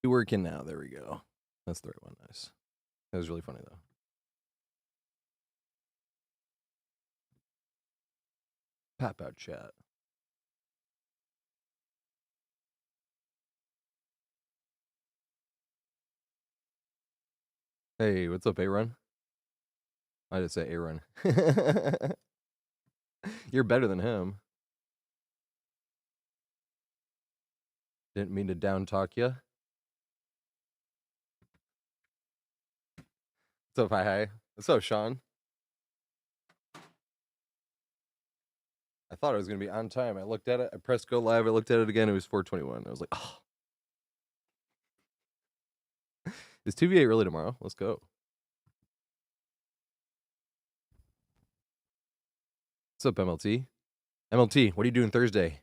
You working now. There we go. That's the right one. Nice. That was really funny, though. Pop out chat. Hey, what's up, A-Run? I just say A-Run. You're better than him. Didn't mean to down talk you. What's up, hi? What's up, Sean? I thought it was going to be on time. I looked at it. I pressed go live. I looked at it again. It was 4:21. I was like, oh. Is 2v8 really tomorrow? Let's go. What's up, MLT? MLT, what are you doing Thursday?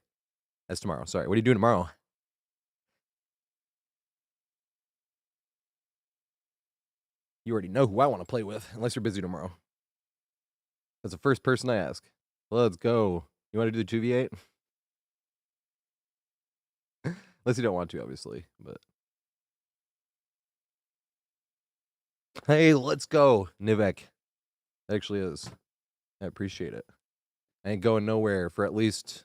That's tomorrow. Sorry. What are you doing tomorrow? You already know who I want to play with, unless you're busy tomorrow. That's the first person I ask. Let's go. You want to do the 2v8? Unless you don't want to, obviously. But hey, let's go, Nivek. It actually is. I appreciate it. I ain't going nowhere for at least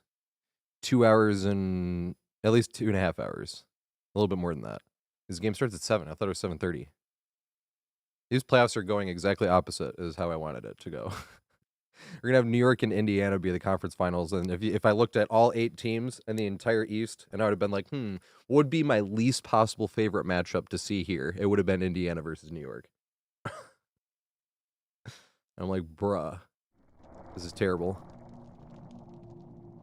2 hours and at least 2.5 hours. A little bit more than that. This game starts at 7. I thought it was 7:30. These playoffs are going exactly opposite is how I wanted it to go. We're gonna have New York and Indiana be the conference finals, and if I looked at all 8 teams and the entire East, and I would have been like, what would be my least possible favorite matchup to see here? It would have been Indiana versus New York. I'm like, bruh, this is terrible.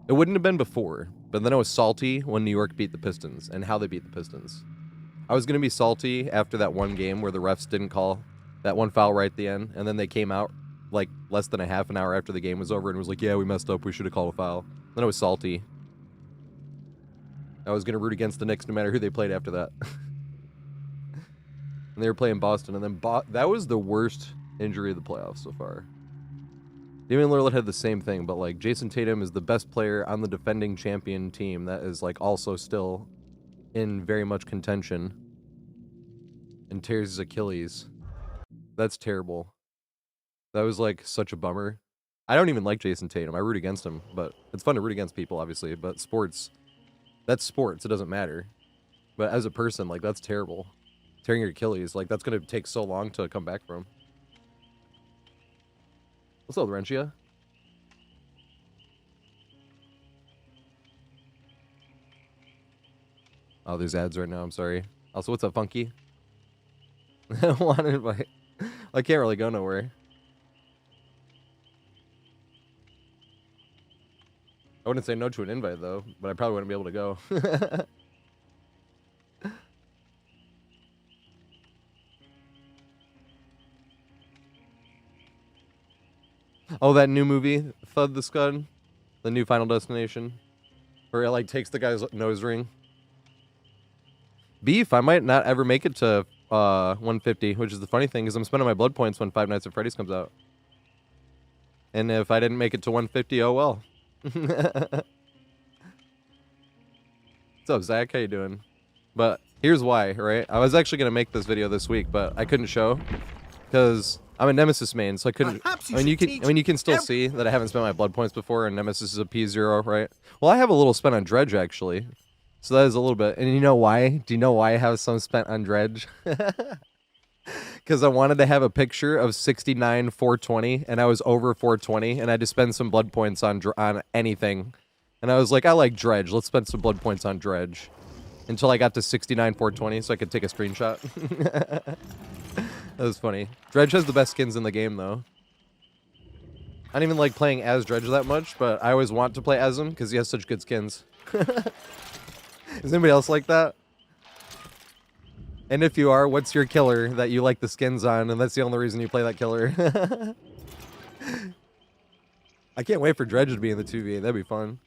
It wouldn't have been before, but then I was salty when New York beat the Pistons and how they beat the Pistons. I was gonna be salty after that one game where the refs didn't call that one foul right at the end, and then they came out like less than a half an hour after the game was over and was like, yeah, we messed up, we should have called a foul. Then I was salty. I was going to root against the Knicks no matter who they played after that. And they were playing Boston, and then that was the worst injury of the playoffs so far. Damian Lillard had the same thing, but like Jason Tatum is the best player on the defending champion team that is like also still in very much contention and tears his Achilles. That's terrible. That was like such a bummer. I don't even like Jason Tatum. I root against him, but it's fun to root against people, obviously. But sports, that's sports. It doesn't matter. But as a person, like, that's terrible. Tearing your Achilles, like, that's going to take so long to come back from. What's up, Rentia? Oh, there's ads right now. I'm sorry. Also, what's up, Funky? I want to invite. I can't really go nowhere. I wouldn't say no to an invite, though, but I probably wouldn't be able to go. Oh, that new movie, Thud the Scud? The new Final Destination? Where it, like, takes the guy's nose ring. Beef, I might not ever make it to 150, which is the funny thing, is I'm spending my blood points when Five Nights at Freddy's comes out. And if I didn't make it to 150, oh well. What's up, Zach? How you doing? But here's why, right? I was actually going to make this video this week, but I couldn't show because I'm a Nemesis main, so I couldn't. You can still see that I haven't spent my blood points before, and Nemesis is a P0, right? Well, I have a little spent on Dredge, actually. So that is a little bit. And you know why? Do you know why I have some spent on Dredge? Because I wanted to have a picture of 69 420, and I was over 420, and I had to spend some blood points on anything. And I was like, I like Dredge. Let's spend some blood points on Dredge. Until I got to 69 420, so I could take a screenshot. That was funny. Dredge has the best skins in the game, though. I don't even like playing as Dredge that much, but I always want to play as him because he has such good skins. Is anybody else like that? And if you are, what's your killer that you like the skins on, and that's the only reason you play that killer? I can't wait for Dredge to be in the 2v8. That'd be fun.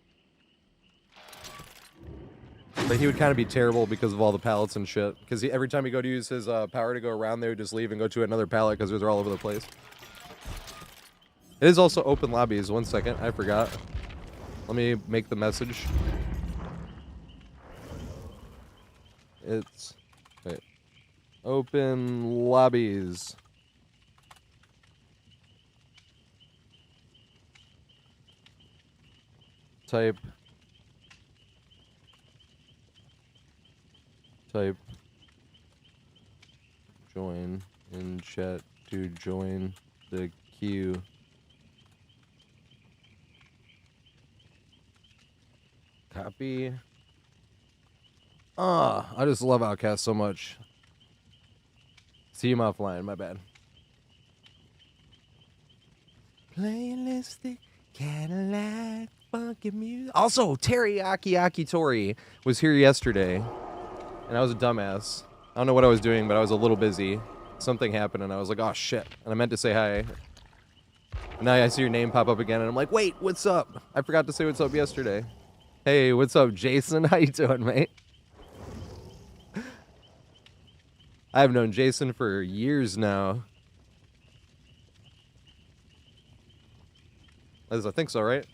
But he would kind of be terrible because of all the pallets and shit. Because every time he go to use his power to go around, they would just leave and go to another pallet because they're all over the place. It is also open lobbies. 1 second, I forgot. Let me make the message. It's Open lobbies. Type join in chat to join the queue. Copy. I just love Outcast so much. See him offline, my bad. Playlistic Cadillac funky music. Also, Teriyaki Akitori was here yesterday, and I was a dumbass. I don't know what I was doing, but I was a little busy. Something happened, and I was like, oh shit. And I meant to say hi. And now I see your name pop up again, and I'm like, wait, what's up? I forgot to say what's up yesterday. Hey, what's up, Jason? How you doing, mate? I've known Jason for years now. Liz, I think so, right?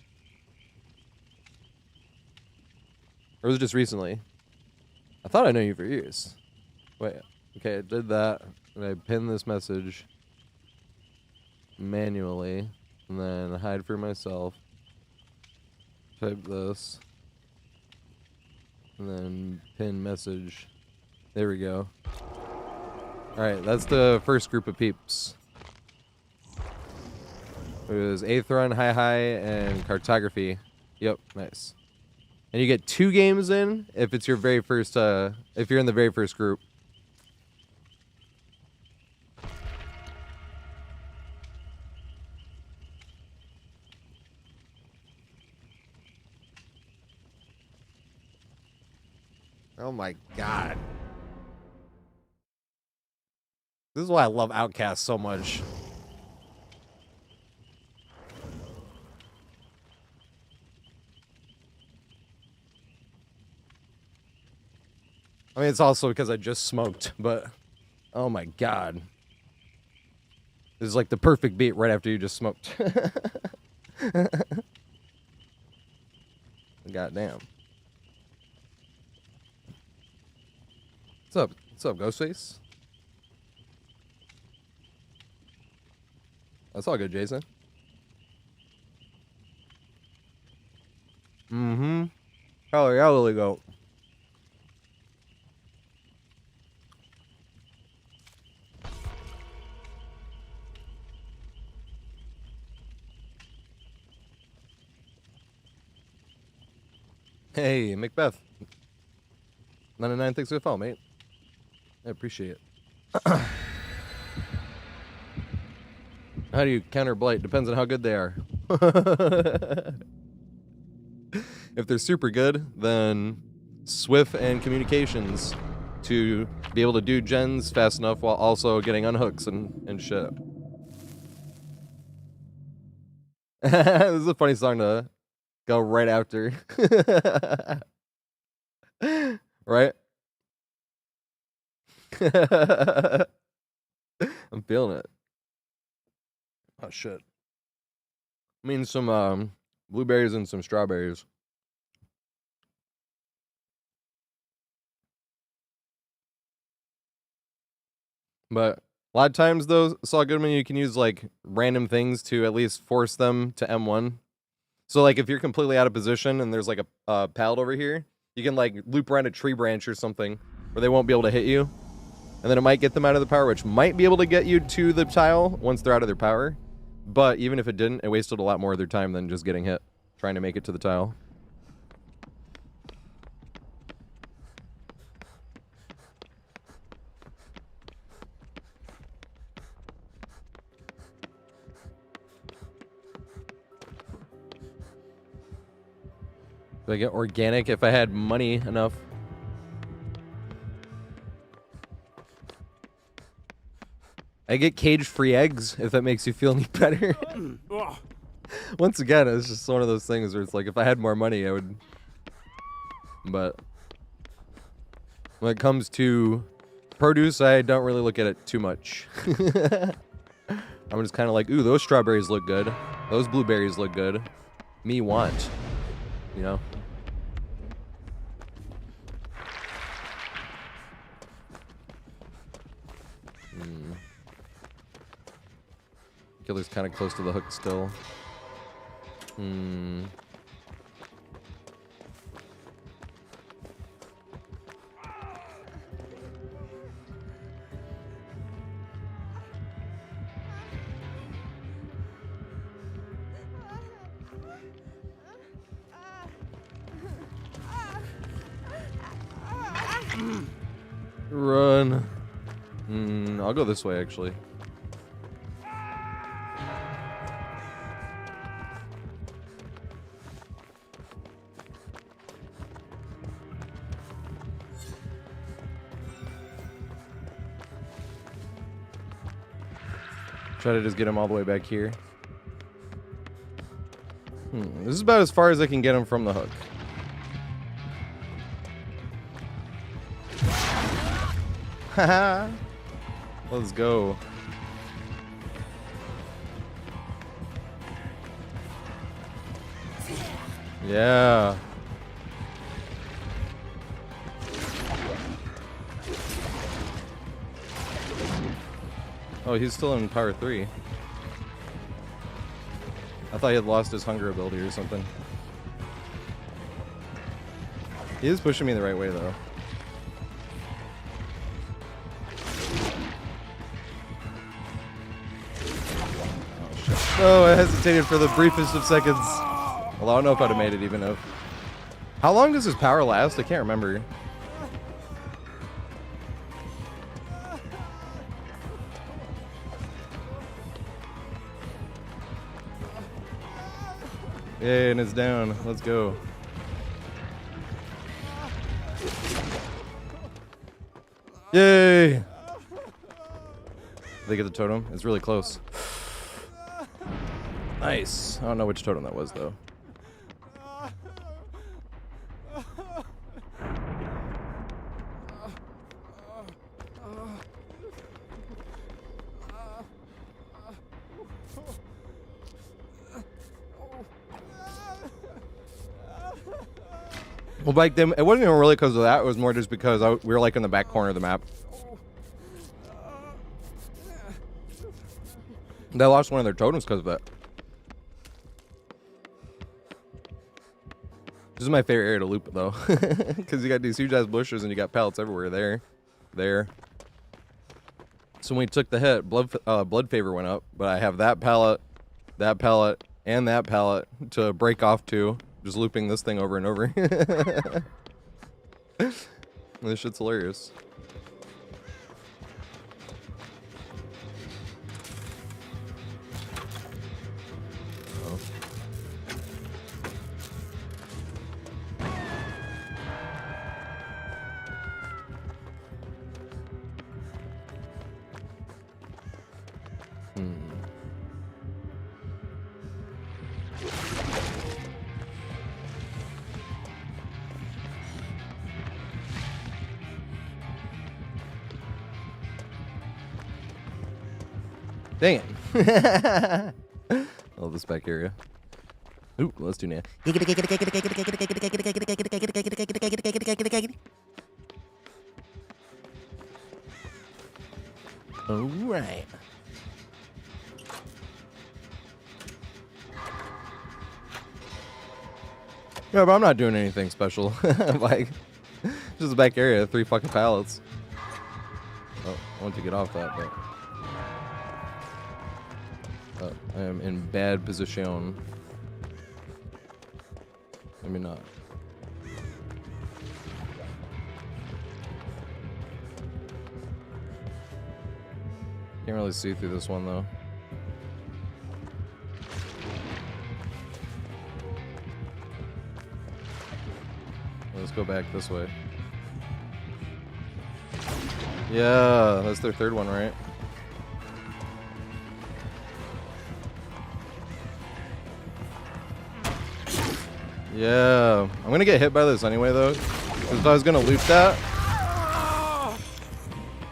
Or was it just recently? I thought I knew you for years. Wait, okay, I did that, and I pinned this message manually, and then hide for myself. Type this, and then pin message. There we go. Alright, that's the first group of peeps. It was Aethron, Hi, and Cartography. Yep, nice. And you get 2 games in if it's your very first, if you're in the very first group. Oh my god. This is why I love Outcast so much. I mean, it's also because I just smoked, but oh my god. This is like the perfect beat right after you just smoked. Goddamn. What's up? What's up, Ghostface? That's all good, Jason. Mm-hmm. Oh yeah, Lily Goat. Hey, Macbeth. 99, thanks for the follow, mate. I appreciate it. How do you counter blight? Depends on how good they are. If they're super good, then Swift and communications to be able to do gens fast enough while also getting unhooks and shit. This is a funny song to go right after. Right? I'm feeling it. Oh shit. I mean some blueberries and some strawberries. But a lot of times though, Saul Goodman, you can use like random things to at least force them to M1. So like if you're completely out of position and there's like a pallet over here, you can like loop around a tree branch or something where they won't be able to hit you. And then it might get them out of the power, which might be able to get you to the tile once they're out of their power. But even if it didn't, it wasted a lot more of their time than just getting hit, trying to make it to the tile. Do I get organic if I had money enough? I get cage-free eggs if that makes you feel any better. Once again, it's just one of those things where it's like, if I had more money, I would... But when it comes to produce, I don't really look at it too much. I'm just kind of like, ooh, those strawberries look good. Those blueberries look good. Me want. You know? Killer's kind of close to the hook still. Run. I'll go this way, actually. Try to just get him all the way back here. This is about as far as I can get him from the hook. Haha. Let's go. Yeah. Oh, he's still in power 3. I thought he had lost his hunger ability or something. He is pushing me the right way, though. Oh, I hesitated for the briefest of seconds. Well, I don't know if I'd have made it even if. How long does his power last? I can't remember. Yay, and it's down. Let's go. Yay! They get the totem. It's really close. Nice. I don't know which totem that was, though. Well, back then, it wasn't even really because of that. It was more just because we were like in the back corner of the map. They lost one of their totems because of that. This is my favorite area to loop, though. Because you got these huge-ass bushes and you got pallets everywhere. There. So when we took the hit, blood favor went up. But I have that pallet, and that pallet to break off to. Just looping this thing over and over. This shit's hilarious. Dang it. I love this back area. Ooh, let's do now. Alright. Yeah, but I'm not doing anything special. Like, just the back area, 3 fucking pallets. Oh, I want to get off that, but... I am in bad position. Maybe not. Can't really see through this one though. Let's go back this way. Yeah, that's their third one, right? Yeah, I'm gonna get hit by this anyway though. Because if I was gonna loop that,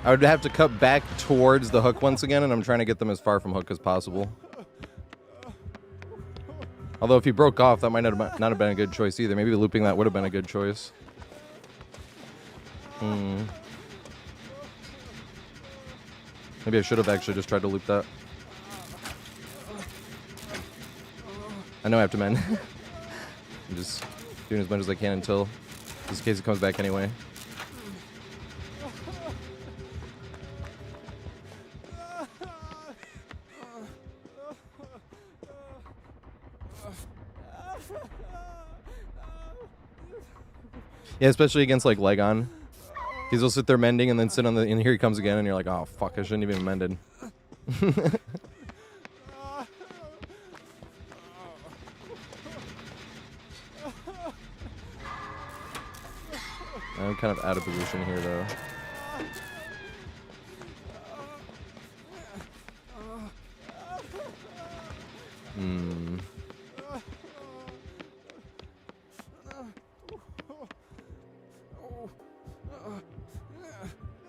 I would have to cut back towards the hook once again, and I'm trying to get them as far from hook as possible. Although if he broke off, that might not have been a good choice either. Maybe looping that would have been a good choice. Maybe I should have actually just tried to loop that. I know I have to mend. I'm just doing as much as I can until, just in case it comes back anyway. Yeah, especially against like Legon. Because he'll sit there mending and then sit on the, and here he comes again and you're like, oh fuck, I shouldn't even mended. I'm kind of out of position here though.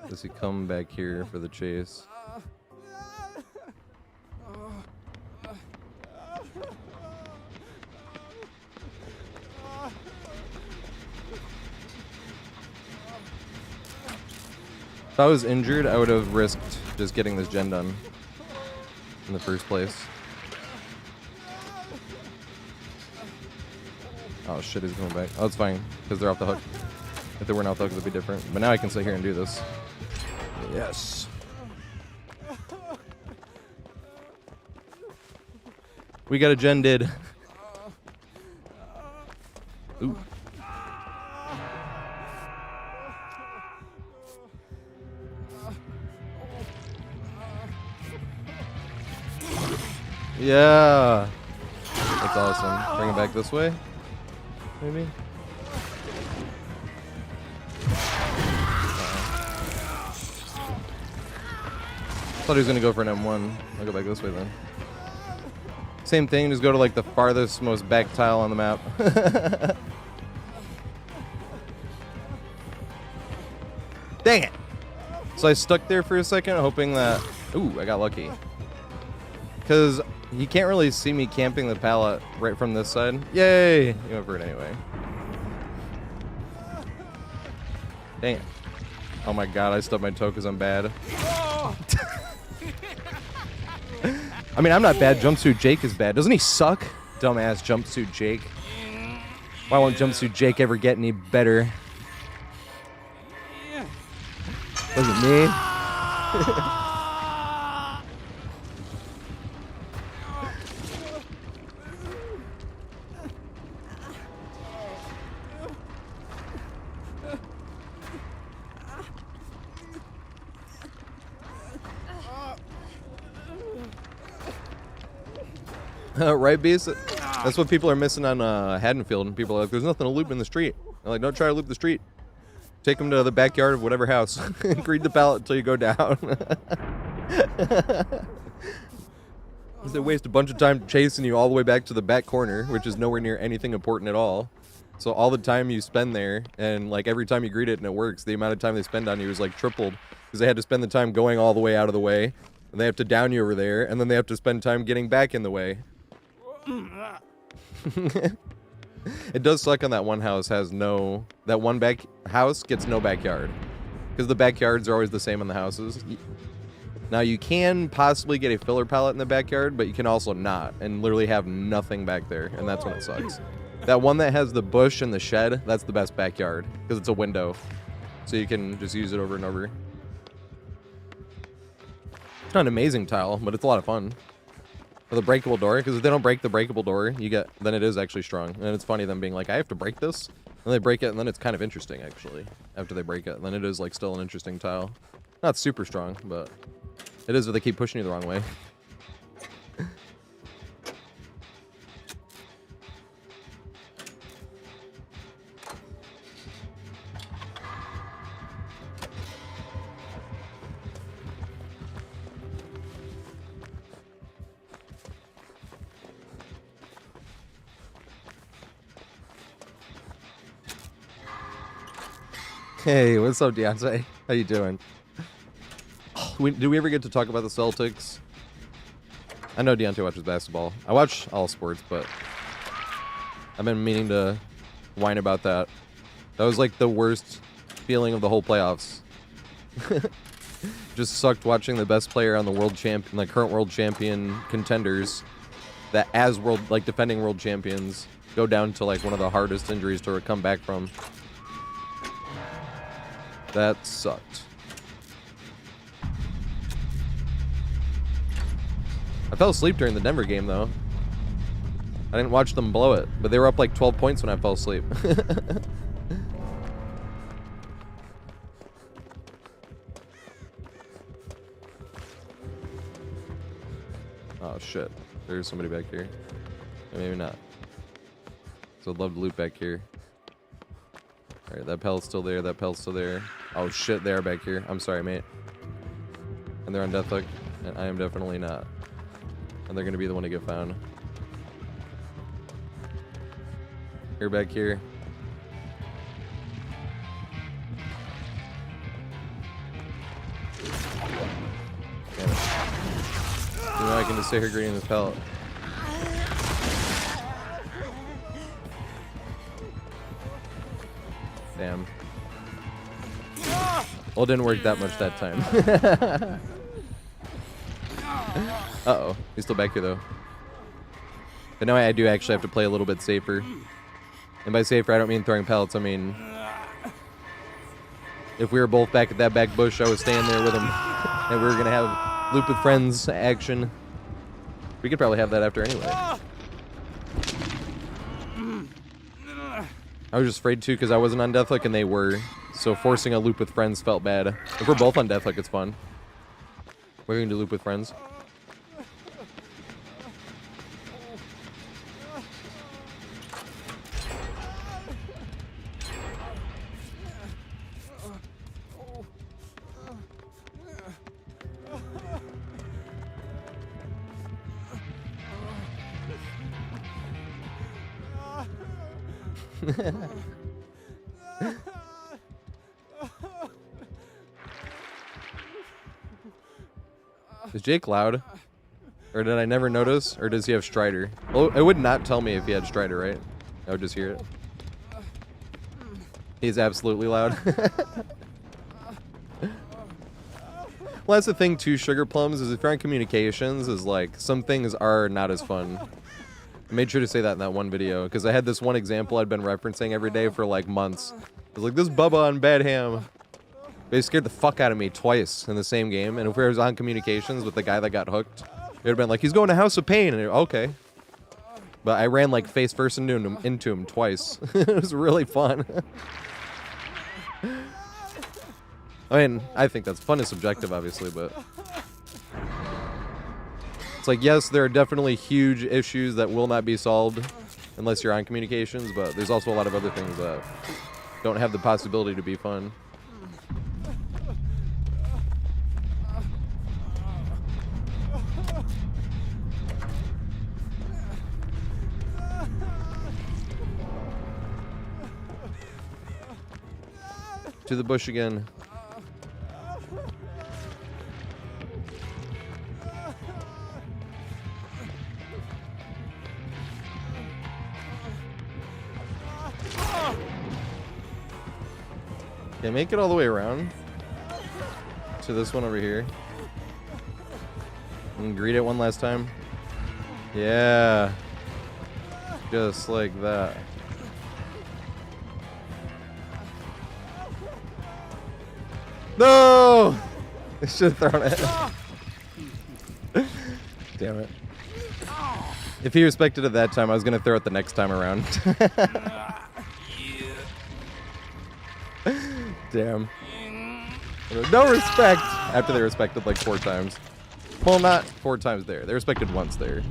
Does he come back here for the chase? If I was injured, I would have risked just getting this gen done in the first place. Oh shit, he's going back. Oh, it's fine, because they're off the hook. If they weren't off the hook, it would be different. But now I can sit here and do this. Yes. We got a gen did. Ooh. Yeah. That's awesome. Bring it back this way. Maybe. Thought he was gonna go for an M1. I'll go back this way then. Same thing, just go to like the farthest, most back tile on the map. Dang it! So I stuck there for a second, hoping that... Ooh, I got lucky. Because he can't really see me camping the pallet right from this side. Yay! He went for it anyway. Dang it. Oh my god, I stubbed my toe because I'm bad. I mean, I'm not bad. Jumpsuit Jake is bad. Doesn't he suck? Dumbass Jumpsuit Jake. Why won't Jumpsuit Jake ever get any better? Wasn't me. Right, Beast? That's what people are missing on Haddonfield. And people are like, there's nothing to loop in the street. I'm like, don't try to loop the street. Take them to the backyard of whatever house. Greed the pallet until you go down. They waste a bunch of time chasing you all the way back to the back corner, which is nowhere near anything important at all. So all the time you spend there, and like every time you greet it and it works, the amount of time they spend on you is like tripled. Because they had to spend the time going all the way out of the way, and they have to down you over there, and then they have to spend time getting back in the way. It does suck on that one house has no... That one back house gets no backyard. Because the backyards are always the same in the houses. Now you can possibly get a filler pallet in the backyard, but you can also not. And literally have nothing back there. And that's when it sucks. That one that has the bush and the shed, that's the best backyard. Because it's a window. So you can just use it over and over. It's not an amazing tile, but it's a lot of fun. For the breakable door, because if they don't break the breakable door, you get, then it is actually strong. And it's funny them being like, I have to break this, and they break it, and then it's kind of interesting actually. After they break it, and then it is like still an interesting tile. Not super strong, but it is if they keep pushing you the wrong way. Hey, what's up, Deontay? How you doing? Do we ever get to talk about the Celtics? I know Deontay watches basketball. I watch all sports, but I've been meaning to whine about that. That was like the worst feeling of the whole playoffs. Just sucked watching the best player on the world champion, like current world champion contenders, that as defending world champions go down to like one of the hardest injuries to come back from. That sucked. I fell asleep during the Denver game though. I didn't watch them blow it, but they were up like 12 points when I fell asleep. Oh shit, there's somebody back here. Or maybe not. So I'd love to loot back here. Alright, that pellet's still there, that pellet's still there. Oh shit, they are back here. I'm sorry, mate. And they're on deathhook, and I am definitely not. And they're gonna be the one to get found. You're back here. Damn it. You know I can just sit here greeting this pellet. Damn. Well, it didn't work that much that time. Uh-oh. He's still back here, though. But now I do actually have to play a little bit safer. And by safer, I don't mean throwing pellets. I mean, if we were both back at that back bush, I was staying there with him. And we were going to have loop with friends action. We could probably have that after anyway. I was just afraid too because I wasn't on deathhook and they were. So forcing a loop with friends felt bad. If we're both on deathhook, it's fun. We're going to loop with friends. Is Jake loud? Or did I never notice? Or does he have Strider? Well, it would not tell me if he had Strider, right? I would just hear it. He's absolutely loud. Well, that's the thing too, Sugar Plums, is if you're on communications, is like, some things are not as fun. I made sure to say that in that one video, because I had this one example I'd been referencing every day for like months. I was like, this Bubba on Bad Ham. They scared the fuck out of me twice in the same game, and if I was on communications with the guy that got hooked, it would have been like, he's going to House of Pain, and okay. But I ran like face first into him twice. It was really fun. I mean, I think that's fun is subjective, obviously, but it's like, yes, there are definitely huge issues that will not be solved unless you're on communications, but there's also a lot of other things that don't have the possibility to be fun. To the bush again. Okay, make it all the way around to this one over here. And greet it one last time. Yeah. Just like that. No! I should have thrown it. Damn it. If he respected it that time, I was going to throw it the next time around. Damn. No respect! After they respected like 4 times. Well, not 4 times there. They respected once there.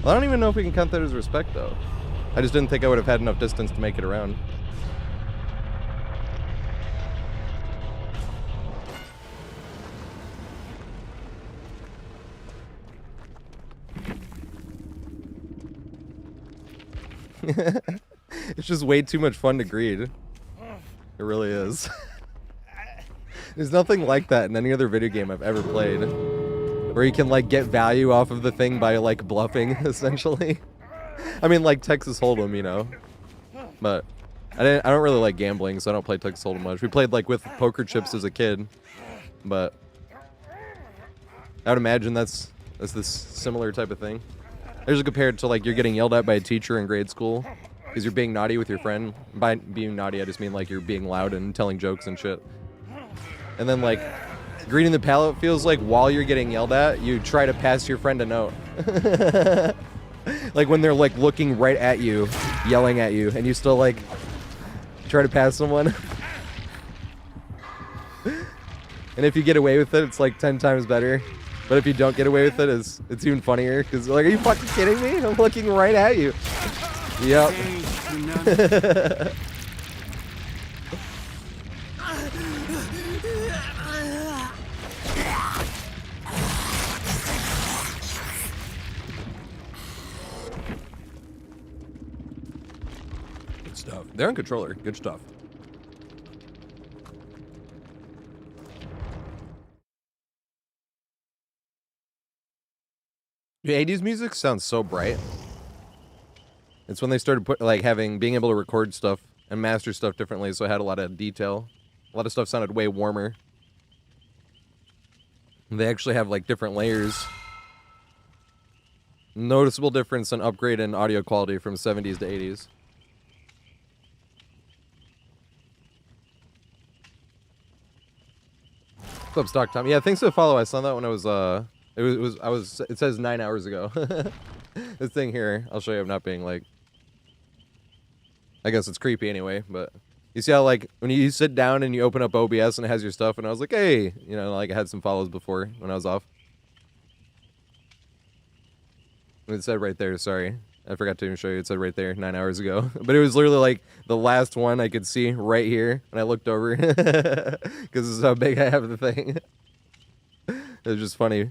Well, I don't even know if we can count that as respect, though. I just didn't think I would have had enough distance to make it around. It's just way too much fun to greed. It really is. There's nothing like that in any other video game I've ever played. Where you can like get value off of the thing by like bluffing, essentially. I mean like Texas Hold'em, you know. But I don't really like gambling, so I don't play Texas Hold'em much. We played like with poker chips as a kid. But I would imagine that's this similar type of thing. I usually compare it to like you're getting yelled at by a teacher in grade school because you're being naughty with your friend. By being naughty, I just mean like you're being loud and telling jokes and shit. And then like greeting the palate feels like while you're getting yelled at, you try to pass your friend a note. Like when they're like looking right at you, yelling at you, and you still like try to pass someone. And if you get away with it, it's like 10 times better. But if you don't get away with it, it's even funnier. Because like, are you fucking kidding me? I'm looking right at you. Yep. Good stuff. They're on controller. Good stuff. The 80s music sounds so bright. It's when they started being able to record stuff and master stuff differently, so it had a lot of detail. A lot of stuff sounded way warmer. They actually have like different layers. Noticeable difference in upgrade in audio quality from 70s to 80s. What's up, Stock Tom? Yeah, thanks for the follow. I saw that when I was it says 9 hours ago. This thing here, I'll show you. I'm not being like, I guess it's creepy anyway, but you see how like when you sit down and you open up OBS and it has your stuff, and I was like, hey, you know, like I had some follows before when I was off. It said right there, sorry. I forgot to even show you. It said right there 9 hours ago. But it was literally like the last one I could see right here. And I looked over because this is how big I have the thing. It was just funny.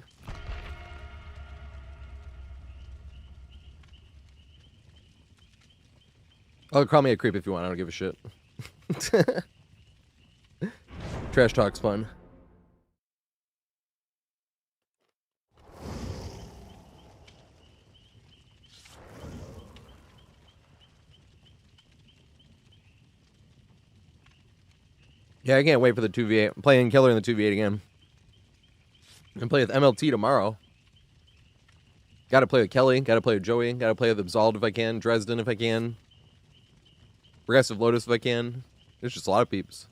Oh, call me a creep if you want. I don't give a shit. Trash talk's fun. Yeah, I can't wait for the 2v8. I'm playing Killer in the 2v8 again. I'm gonna play with MLT tomorrow. Gotta play with Kelly, gotta play with Joey, gotta play with Absolved if I can, Dresden if I can. Progressive Lotus if I can. There's just a lot of peeps.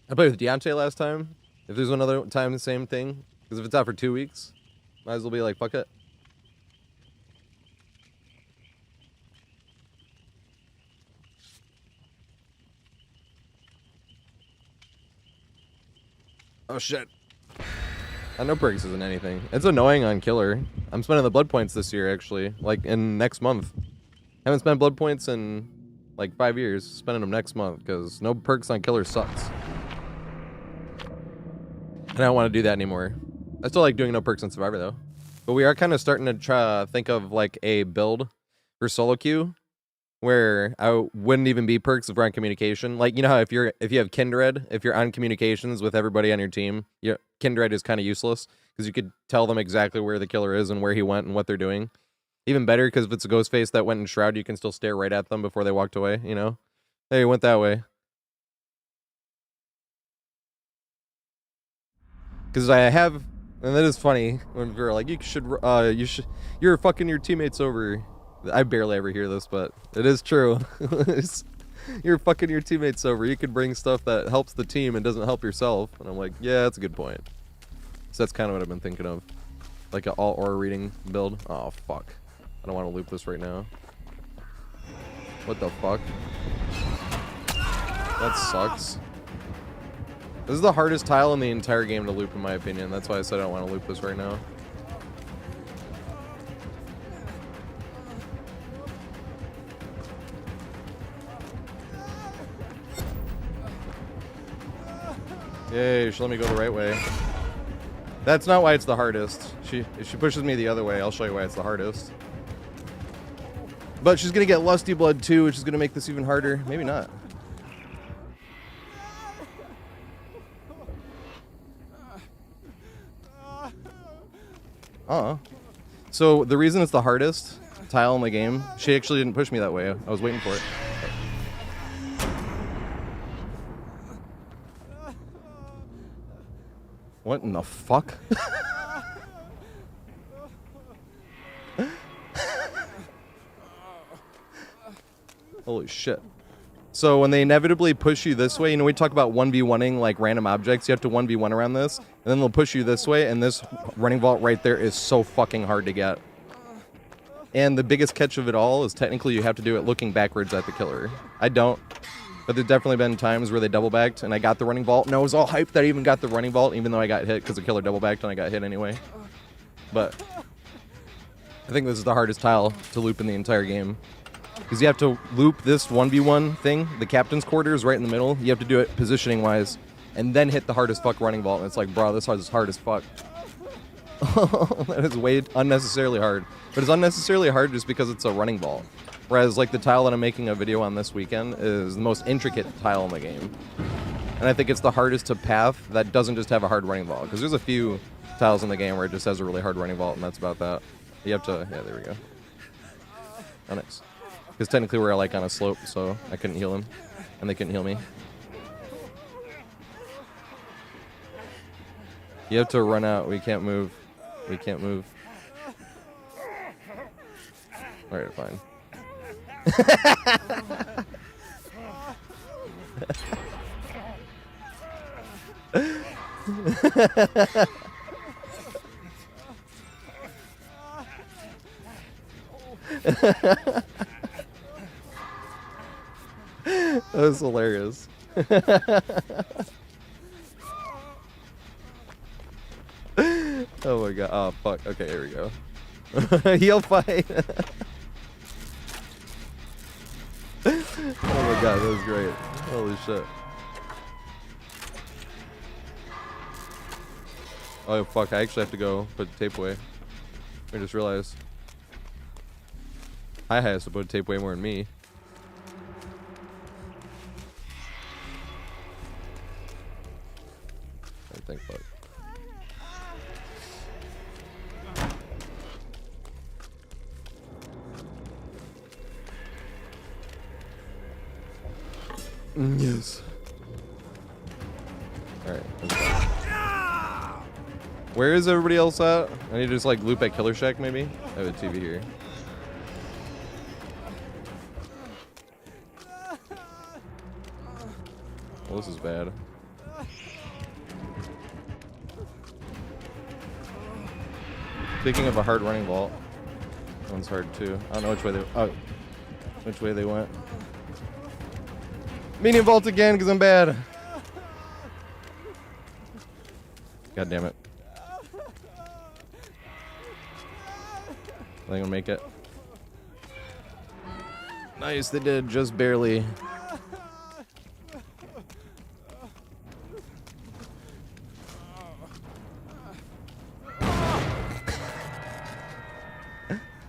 I played with Deontay last time. If there's another time, the same thing. Because if it's out for 2 weeks, might as well be like, fuck it. Oh shit. I know Perks isn't anything. It's annoying on Killer. I'm spending the blood points this year, actually. Like, in next month. Haven't spent blood points in, like, 5 years. Spending them next month, because no perks on Killer sucks. And I don't want to do that anymore. I still like doing no perks on Survivor, though. But we are kind of starting to try think of, like, a build for solo queue where I wouldn't even be perks if we're on communication. Like, you know how if you have Kindred, if you're on communications with everybody on your team, Kindred is kind of useless because you could tell them exactly where the killer is and where he went and what they're doing. Even better because if it's a ghost face that went in Shroud, you can still stare right at them before they walked away, you know? Hey, he went that way. Because I have, and that is funny when people are like, you're fucking your teammates over. I barely ever hear this, but it is true. You're fucking your teammates over. You could bring stuff that helps the team and doesn't help yourself. And I'm like, yeah, that's a good point. So that's kind of what I've been thinking of. Like an all aura reading build. Oh, fuck. I don't want to loop this right now. What the fuck? That sucks. This is the hardest tile in the entire game to loop, in my opinion. That's why I said I don't want to loop this right now. Yay, she let me go the right way. That's not why it's the hardest. If she pushes me the other way, I'll show you why it's the hardest. But she's gonna get Lusty Blood too, which is gonna make this even harder. Maybe not. So the reason it's the hardest tile in the game, she actually didn't push me that way. I was waiting for it. What in the fuck? Holy shit. So when they inevitably push you this way, you know, we talk about 1v1ing like random objects. You have to 1v1 around this, and then they'll push you this way, and this running vault right there is so fucking hard to get. And the biggest catch of it all is technically you have to do it looking backwards at the killer. I don't, but there's definitely been times where they double backed and I got the running vault, and I was all hyped that I even got the running vault, even though I got hit because the killer double backed and I got hit anyway. But I think this is the hardest tile to loop in the entire game. Because you have to loop this 1v1 thing, the captain's quarters right in the middle. You have to do it positioning wise, and then hit the hardest fuck running vault. And it's like, bro, this is hard as fuck. That is way unnecessarily hard. But it's unnecessarily hard just because it's a running vault. Whereas like the tile that I'm making a video on this weekend is the most intricate tile in the game. And I think it's the hardest to path that doesn't just have a hard running vault. Because there's a few tiles in the game where it just has a really hard running vault, and that's about that. You have to, yeah, there we go. Oh, nice. Because technically we're like on a slope, so I couldn't heal him, and they couldn't heal me. You have to run out. We can't move. We can't move. Alright, fine. That was hilarious. Oh my god. Oh fuck. Okay, here we go. He'll fight. Oh my god, that was great. Holy shit. Oh fuck, I actually have to go put the tape away. I just realized. I has to put tape way more than me. I think, fuck. Yes. Alright. Where is everybody else at? I need to just like loop at Killer Shack maybe? I have a TV here. Well, this is bad. Speaking of a hard running vault, that one's hard too. I don't know which way they went. Medium vault again because I'm bad. God damn it. I think I'll make it. Nice, they did just barely.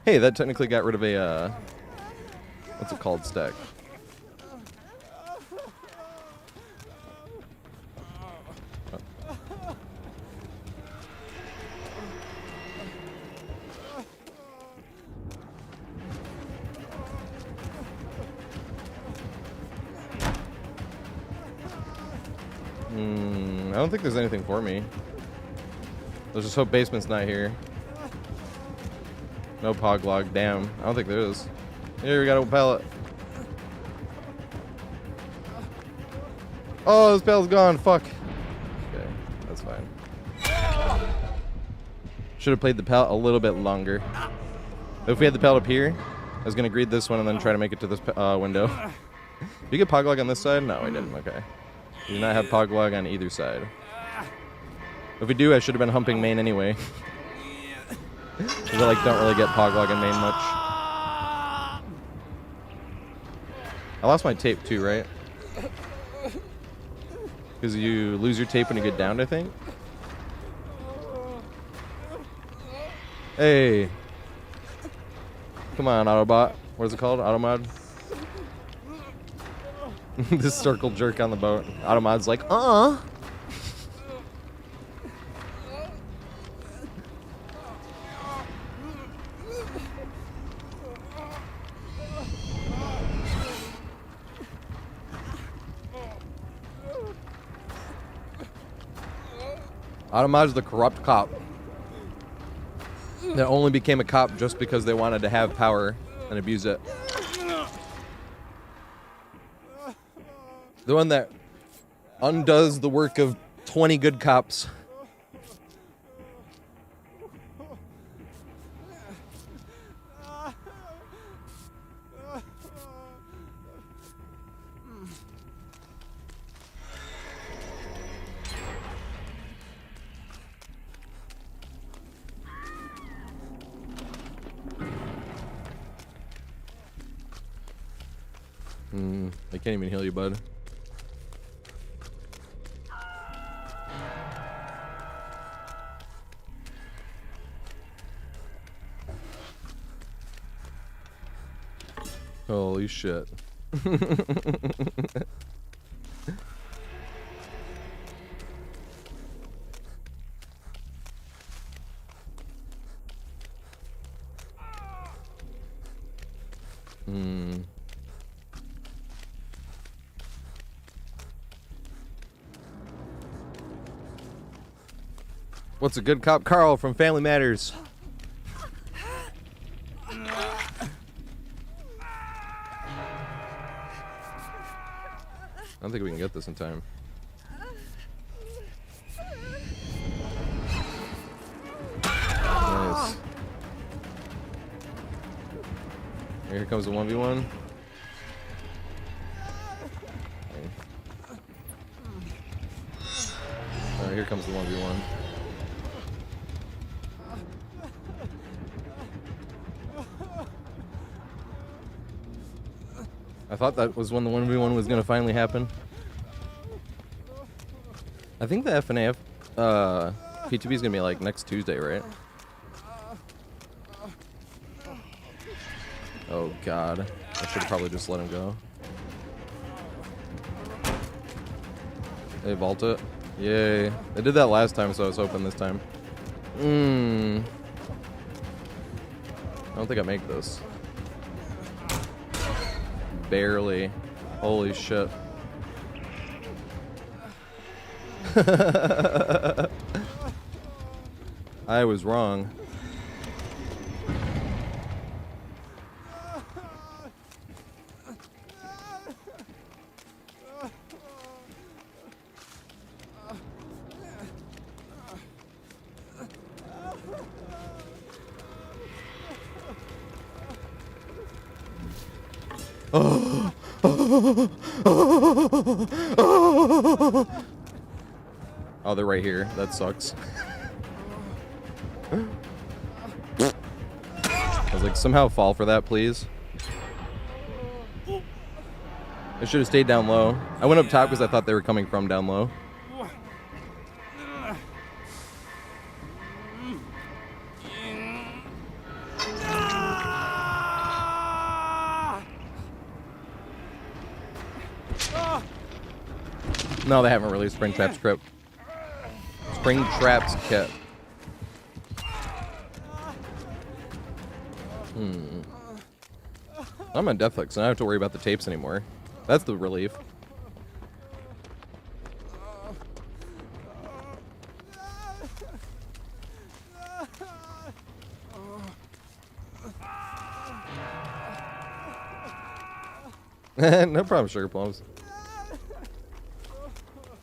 Hey, that technically got rid of a, what's it called, stack. I don't think there's anything for me. Let's just hope basement's not here. No pog log, damn. I don't think there is. Here, we got a pallet. Oh, this pallet's gone, fuck. Okay, that's fine. Should have played the pallet a little bit longer. If we had the pallet up here, I was gonna greed this one and then try to make it to this window. Did you get pog log on this side? No, we didn't, okay. We do not have pog log on either side. If we do, I should have been humping main anyway. Because I like don't really get pog log in main much. I lost my tape too, right? Because you lose your tape when you get downed, I think. Hey. Come on, Autobot. What is it called? Automod? This circle jerk on the boat. Automod's like, Automod's the corrupt cop that only became a cop just because they wanted to have power and abuse it. The one that undoes the work of 20 good cops. They can't even heal you, bud. Holy shit. What's a good cop? Carl from Family Matters. I don't think we can get this in time. Nice. Here comes the 1v1. Alright, here comes the 1v1. I thought that was when the 1v1 was going to finally happen. I think the FNAF PTB is going to be like next Tuesday, right? Oh god. I should have probably just let him go. They vault it. Yay. They did that last time, so I was hoping this time. I don't think I make this. Barely. Holy shit. I was wrong. Oh, they're right here. That sucks. I was like, somehow fall for that, please. I should have stayed down low. I went up top because I thought they were coming from down low. No, they haven't released Springtrap's Crypt. Springtrap's Kit. I'm on Deathhook, so I don't have to worry about the tapes anymore. That's the relief. No problem, Sugar Plums.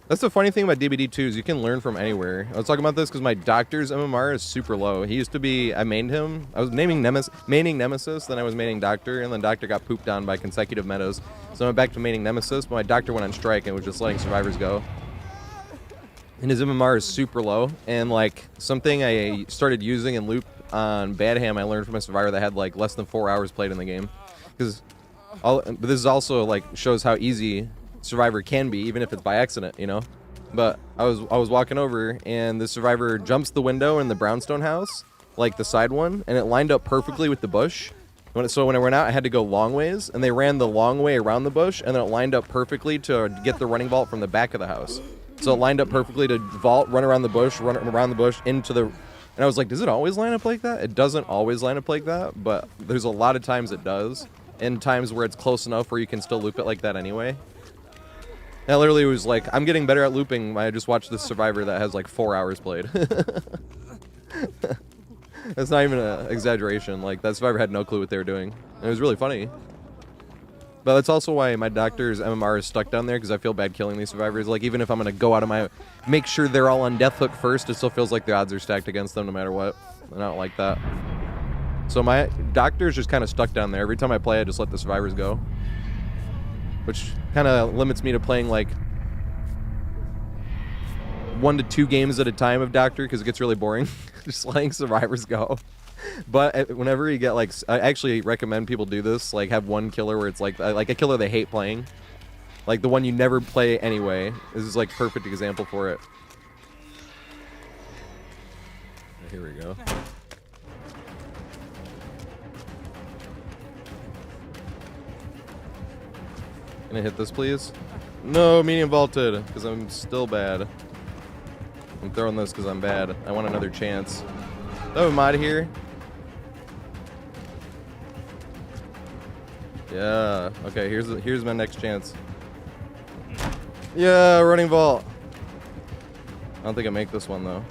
That's the funny thing about DBD 2 is you can learn from anywhere. I was talking about this because my doctor's MMR is super low. He used to be, I mained him. I was maining Nemesis, then I was maining Doctor, and then Doctor got pooped on by consecutive metas. So I went back to maining Nemesis, but my Doctor went on strike and was just letting survivors go. And his MMR is super low. And like something I started using in loop on Bad Ham, I learned from a survivor that had like less than 4 hours played in the game. But this is also like shows how easy survivor can be, even if it's by accident, you know. But I was walking over and the survivor jumps the window in the brownstone house, like the side one, and it lined up perfectly with the bush. So when I went out, I had to go long ways, and they ran the long way around the bush, and then it lined up perfectly to get the running vault from the back of the house. So it lined up perfectly to vault, run around the bush, into the. And I was like, does it always line up like that? It doesn't always line up like that, but there's a lot of times it does, and times where it's close enough where you can still loop it like that anyway. And I literally was like, I'm getting better at looping. I just watched this survivor that has like 4 hours played. That's not even an exaggeration. Like, that survivor had no clue what they were doing. And it was really funny. But that's also why my doctor's MMR is stuck down there, because I feel bad killing these survivors. Like, even if I'm going to go out of my... Make sure they're all on death hook first, it still feels like the odds are stacked against them no matter what. And I don't like that. So my doctor's just kind of stuck down there. Every time I play, I just let the survivors go. Which kind of limits me to playing, like, 1 to 2 games at a time of doctor, because it gets really boring. Just letting survivors go. But whenever you get, like, I actually recommend people do this, like, have one killer where it's like a killer they hate playing. Like, the one you never play anyway. This is, like, perfect example for it. Here we go. Can I hit this, please? No, medium vaulted, because I'm still bad. I'm throwing this because I'm bad. I want another chance. Do I have a mod here? Yeah. Okay, here's my next chance. Yeah, running vault. I don't think I make this one though.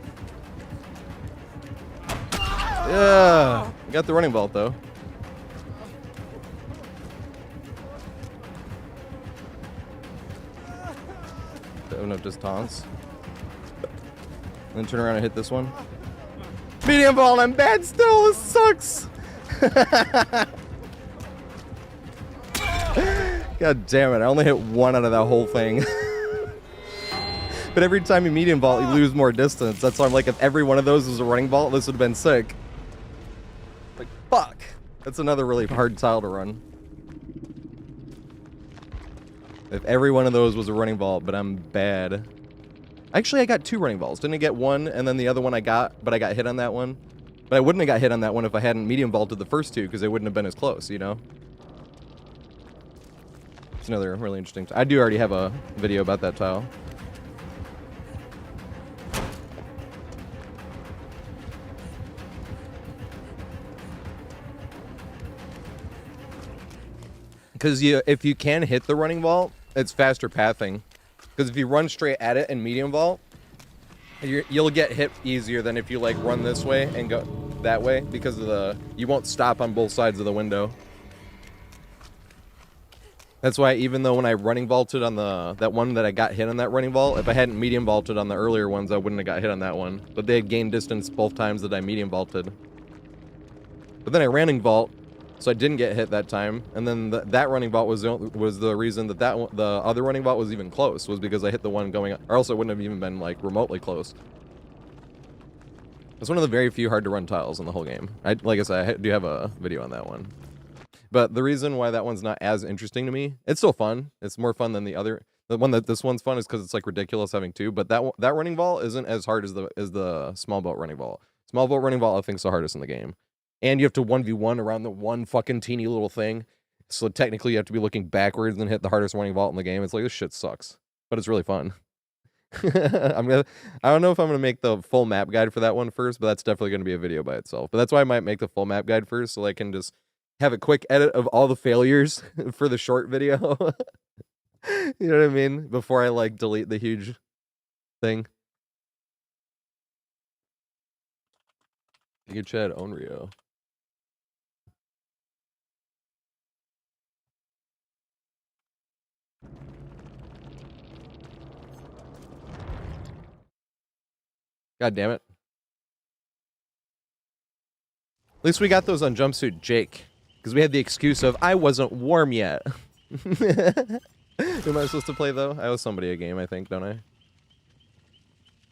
Yeah, I got the running vault though. Open up just taunts. Then turn around and hit this one. Medium vault, I'm bad still. This sucks. God damn it, I only hit 1 out of that whole thing. But every time you medium vault, you lose more distance. That's why I'm like, if every one of those was a running vault, this would have been sick. Like, fuck. That's another really hard tile to run. If every one of those was a running vault, but I'm bad. Actually, I got 2 running vaults. Didn't I get 1, and then the other one I got, but I got hit on that one? But I wouldn't have got hit on that one if I hadn't medium vaulted the first 2, because they wouldn't have been as close, you know? It's another really interesting... I do already have a video about that tile. Because if you can hit the running vault, it's faster pathing. Because if you run straight at it and medium vault, you'll get hit easier than if you like run this way and go that way, because of the you won't stop on both sides of the window. That's why even though when I running vaulted on that one that I got hit on that running vault, if I hadn't medium vaulted on the earlier ones, I wouldn't have got hit on that one. But they had gained distance both times that I medium vaulted. But then I running vault, so I didn't get hit that time. And then that running vault was the reason that the other running vault was even close, was because I hit the one going, or else it wouldn't have even been like remotely close. It's one of the very few hard to run tiles in the whole game. Like I said, I do have a video on that one. But the reason why that one's not as interesting to me, it's still fun. It's more fun than the other. The one that this one's fun is because it's like ridiculous having 2. But that running vault isn't as hard as the small boat running vault. Small boat running vault I think is the hardest in the game, and you have to 1v1 around the one fucking teeny little thing. So technically you have to be looking backwards and hit the hardest running vault in the game. It's like, this shit sucks, but it's really fun. I don't know if I'm gonna make the full map guide for that one first, but that's definitely gonna be a video by itself. But that's why I might make the full map guide first, so I can just have a quick edit of all the failures for the short video. You know what I mean? Before I like delete the huge thing. You could chat Onryo. God damn it. At least we got those on Jumpsuit Jake. Because we had the excuse of, I wasn't warm yet. Who am I supposed to play, though? I owe somebody a game, I think, don't I?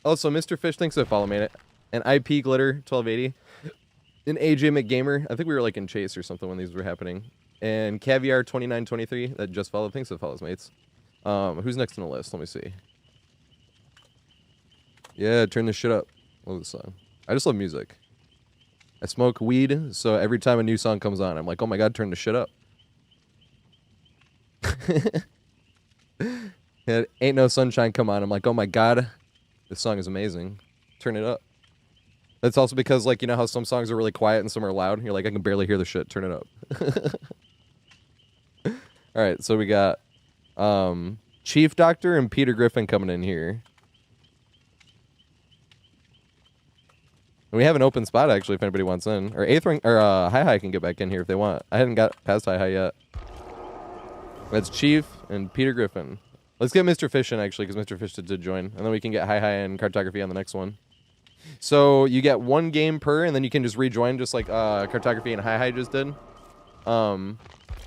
Also, Mr. Fish thinks I follow made it. And IP Glitter 1280. And AJ McGamer. I think we were like in Chase or something when these were happening. And Caviar 2923 that just followed. Thanks for the follows, mates. Who's next on the list? Let me see. Yeah, turn this shit up. Love this song. I just love music. I smoke weed, so every time a new song comes on, I'm like, oh my god, turn the shit up. Ain't No Sunshine come on. I'm like, oh my god, this song is amazing. Turn it up. That's also because, like, you know how some songs are really quiet and some are loud? You're like, I can barely hear the shit. Turn it up. Alright, so we got Chief Doctor and Peter Griffin coming in here. We have an open spot, actually, if anybody wants in. Or Hi-Hi can get back in here if they want. I hadn't got past Hi-Hi yet. That's Chief and Peter Griffin. Let's get Mr. Fish in, actually, because Mr. Fish did join. And then we can get Hi and Cartography on the next one. So you get one game per, and then you can just rejoin, just like Cartography and Hi just did. And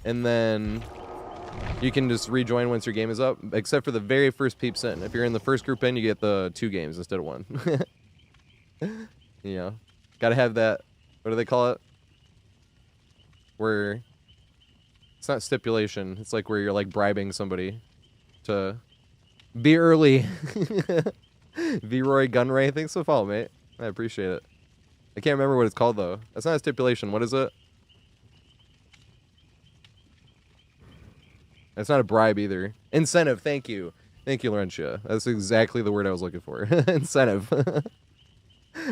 then you can just rejoin once your game is up, except for the very first peeps in. If you're in the first group in, you get the 2 games instead of 1. You know, gotta have that, what do they call it? Where, it's not stipulation, it's like where you're like bribing somebody to be early. V-Roy Gunray, thanks for the follow, mate. I appreciate it. I can't remember what it's called, though. That's not a stipulation. What is it? It's not a bribe, either. Incentive, thank you. Thank you, Laurentia. That's exactly the word I was looking for. Incentive.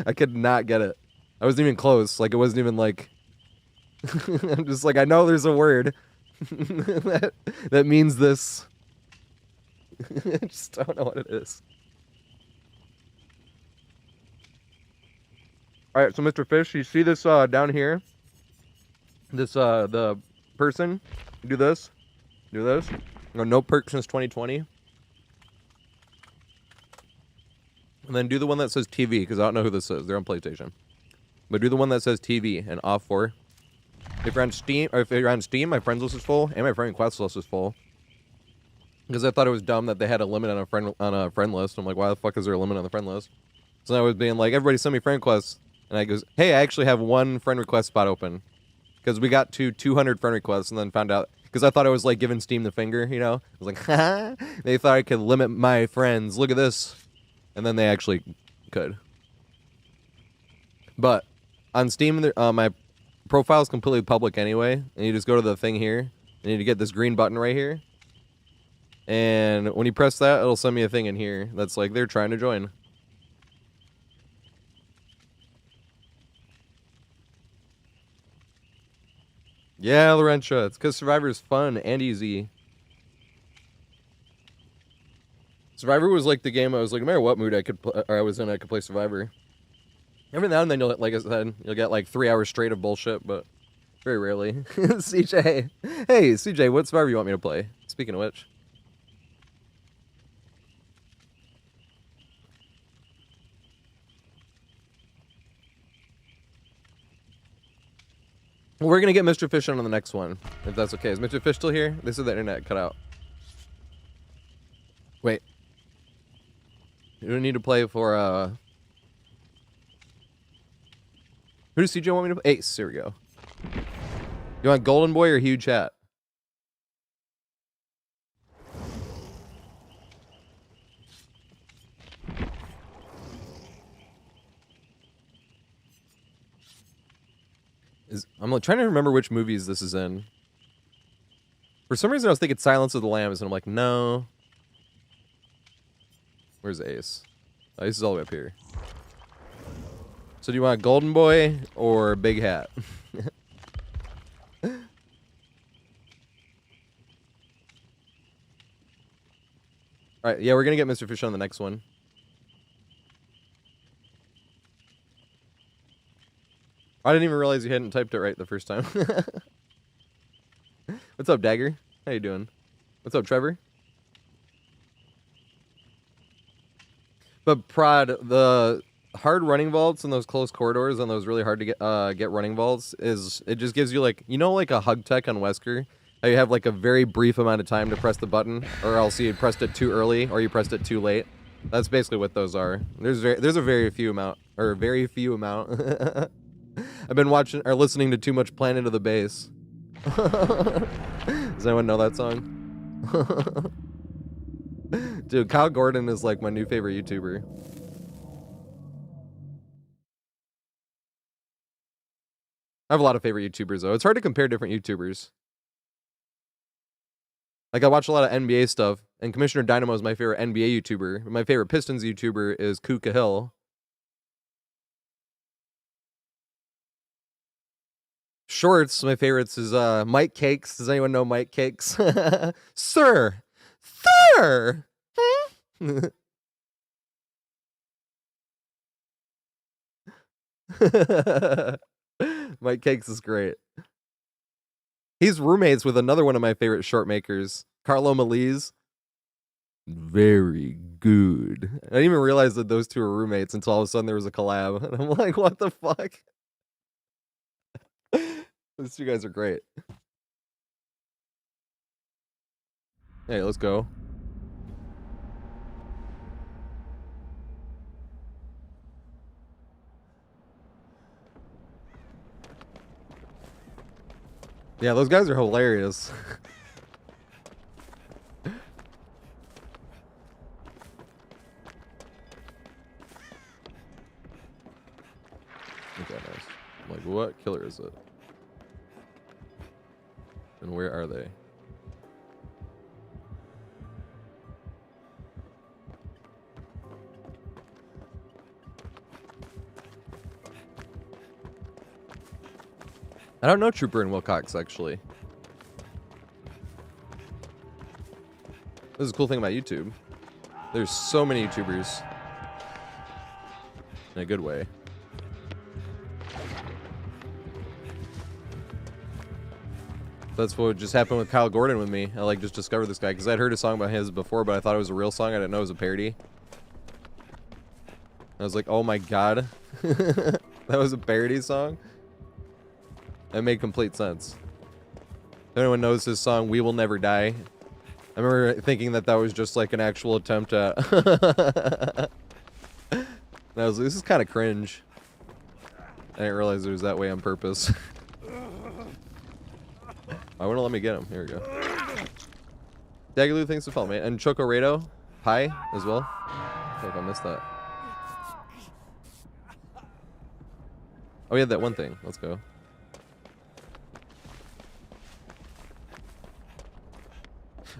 I could not get it. I wasn't even close. Like, it wasn't even, like... I'm just like, I know there's a word that means this. I just don't know what it is. All right, so Mr. Fish, you see this down here? This the person. Do this. Do this. No perk since 2020. And then do the one that says TV, because I don't know who this is. They're on PlayStation. But do the one that says TV and off for. If you're on Steam, my friends list is full, and my friend request list is full. Because I thought it was dumb that they had a limit on a friend list. I'm like, why the fuck is there a limit on the friend list? So I was being like, everybody send me friend requests. And I goes, hey, I actually have 1 friend request spot open. Because we got to 200 friend requests and then found out. Because I thought I was like giving Steam the finger, you know? I was like, ha! They thought I could limit my friends. Look at this. And then they actually could. But on Steam, my profile is completely public anyway. And you just go to the thing here. And you get this green button right here. And when you press that, it'll send me a thing in here that's like they're trying to join. Yeah, Laurentia, it's because Survivor is fun and easy. Survivor was like the game I was like, no matter what mood I could or I was in, I could play Survivor. Every now and then, you'll, like I said, you'll get like 3 hours straight of bullshit, but very rarely. CJ, hey CJ, what Survivor you want me to play? Speaking of which. We're gonna get Mr. Fish on the next one, if that's okay. Is Mr. Fish still here? This is the internet cut out. Wait. You don't need to play for, who does CJ want me to play? Ace, here we go. You want Golden Boy or Huge Hat? I'm trying to remember which movies this is in. For some reason, I was thinking Silence of the Lambs, and I'm like, no. Where's Ace? Oh, Ace is all the way up here. So do you want Golden Boy or Big Hat? Alright, yeah, we're gonna get Mr. Fish on the next one. I didn't even realize you hadn't typed it right the first time. What's up, Dagger? How you doing? What's up, Trevor? But Prod, the hard running vaults and those close corridors and those really hard to get running vaults is it just gives you like, you know, like a hug tech on Wesker? How you have like a very brief amount of time to press the button, or else you pressed it too early or you pressed it too late. That's basically what those are. There's a very few amount. I've been watching or listening to too much Planet of the Bass. Does anyone know that song? Dude, Kyle Gordon is like my new favorite YouTuber. I have a lot of favorite YouTubers though. It's hard to compare different YouTubers. Like I watch a lot of NBA stuff, and Commissioner Dynamo is my favorite NBA YouTuber. My favorite Pistons YouTuber is Kuka Hill. Shorts, my favorites is Mike Cakes. Does anyone know Mike Cakes? Sir! Sir! Mike Cakes is great. He's roommates with another one of my favorite short makers, Carlo Malise. Very good. I didn't even realize that those two were roommates until all of a sudden there was a collab. And I'm like, what the fuck? Those two guys are great. Hey, let's go. Yeah, those guys are hilarious. Okay, nice. I'm like, what killer is it? And where are they? I don't know Trooper and Wilcox, actually. This is a cool thing about YouTube. There's so many YouTubers. In a good way. That's what just happened with Kyle Gordon with me. I like just discovered this guy because I'd heard a song about his before, but I thought it was a real song. I didn't know it was a parody. I was like, oh my god. That was a parody song? That made complete sense. If anyone knows this song, We Will Never Die. I remember thinking that that was just like an actual attempt at... And I was like, this is kind of cringe. I didn't realize it was that way on purpose. Why wouldn't let me get him? Here we go. Dagaloo, thanks to follow, mate. And Chocorado, hi, as well. I don't know if I missed that. Oh, we had that one thing. Let's go.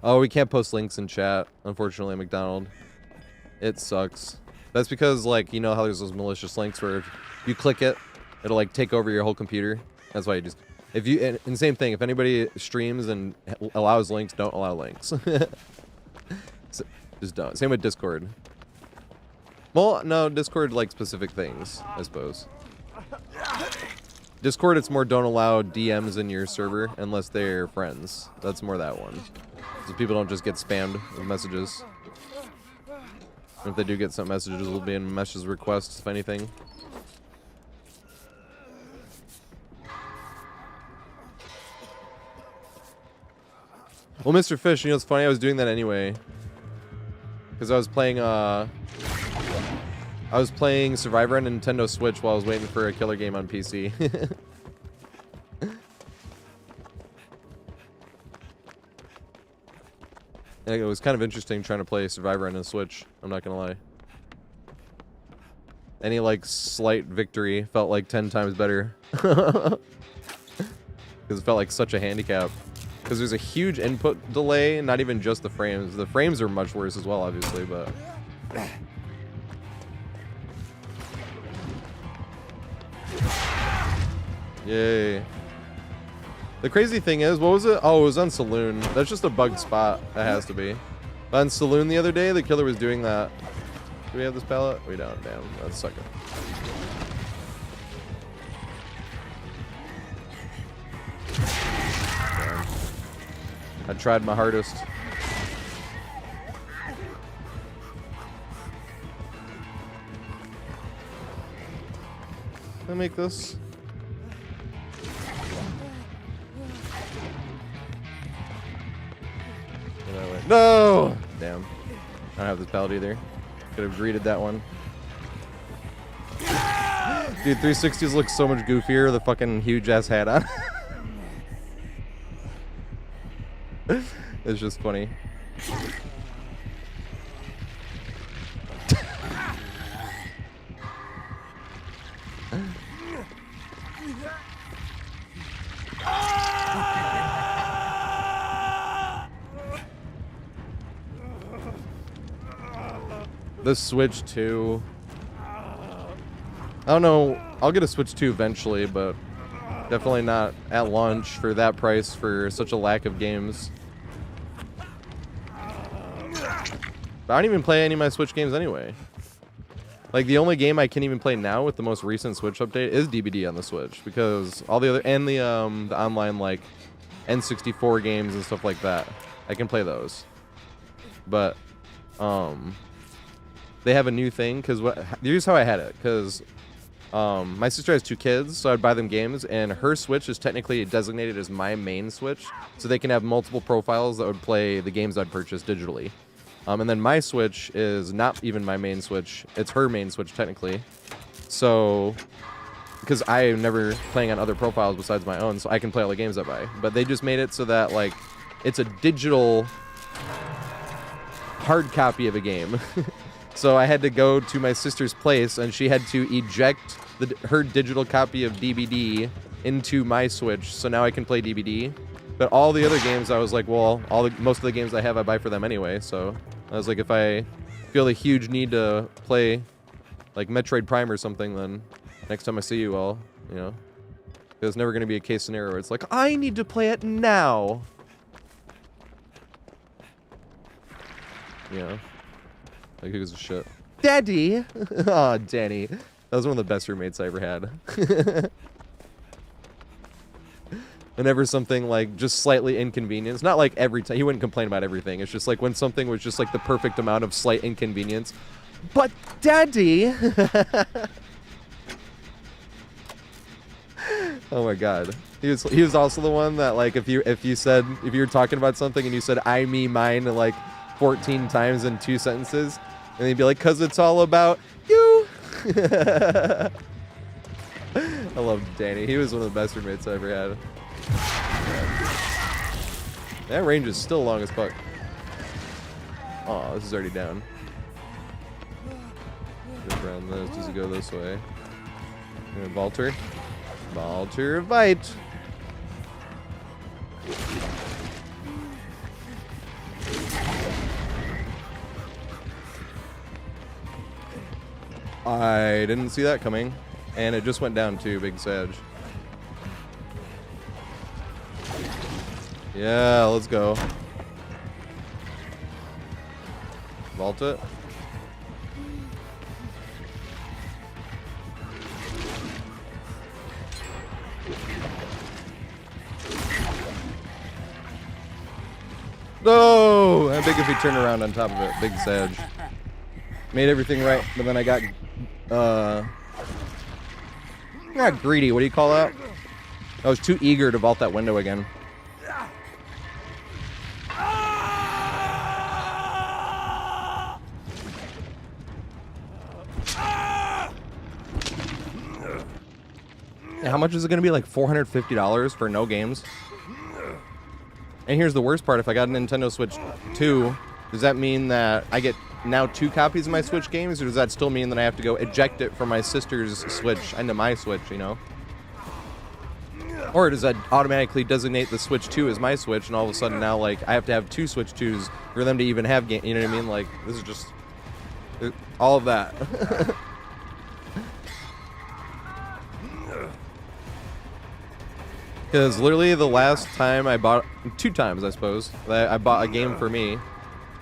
Oh, we can't post links in chat, unfortunately, McDonald. It sucks. That's because, like, you know how there's those malicious links where if you click it, it'll, like, take over your whole computer. That's why you just... If you... And same thing, if anybody streams and allows links, don't allow links. So, just don't. Same with Discord. Well, no, Discord, like, specific things, I suppose. Discord, it's more don't allow DMs in your server unless they're friends. That's more that one. So people don't just get spammed with messages. If they do get some messages, it'll be in message requests, if anything. Well, Mr. Fish, you know, it's funny, I was doing that anyway. Because I was playing Survivor on Nintendo Switch while I was waiting for a killer game on PC. It was kind of interesting trying to play Survivor on a Switch, I'm not gonna lie. Any, like, slight victory felt like 10 times better. Because it felt like such a handicap. Because there's a huge input delay, not even just the frames. The frames are much worse as well, obviously, but... Yay. The crazy thing is, what was it? Oh, it was on Saloon. That's just a bugged spot. That has to be. But on Saloon the other day, the killer was doing that. Do we have this pallet? We don't. Damn. That's sucker. Damn. I tried my hardest. Can I make this? No! Damn. I don't have this pallet either. Could have greeted that one. Dude, 360s look so much goofier. The fucking huge ass hat on. It's just funny. The Switch 2. I don't know. I'll get a Switch 2 eventually, but definitely not at launch for that price for such a lack of games. But I don't even play any of my Switch games anyway. Like, the only game I can even play now with the most recent Switch update is DBD on the Switch, because all the other, and the online, like, N64 games and stuff like that, I can play those. But, they have a new thing, because here's how I had it, because, my sister has 2 kids, so I'd buy them games, and her Switch is technically designated as my main Switch, so they can have multiple profiles that would play the games I'd purchase digitally. And then my Switch is not even my main Switch. It's her main Switch, technically. So, because I am never playing on other profiles besides my own, so I can play all the games I buy. But they just made it so that, like, it's a digital hard copy of a game. So I had to go to my sister's place, and she had to eject her digital copy of DBD into my Switch, so now I can play DBD. But all the other games, I was like, well, most of the games I have, I buy for them anyway, so I was like, if I feel a huge need to play, like, Metroid Prime or something, then next time I see you all, you know, there's never going to be a case scenario where it's like, I need to play it now. You know? Like, who gives a shit? Daddy! Aw, Danny. That was one of the best roommates I ever had. Whenever something, like, just slightly inconvenience, not like every time, he wouldn't complain about everything, it's just like when something was just like the perfect amount of slight inconvenience. But Daddy! Oh my god. He was also the one that, like, if you were talking about something and you said I, me, mine like 14 times in 2 sentences, and he'd be like, 'cause it's all about you. I loved Danny. He was one of the best roommates I ever had. That range is still long as fuck. Oh, this is already down. Jump around this. Does it go this way? Valter. Valter Vite. I didn't see that coming. And it just went down too, Big Sag. Yeah, let's go. Vault it. No! How big if he turned around on top of it? Big Sag. Made everything right, but then I got, not greedy, what do you call that? I was too eager to vault that window again. How much is it going to be? Like $450 for no games? And here's the worst part. If I got a Nintendo Switch 2, does that mean that I get now 2 copies of my Switch games? Or does that still mean that I have to go eject it from my sister's Switch into my Switch, you know? Or does that automatically designate the Switch 2 as my Switch, and all of a sudden now, like, I have to have 2 Switch 2s for them to even have game, you know what I mean? Like, this is just all of that. Because literally the last time I bought, 2 times I suppose, that I bought a game for me.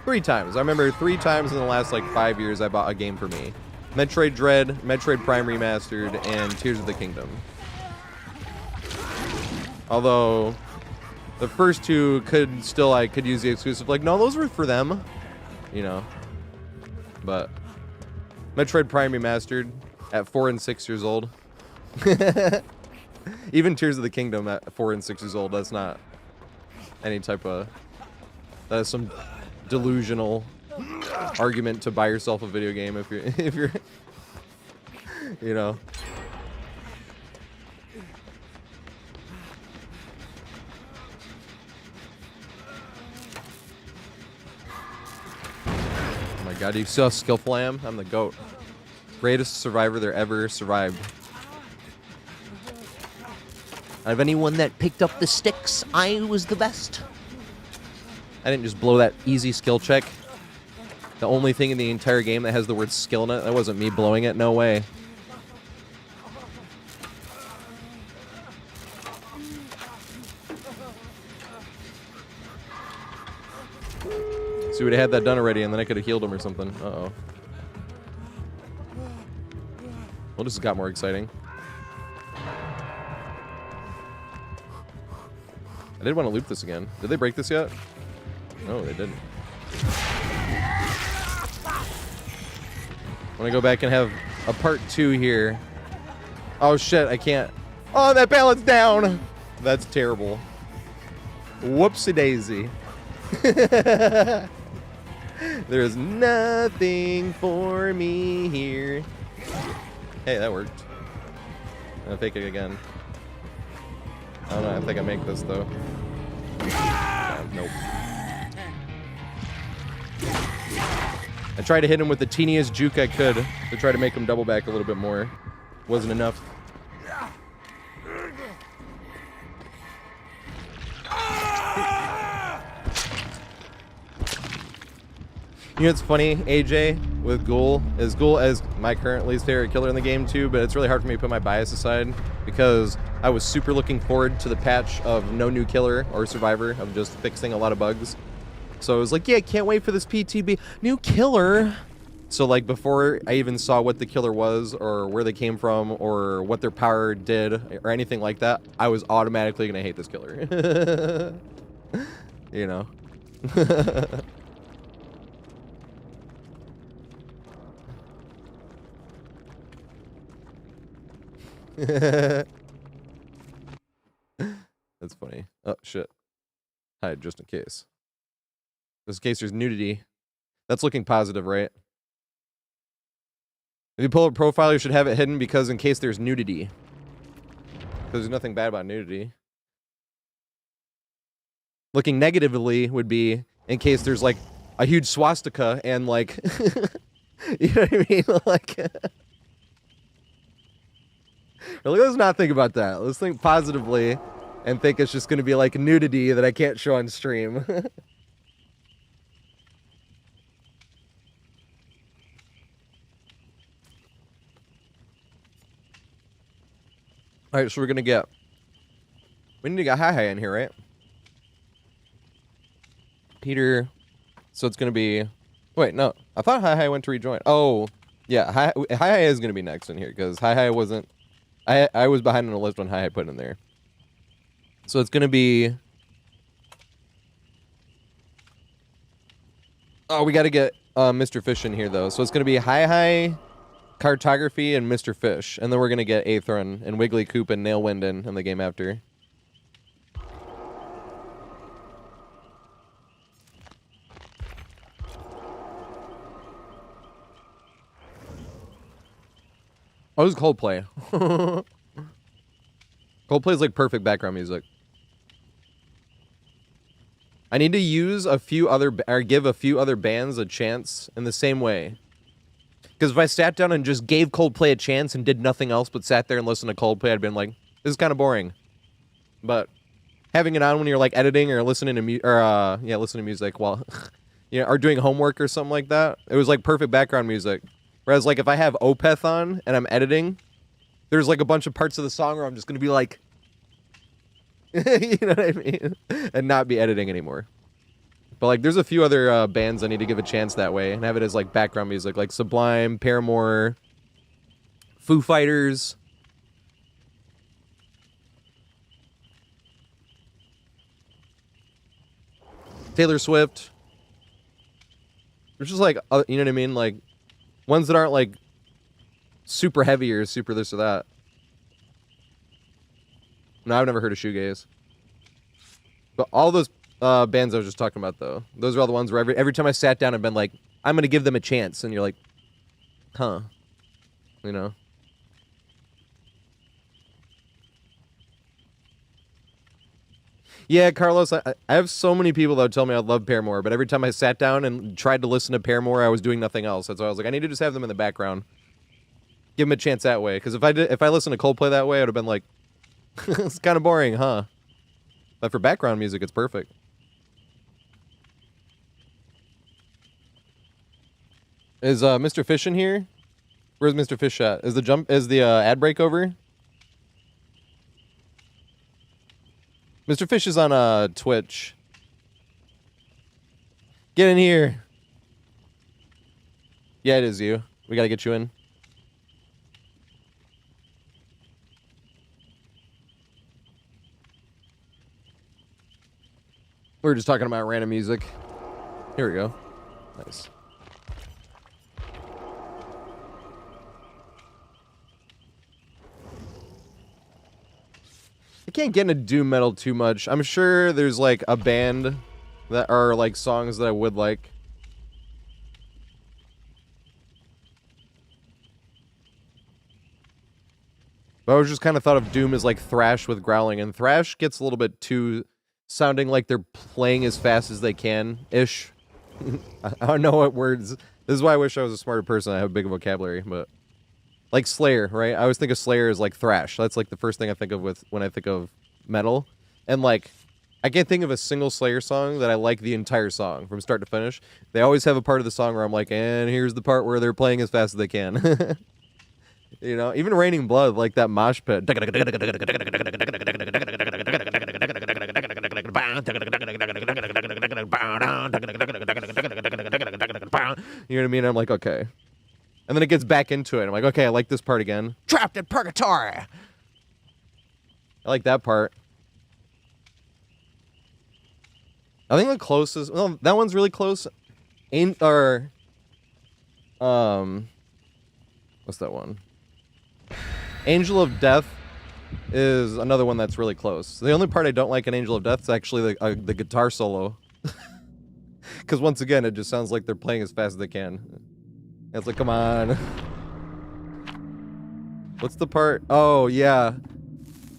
3 times. I remember 3 times in the last like 5 years I bought a game for me. Metroid Dread, Metroid Prime Remastered, and Tears of the Kingdom. Although the first 2 I could use the exclusive, like, no, those were for them. You know. But Metroid Prime Remastered at 4 and 6 years old. Even Tears of the Kingdom at 4 and 6 years old, that's not any type of... That is some delusional argument to buy yourself a video game if you're... You know. Oh my god, do you see how skillful I am? I'm the GOAT. Greatest survivor there ever survived. Out of anyone that picked up the sticks, I was the best. I didn't just blow that easy skill check. The only thing in the entire game that has the word skill in it. That wasn't me blowing it. No way. So we would have had that done already, and then I could have healed him or something. Uh-oh. just got more exciting. I did want to loop this again. Did they break this yet? No, they didn't. I want to go back and have a part 2 here. Oh shit, I can't. Oh, that balance down! That's terrible. Whoopsie daisy. There's nothing for me here. Hey, that worked. I'll fake it again. I don't know, I think I make this though. Nope. I tried to hit him with the teeniest juke I could to try to make him double back a little bit more. Wasn't enough. You know what's funny, AJ, with Ghoul as my current least favorite killer in the game too, but it's really hard for me to put my bias aside because I was super looking forward to the patch of no new killer or survivor, of just fixing a lot of bugs. So I was like, yeah, can't wait for this PTB. New killer! So like before I even saw what the killer was or where they came from or what their power did or anything like that, I was automatically gonna hate this killer. You know? That's funny. Oh, shit. Hide just in case. Just in case there's nudity. That's looking positive, right? If you pull a profile, you should have it hidden because in case there's nudity. Because there's nothing bad about nudity. Looking negatively would be in case there's like a huge swastika and like... You know what I mean? Like... Really, let's not think about that. Let's think positively and think it's just going to be like nudity that I can't show on stream. Alright, so we're going to get... We need to get Hi-Hi in here, right? Peter... So it's going to be... Wait, no. I thought Hi-Hi went to rejoin. Oh, yeah. Hi-Hi is going to be next in here because Hi-Hi wasn't... I was behind on the list when Hi-Hi put it in there. So it's going to be... Oh, we got to get Mr. Fish in here, though. So it's going to be Hi-Hi, Cartography, and Mr. Fish. And then we're going to get Aethron and Wiggly Coop and Nailwind in the game after. Oh, this is Coldplay. Coldplay's like perfect background music. I need to use a few other, or give a few other bands a chance in the same way. Because if I sat down and just gave Coldplay a chance and did nothing else but sat there and listened to Coldplay, I'd been like, this is kind of boring. But having it on when you're like editing or listening to listening to music while, you know, or doing homework or something like that, it was like perfect background music. Whereas like if I have Opeth on and I'm editing, there's like a bunch of parts of the song where I'm just gonna be like, you know what I mean, and not be editing anymore. But like, there's a few other bands I need to give a chance that way and have it as like background music, like Sublime, Paramore, Foo Fighters. Taylor Swift. Which is like, you know what I mean? Like, ones that aren't like super heavy or super this or that. No, I've never heard of shoegaze. But all those bands I was just talking about, though, those are all the ones where every time I sat down, I've been like, I'm going to give them a chance. And you're like, huh. You know? Yeah, Carlos, I have so many people that would tell me I love Paramore, but every time I sat down and tried to listen to Paramore, I was doing nothing else. That's why I was like, I need to just have them in the background. Give them a chance that way. Because if I listened to Coldplay that way, I would have been like, it's kind of boring, huh? But for background music, it's perfect. Is Mr. Fish in here? Where's Mr. Fish at? Is the ad break over? Mr. Fish is on Twitch. Get in here. Yeah, it is you. We gotta get you in. We were just talking about random music. Here we go. Nice. I can't get into doom metal too much. I'm sure there's like a band that are like songs that I would like. But I was just kind of thought of doom as like thrash with growling, and thrash gets a little bit too sounding like they're playing as fast as they can ish. I don't know what words. This is why I wish I was a smarter person. I have a big vocabulary, but like Slayer, right? I always think of Slayer as like thrash. That's like the first thing I think of when I think of metal. And like, I can't think of a single Slayer song that I like the entire song from start to finish. They always have a part of the song where I'm like, and here's the part where they're playing as fast as they can. You know, even Raining Blood, like that mosh pit. You know what I mean? I'm like, okay. And then it gets back into it. I'm like, okay, I like this part again. Trapped in Purgatory. I like that part. I think the closest, well, that one's really close. What's that one? Angel of Death is another one that's really close. The only part I don't like in Angel of Death is actually the guitar solo. Because once again, it just sounds like they're playing as fast as they can. It's like, come on. What's the part? Oh, yeah.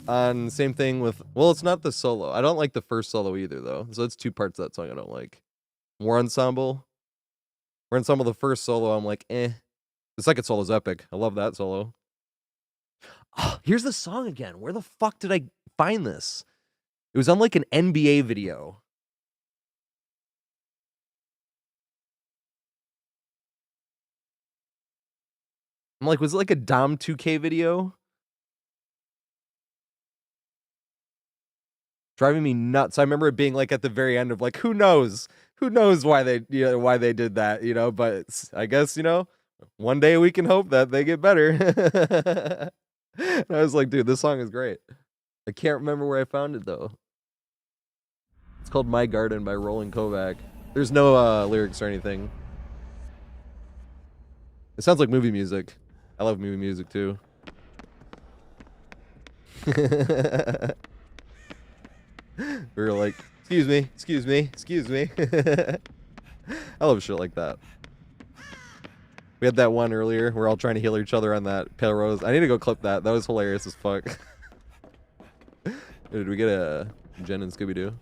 Same thing with... Well, it's not the solo. I don't like the first solo either, though. So it's two parts of that song I don't like. War Ensemble. War Ensemble, the first solo, I'm like, eh. The second solo's epic. I love that solo. Oh, here's the song again. Where the fuck did I find this? It was on like an NBA video. I'm like, was it like a Dom 2K video? Driving me nuts. I remember it being like at the very end of like, who knows? Who knows why they why they did that, you know? But I guess, you know, one day we can hope that they get better. And I was like, dude, this song is great. I can't remember where I found it though. It's called My Garden by Roland Kovac. There's no lyrics or anything. It sounds like movie music. I love movie music too. We were like, excuse me, excuse me, excuse me. I love shit like that. We had that one earlier. We're all trying to heal each other on that Pale Rose. I need to go clip that. That was hilarious as fuck. Did we get a Jen and Scooby-Doo?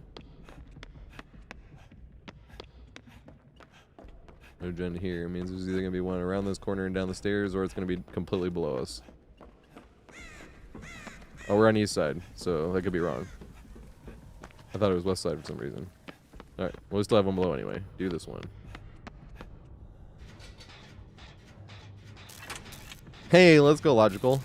No Jen here. It means there's either going to be one around this corner and down the stairs, or it's going to be completely below us. Oh, we're on the east side, so that could be wrong. I thought it was west side for some reason. Alright, well, we still have one below anyway. Do this one. Hey, let's go logical.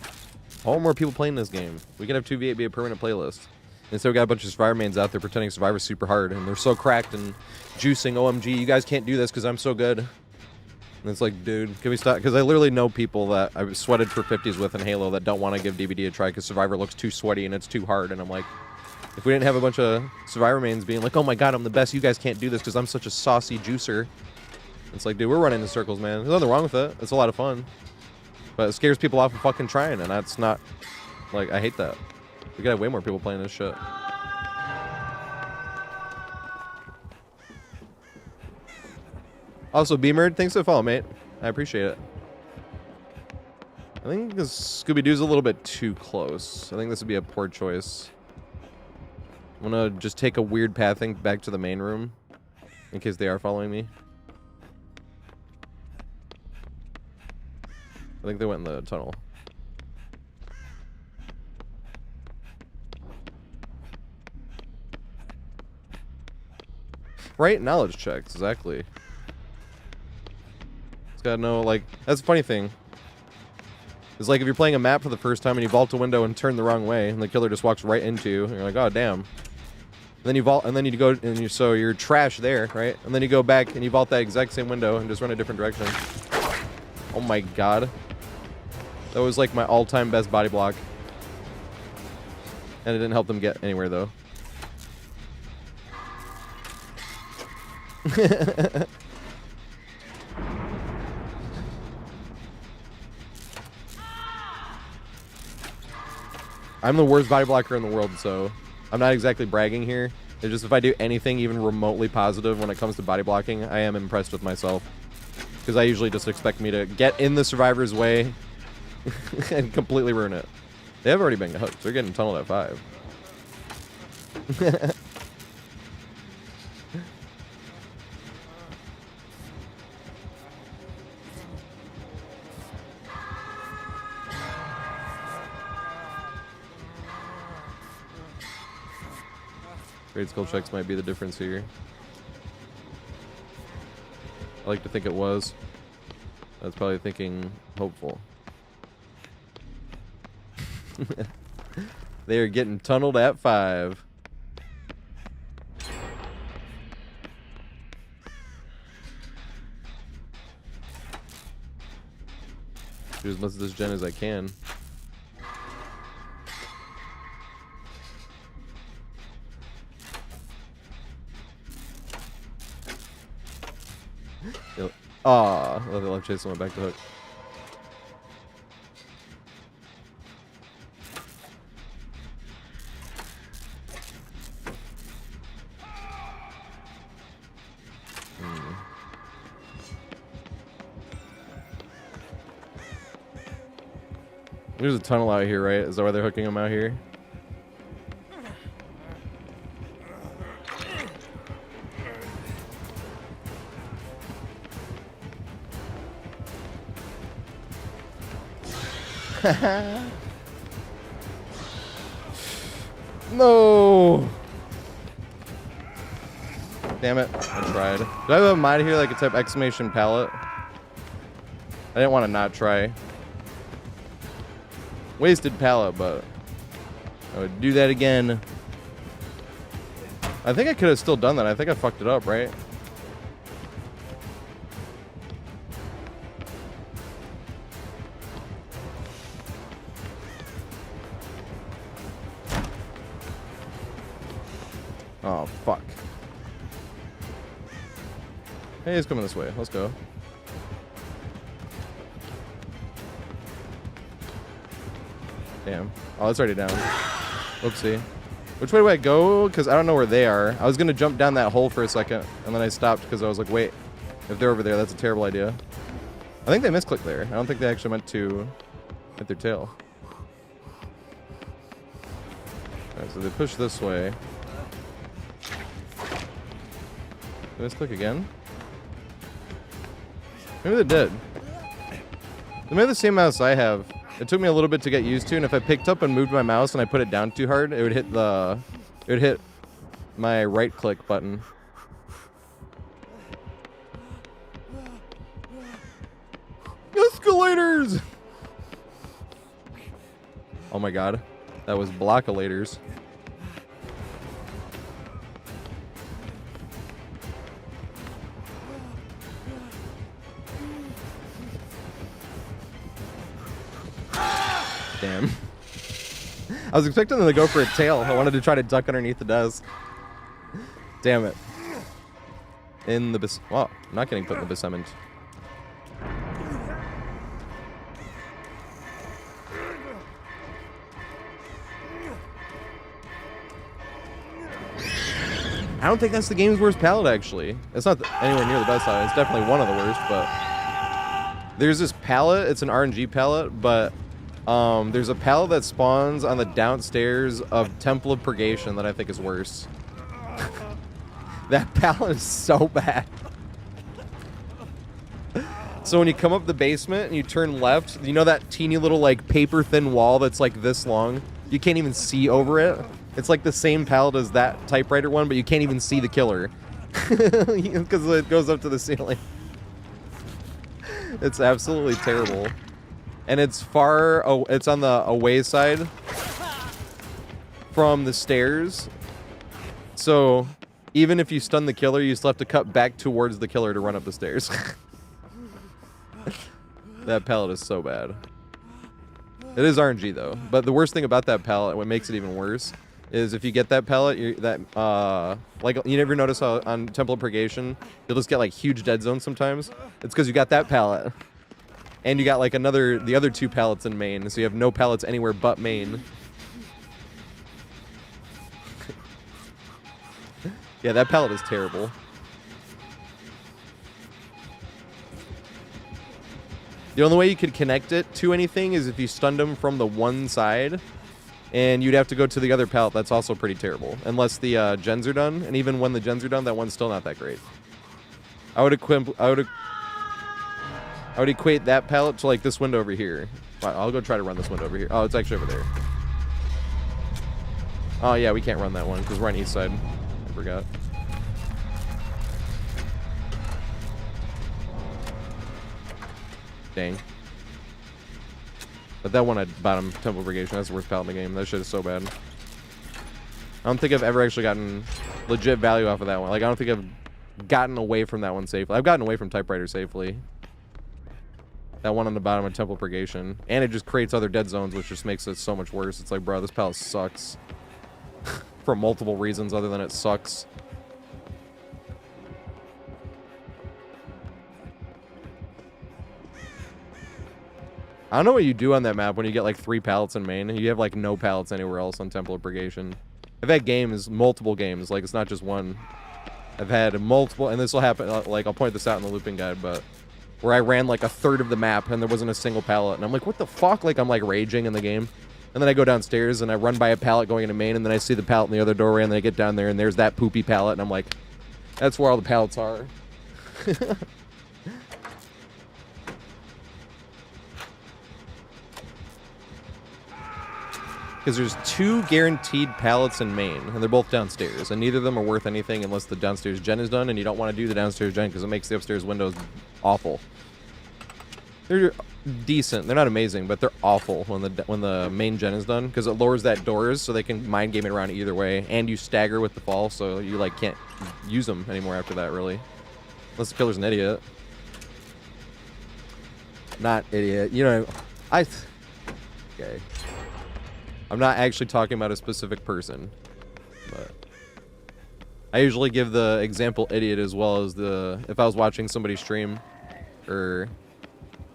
All more people playing this game. We can have 2v8 be a permanent playlist. Instead, we got a bunch of Survivor mains out there pretending Survivor's super hard, and they're so cracked and juicing. OMG, you guys can't do this because I'm so good. And it's like, dude, can we stop? Because I literally know people that I've sweated for 50s with in Halo that don't want to give DVD a try because Survivor looks too sweaty and it's too hard. And I'm like, if we didn't have a bunch of Survivor mains being like, oh my god, I'm the best, you guys can't do this because I'm such a saucy juicer. It's like, dude, we're running in circles, man. There's nothing wrong with it. It's a lot of fun. But it scares people off of fucking trying, and that's not... Like, I hate that. We gotta have way more people playing this shit. Also, Beamer, thanks for the follow, mate. I appreciate it. I think this Scooby-Doo's a little bit too close. I think this would be a poor choice. I'm gonna just take a weird pathing back to the main room, in case they are following me. I think they went in the tunnel. Right? Knowledge checks, exactly. It's gotta know, like, that's a funny thing. It's like if you're playing a map for the first time and you vault a window and turn the wrong way, and the killer just walks right into you, and you're like, oh, damn. And then you vault, and then you go, and so you're trash there, right? And then you go back and you vault that exact same window and just run a different direction. Oh my god. That was like my all-time best body block. And it didn't help them get anywhere, though. I'm the worst body blocker in the world, so I'm not exactly bragging here. It's just if I do anything even remotely positive when it comes to body blocking, I am impressed with myself. Because I usually just expect me to get in the survivor's way and completely ruin it. They have already been hooked. They're getting tunneled at 5. Grade skill checks might be the difference here. I like to think it was. I was probably thinking hopeful. They are getting tunneled at 5. Do as much of this gen as I can. Aw, oh, the left chase went back to hook. There's a tunnel out here, right? Is that why they're hooking them out here? No! Damn it, I tried. Do I have a mod here that could type exclamation pallet? I didn't want to not try. Wasted pallet, but I would do that again. I think I could have still done that. I think I fucked it up, right? Oh, fuck. Hey, he's coming this way. Let's go. Damn. Oh, it's already down. Whoopsie. Which way do I go? Because I don't know where they are. I was going to jump down that hole for a second, and then I stopped because I was like, wait, if they're over there, that's a terrible idea. I think they misclicked there. I don't think they actually meant to hit their tail. Alright, so they push this way. Did I misclick again? Maybe they did. They made the same mouse I have. It took me a little bit to get used to, and if I picked up and moved my mouse and I put it down too hard, it would hit the... It would hit my right-click button. Escalators! Oh my god. That was blockolators. Damn. I was expecting them to go for a tail. I wanted to try to duck underneath the desk. Damn it. In the wow, I'm not getting put in the basement. I don't think that's the game's worst palette, actually. It's not anywhere near the best palette. It's definitely one of the worst, but... There's this palette. It's an RNG palette, but... there's a pallet that spawns on the downstairs of Temple of Purgation that I think is worse. That pallet is so bad. So when you come up the basement and you turn left, you know that teeny little like paper thin wall that's like this long? You can't even see over it. It's like the same pallet as that typewriter one, but you can't even see the killer. Because it goes up to the ceiling. It's absolutely terrible. And it's far, oh, it's on the away side from the stairs. So even if you stun the killer, you still have to cut back towards the killer to run up the stairs. That pallet is so bad. It is RNG though. But the worst thing about that pallet, what makes it even worse, is if you get that pallet, like you never notice how on Temple of Purgation you'll just get like huge dead zones sometimes. It's because you got that pallet, and you got like the other 2 pallets in main, so you have no pallets anywhere but main. Yeah, that pallet is terrible. The only way you could connect it to anything is if you stunned them from the one side. And you'd have to go to the other pallet. That's also pretty terrible. Unless the gens are done. And even when the gens are done, that one's still not that great. I would equate that pallet to like this window over here. I'll go try to run this window over here. Oh, it's actually over there. Oh, yeah, we can't run that one because we're on east side. I forgot. Dang. But that one at bottom, Temple Purgation, that's the worst pallet in the game. That shit is so bad. I don't think I've ever actually gotten legit value off of that one. Like, I don't think I've gotten away from that one safely. I've gotten away from Typewriter safely. That one on the bottom of Temple Purgation. And it just creates other dead zones, which just makes it so much worse. It's like, bro, this pallet sucks. For multiple reasons other than it sucks. I don't know what you do on that map when you get like 3 pallets in main. You have like no pallets anywhere else on Temple of Purgation. I've had games, multiple games, like it's not just one. I've had multiple, and this will happen, like I'll point this out in the looping guide, but where I ran like a third of the map and there wasn't a single pallet. And I'm like, what the fuck? Like I'm like raging in the game. And then I go downstairs and I run by a pallet going into main, and then I see the pallet in the other doorway, and then I get down there and there's that poopy pallet, and I'm like, that's where all the pallets are. Because there's 2 guaranteed pallets in main, and they're both downstairs, and neither of them are worth anything unless the downstairs gen is done, and you don't want to do the downstairs gen because it makes the upstairs windows awful. They're decent. They're not amazing, but they're awful when the main gen is done, because it lowers that doors so they can mind game it around either way, and you stagger with the fall, so you like can't use them anymore after that, really. Unless the killer's an idiot. Not idiot. You know, okay. I'm not actually talking about a specific person, but I usually give the example idiot as well as if I was watching somebody stream, or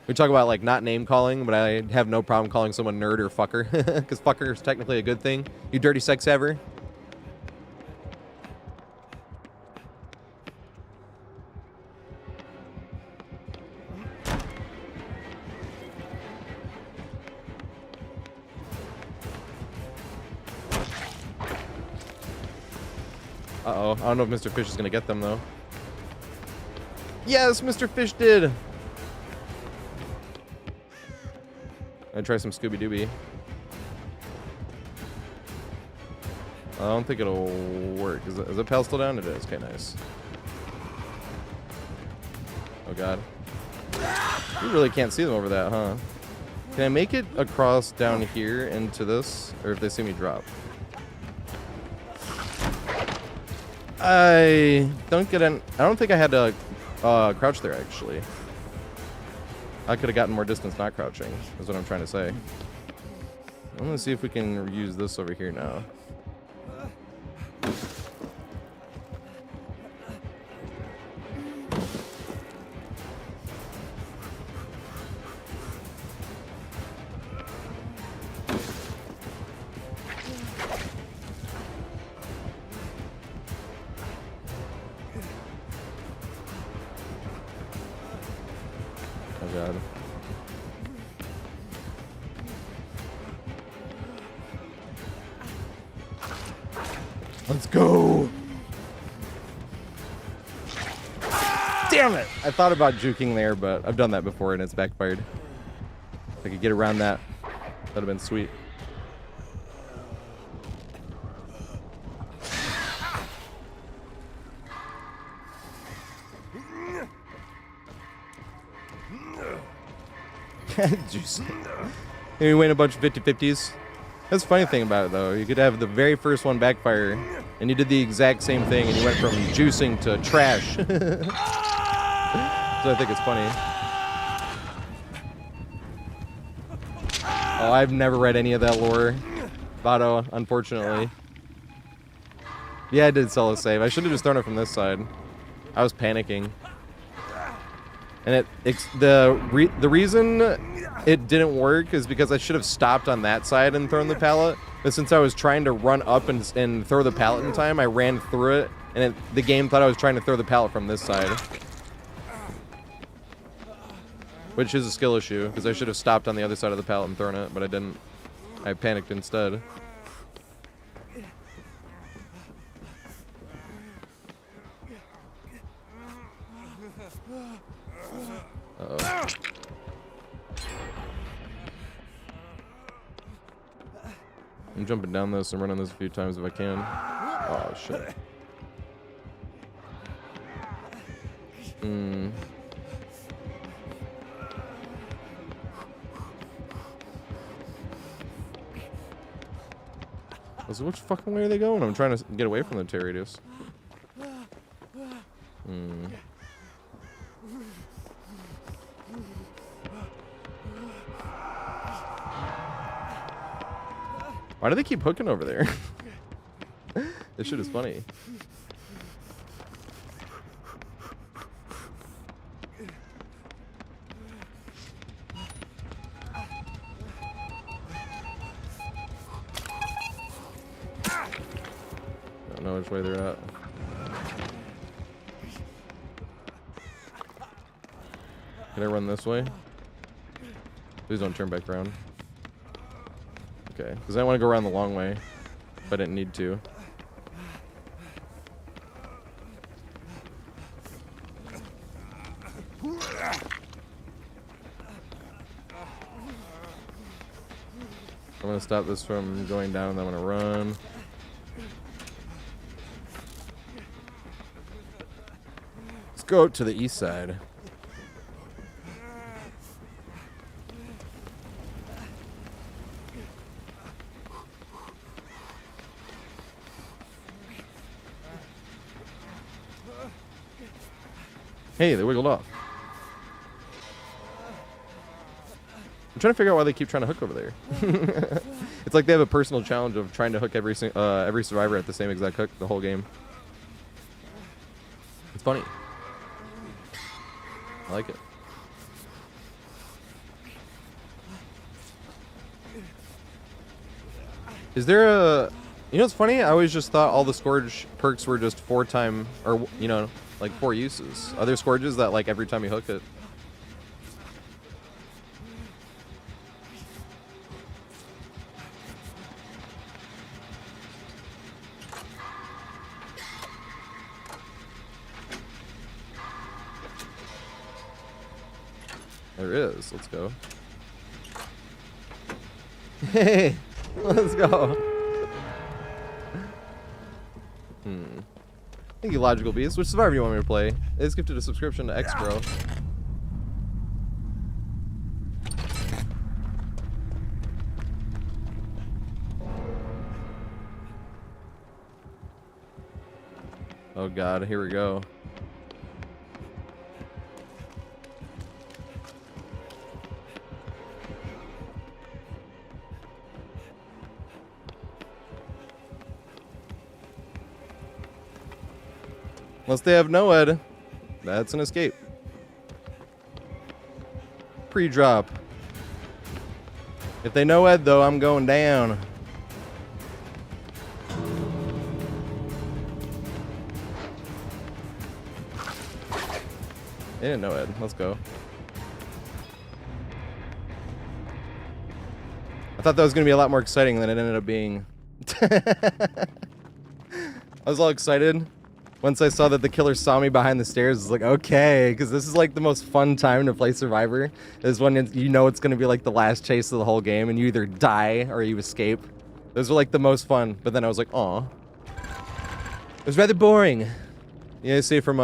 we talk about like not name calling, but I have no problem calling someone nerd or fucker, because fucker is technically a good thing. You dirty sex haver. Uh-oh. I don't know if Mr. Fish is going to get them, though. Yes, Mr. Fish did! I'd try some Scooby-Dooby. I don't think it'll work. Is the pal still down? It is. Okay, nice. Oh, God. You really can't see them over that, huh? Can I make it across down here into this? Or if they see me drop? I don't think I had to crouch there, actually. I could have gotten more distance not crouching, is what I'm trying to say. I'm going to see if we can use this over here now. Oh God. Let's go. Damn it! I thought about juking there, but I've done that before and it's backfired. If I could get around that, that'd have been sweet. Juice. We win a bunch of 50-50s. That's the funny thing about it, though. You could have the very first one backfire, and you did the exact same thing, and you went from juicing to trash. So I think it's funny. Oh, I've never read any of that lore, Vado, unfortunately. Yeah, I did sell a save. I should have just thrown it from this side. I was panicking. And the reason it didn't work is because I should have stopped on that side and thrown the pallet. But since I was trying to run up and throw the pallet in time, I ran through it, and the game thought I was trying to throw the pallet from this side. Which is a skill issue, because I should have stopped on the other side of the pallet and thrown it, but I didn't. I panicked instead. Uh-oh. I'm jumping down this and running this a few times if I can. Oh, shit. So which fucking way are they going? I'm trying to get away from the Territus. Why do they keep hooking over there? This shit is funny. I don't know which way they're at. Can I run this way? Please don't turn back around. Okay, because I want to go around the long way, but I didn't need to. I'm going to stop this from going down, and I'm going to run. Let's go out to the east side. Hey, they wiggled off. I'm trying to figure out why they keep trying to hook over there. It's like they have a personal challenge of trying to hook every survivor at the same exact hook the whole game. It's funny. I like it. Is there a... You know what's funny? I always just thought all the Scourge perks were just 4-time, or, you know, like 4 uses. Are there Scourges that, like, every time you hook it? There is. Let's go. Hey! Let's go. Thank you, Logical Beast. Which survivor do you want me to play? It's gifted a subscription to X-Bro. Oh god, here we go. Unless they have no ed, that's an escape. Pre-drop. If they know ed though, I'm going down. They didn't know ed. Let's go. I thought that was going to be a lot more exciting than it ended up being. I was all excited. Once I saw that the killer saw me behind the stairs, I was like, okay, because this is like the most fun time to play Survivor, is when you know it's going to be like the last chase of the whole game, and you either die or you escape. Those were like the most fun, but then I was like, aw. It was rather boring. Yeah, I say from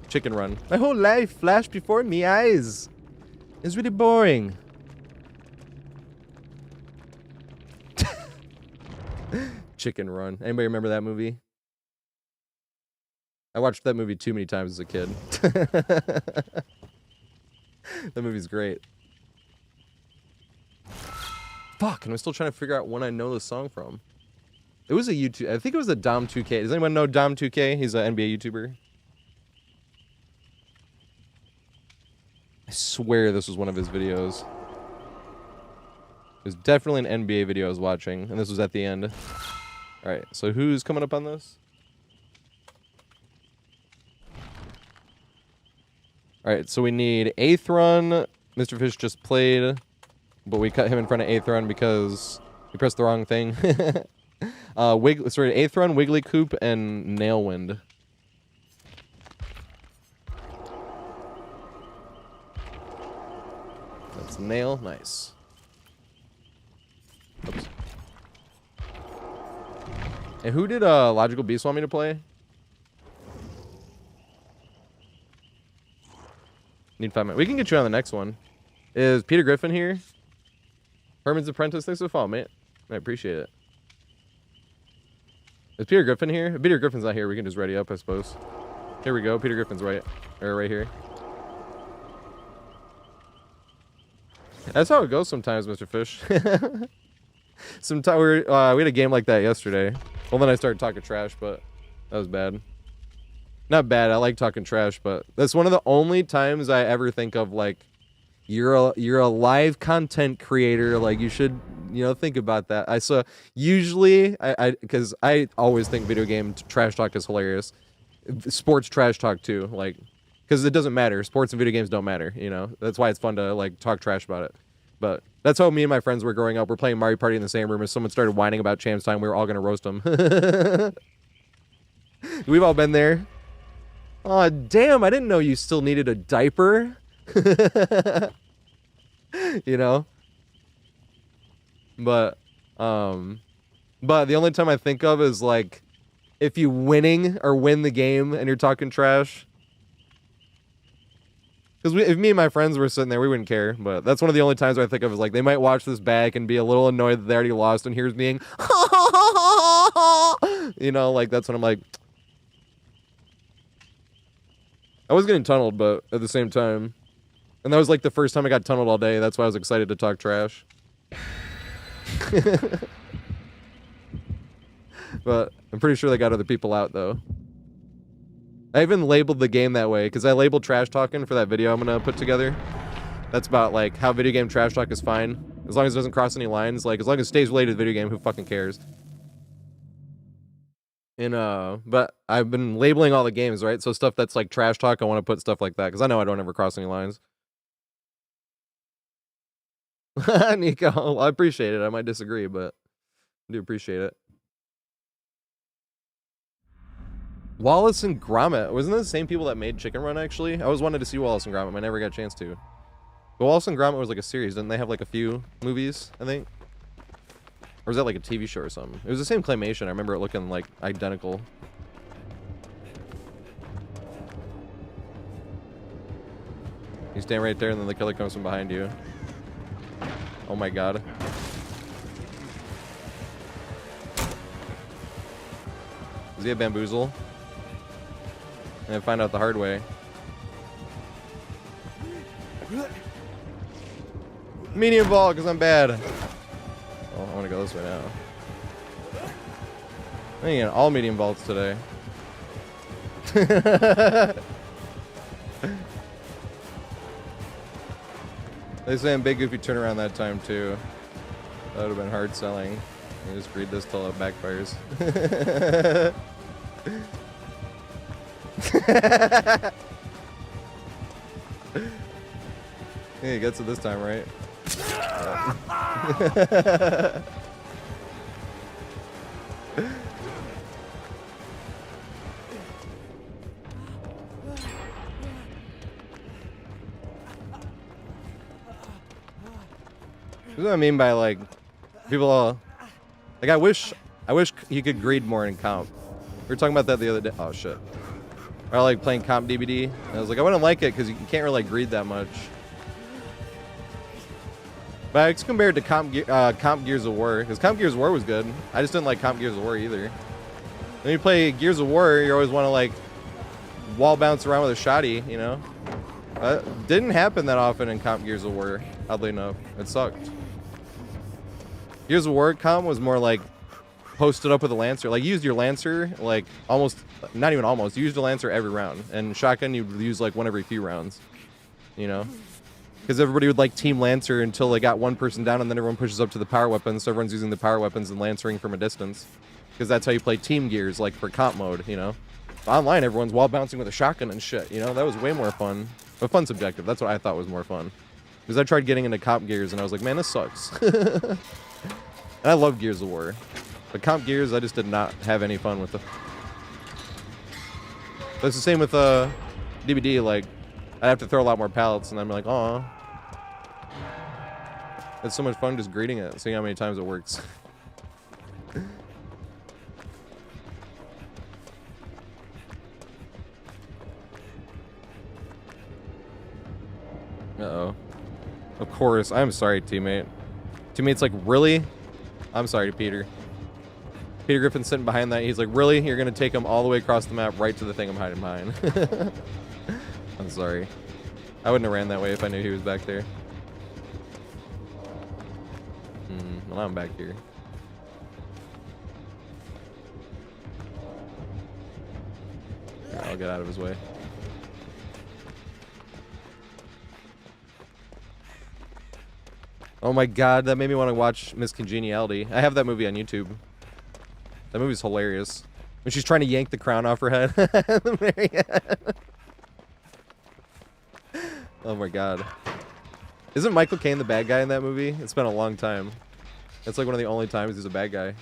Chicken Run. My whole life flashed before me eyes. It's really boring. Chicken Run. Anybody remember that movie? I watched that movie too many times as a kid. That movie's great. Fuck, and I'm still trying to figure out when I know this song from. It was a YouTube. I think it was a Dom2K. Does anyone know Dom2K? He's an NBA YouTuber. I swear this was one of his videos. It was definitely an NBA video I was watching, and this was at the end. All right, so who's coming up on this? All right, so we need 8th run. Mr. Fish just played, but we cut him in front of 8th run because he pressed the wrong thing. Sorry, 8th run, Wiggly Coop, and Nailwind. That's Nail, nice. Oops. And who did Logical Beast want me to play? Need 5 minutes. We can get you on the next one. Is Peter Griffin here? Herman's Apprentice, thanks for the follow, mate. I appreciate it. Is Peter Griffin here? If Peter Griffin's not here, we can just ready up, I suppose. Here we go. Peter Griffin's right here. That's how it goes sometimes, Mr. Fish. Sometimes we had a game like that yesterday. Well, then I started talking trash, but that was bad. Not bad. I like talking trash, but that's one of the only times I ever think of, like, you're a live content creator. Like, you should, think about that. Usually, because I always think video game trash talk is hilarious. Sports trash talk too, like, because it doesn't matter. Sports and video games don't matter. That's why it's fun to like talk trash about it. But that's how me and my friends were growing up. We're playing Mario Party in the same room. If someone started whining about Champs Time, we were all gonna roast them. We've all been there. Aw, damn! I didn't know you still needed a diaper. But the only time I think of is like if you win the game and you're talking trash. Because if me and my friends were sitting there, we wouldn't care. But that's one of the only times I think of is like they might watch this back and be a little annoyed that they already lost and here's being, like that's when I'm like, I was getting tunneled, but at the same time, and that was like the first time I got tunneled all day. That's why I was excited to talk trash. But I'm pretty sure they got other people out though. I even labeled the game that way because I labeled trash talking for that video I'm gonna put together. That's about like how video game trash talk is fine as long as it doesn't cross any lines. Like as long as it stays related to the video game, who fucking cares? And but I've been labeling all the games, right? So stuff that's like trash talk, I want to put stuff like that because I know I don't ever cross any lines. Nico, well, I appreciate it. I might disagree, but I do appreciate it. Wallace and Gromit. Wasn't that the same people that made Chicken Run, actually? I always wanted to see Wallace and Gromit, but I never got a chance to. But Wallace and Gromit was like a series. Didn't they have like a few movies, I think? Or was that like a TV show or something? It was the same claymation. I remember it looking like identical. You stand right there and then the killer comes from behind you. Oh my god. Does he have bamboozle? And I find out the hard way. Medium ball, because I'm bad. Oh, I want to go this way now. I think all medium vaults today. They say I'm big if you turn around that time too. That would have been hard selling. I just read this till it backfires. Yeah, he gets it this time, right? Yeah. That's what I mean by like people all like I wish you could greed more in comp. We were talking about that the other day. Oh shit. I like playing comp DBD. And I was like, I wouldn't like it because you can't really greed that much. But it's compared to comp Gears of War, because comp Gears of War was good. I just didn't like comp Gears of War either. When you play Gears of War, you always want to like wall bounce around with a shotty, you know? Didn't happen that often in comp Gears of War, oddly enough. It sucked. Gears of War comp was more like posted up with a Lancer. Like, you used your Lancer, like, almost, not even almost, you used a Lancer every round. And shotgun, you'd use, like, one every few rounds. You know? Because everybody would, like, team Lancer until they got one person down, and then everyone pushes up to the power weapons, so everyone's using the power weapons and Lancering from a distance. Because that's how you play team gears, like, for comp mode, you know? Online, everyone's wall bouncing with a shotgun and shit, you know? That was way more fun. But fun's subjective. That's what I thought was more fun. Because I tried getting into comp gears, and I was like, man, this sucks. And I love Gears of War. But comp gears, I just did not have any fun with them. But it's the same with DBD, like, I'd have to throw a lot more pallets, and I'm like, aw. It's so much fun just greeting it, seeing how many times it works. Uh-oh. Of course. I'm sorry, teammate. Teammate's like, really? I'm sorry, Peter. Peter Griffin's sitting behind that. He's like, really? You're going to take him all the way across the map right to the thing I'm hiding behind. I'm sorry. I wouldn't have ran that way if I knew he was back there. Well, I'm back here. I'll get out of his way. Oh my god, that made me want to watch Miss Congeniality. I have that movie on YouTube. That movie's hilarious. When she's trying to yank the crown off her head. At the very end. Oh my god. Isn't Michael Caine the bad guy in that movie? It's been a long time. It's like one of the only times he's a bad guy.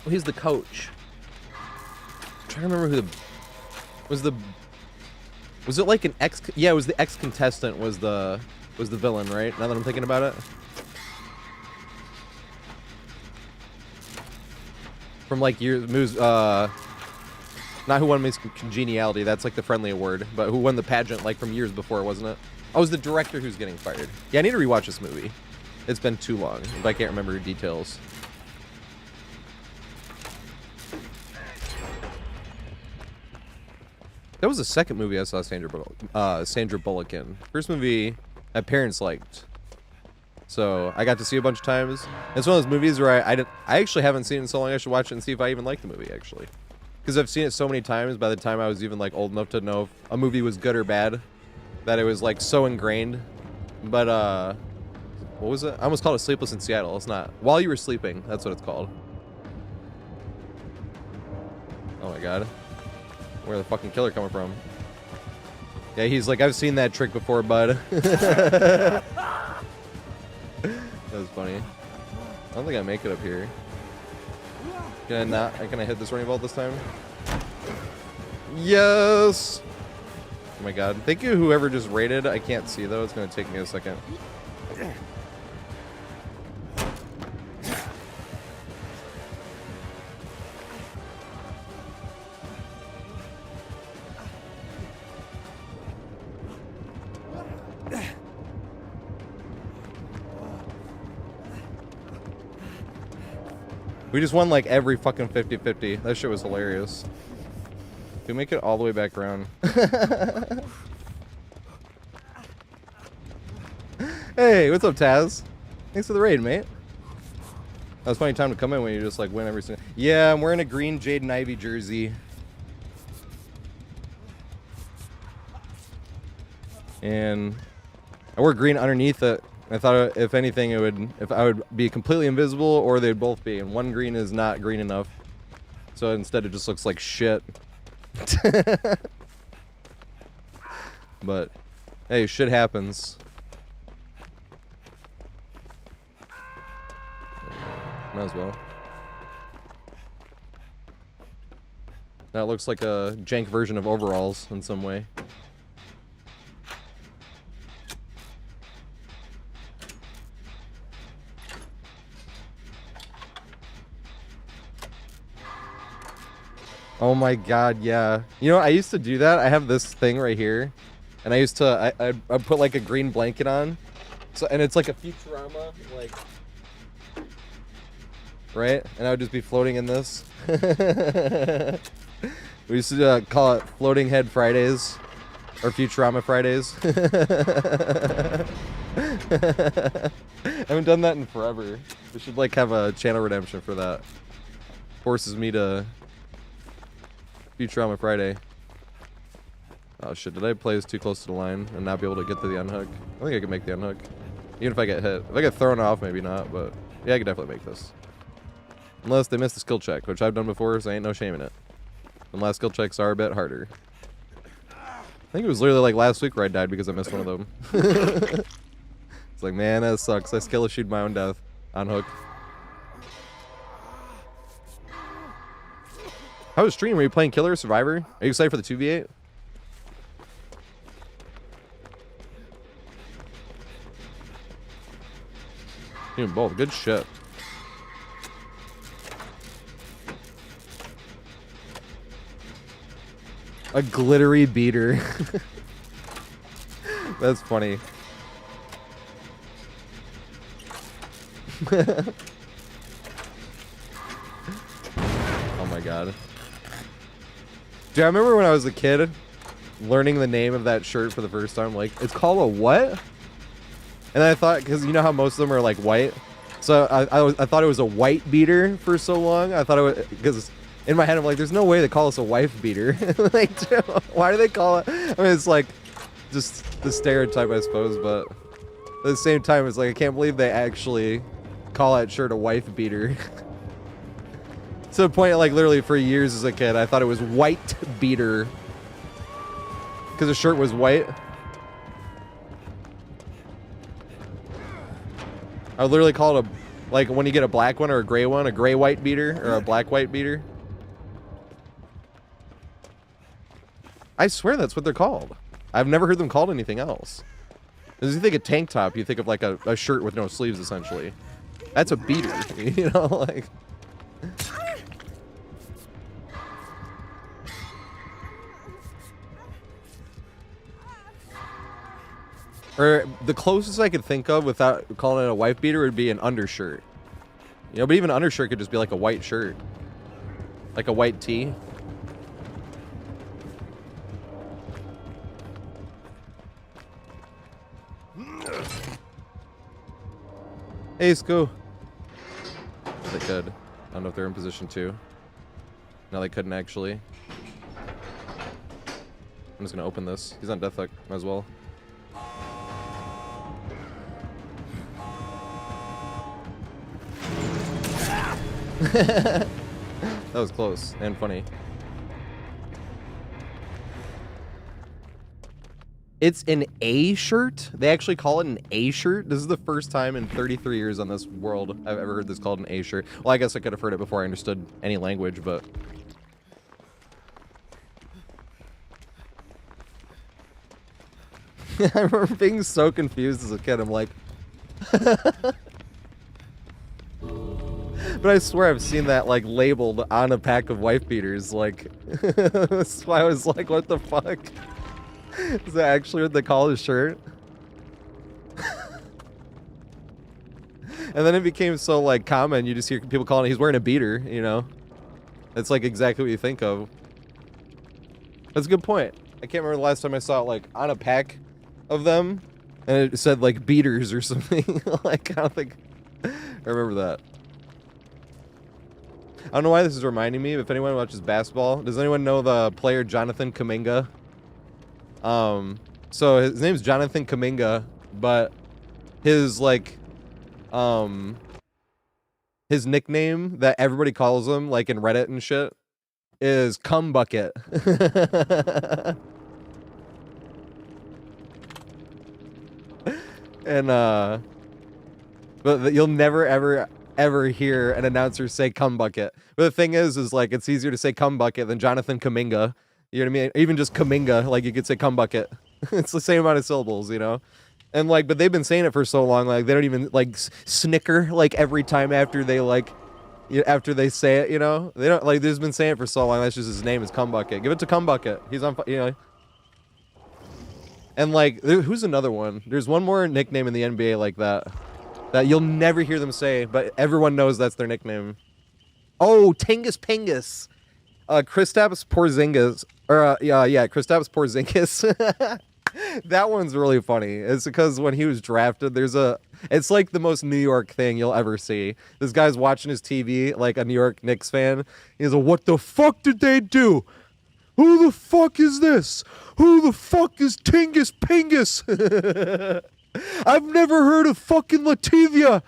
Oh, he's the coach. I'm trying to remember who was it like an ex? Yeah, it was the ex-contestant was the villain, right? Now that I'm thinking about it. From like years, not who won Miss Congeniality. That's like the friendly award, but who won the pageant like from years before, wasn't it? Oh, it was the director who's getting fired. Yeah, I need to rewatch this movie. It's been too long, but I can't remember details. That was the second movie I saw Sandra Bullock in. First movie my parents liked, so I got to see a bunch of times. It's one of those movies where I actually haven't seen it in so long. I should watch it and see if I even like the movie actually, because I've seen it so many times. By the time I was even like old enough to know if a movie was good or bad, that it was like so ingrained. But what was it? I almost called it Sleepless in Seattle. It's not. While You Were Sleeping. That's what it's called. Oh my god. Where the fucking killer coming from? Yeah, he's like, I've seen that trick before, bud. That was funny. I don't think I make it up here. Can I not? Can I hit this running vault this time? Yes! Oh my god. Thank you, whoever just raided. I can't see though. It's gonna take me a second. We just won like every fucking 50-50. That shit was hilarious. Did we make it all the way back around? Hey, what's up, Taz? Thanks for the raid, mate. That was funny time to come in when you just like win every single... Yeah, I'm wearing a green Jaden Ivey jersey. And I wore green underneath it. I thought if anything it would, if I would be completely invisible or they'd both be, and one green is not green enough. So instead it just looks like shit. But hey, shit happens. Might as well. That looks like a jank version of overalls in some way. Oh my god, yeah. You know, I used to do that. I have this thing right here. And I used to, I'd put like a green blanket on. So, and it's like a Futurama, like... right? And I would just be floating in this. We used to call it Floating Head Fridays, or Futurama Fridays. I haven't done that in forever. We should like have a channel redemption for that. Forces me to Futurama Friday. Oh shit, did I play this too close to the line and not be able to get to the unhook? I think I can make the unhook. Even if I get hit. If I get thrown off, maybe not, but yeah, I can definitely make this. Unless they miss the skill check, which I've done before, so ain't no shame in it. Unless skill checks are a bit harder. I think it was literally like last week where I died because I missed one of them. It's like, man, that sucks. I skill issued my own death on hook. How was stream? Were you playing Killer or Survivor? Are you excited for the 2v8? Even both. Good shit. A glittery beater. That's funny. Oh my god. Dude, I remember when I was a kid learning the name of that shirt for the first time. Like, it's called a what? And I thought, because you know how most of them are like white? So I thought it was a white beater for so long. I thought it was, because in my head I'm like, there's no way they call us a wife beater. Like, why do they call it? I mean, it's like just the stereotype, I suppose, but at the same time, it's like, I can't believe they actually call that shirt a wife beater. To the point, like, literally for years as a kid, I thought it was white beater because the shirt was white. I would literally call it a, like, when you get a black one or a gray one, a gray white beater or a black white beater. I swear that's what they're called. I've never heard them called anything else. Because you think a tank top, you think of like a shirt with no sleeves, essentially. That's a beater, you know, like. Or the closest I could think of without calling it a wife beater would be an undershirt. You know, but even an undershirt could just be like a white shirt. Like a white tee. Hey, Sco. They could. I don't know if they're in position to. No, they couldn't actually. I'm just gonna open this. He's on death hook. Might as well. That was close and funny. It's an A shirt? They actually call it an A shirt? This is the first time in 33 years on this world I've ever heard this called an A shirt. Well, I guess I could have heard it before I understood any language, but... I remember being so confused as a kid. I'm like... But I swear I've seen that, like, labeled on a pack of wife beaters, like... That's why I was like, what the fuck? Is that actually what they call his shirt? And then it became so, like, common, you just hear people calling it, he's wearing a beater, you know? It's, like, exactly what you think of. That's a good point. I can't remember the last time I saw it, like, on a pack of them, and it said, like, beaters or something. Like, I don't think... I remember that. I don't know why this is reminding me, but if anyone watches basketball, does anyone know the player Jonathan Kuminga? So his name's Jonathan Kuminga, but his, like, his nickname that everybody calls him, like, in Reddit and shit, is Cum Bucket. And, but you'll never, ever hear an announcer say Cum Bucket. But the thing is like, it's easier to say Cum Bucket than Jonathan Kuminga. You know what I mean? Even just Kuminga, like, you could say Cum Bucket. It's the same amount of syllables, you know? And, like, but they've been saying it for so long, like, they don't even, like, snicker, like, every time after they, like, after they say it, you know? They don't, like, they've just been saying it for so long, that's just his name is Cum Bucket. Give it to Cum Bucket. He's on, you know? And, like, who's another one? There's one more nickname in the NBA like that. that you'll never hear them say, but everyone knows that's their nickname. Oh, Tingus Pingus. Kristaps Porzingis. Or, yeah, Kristaps Porzingis. That one's really funny. It's because when he was drafted, it's like the most New York thing you'll ever see. This guy's watching his TV, like a New York Knicks fan. He's like, what the fuck did they do? Who the fuck is this? Who the fuck is Tingus Pingus? I've never heard of fucking Latvia.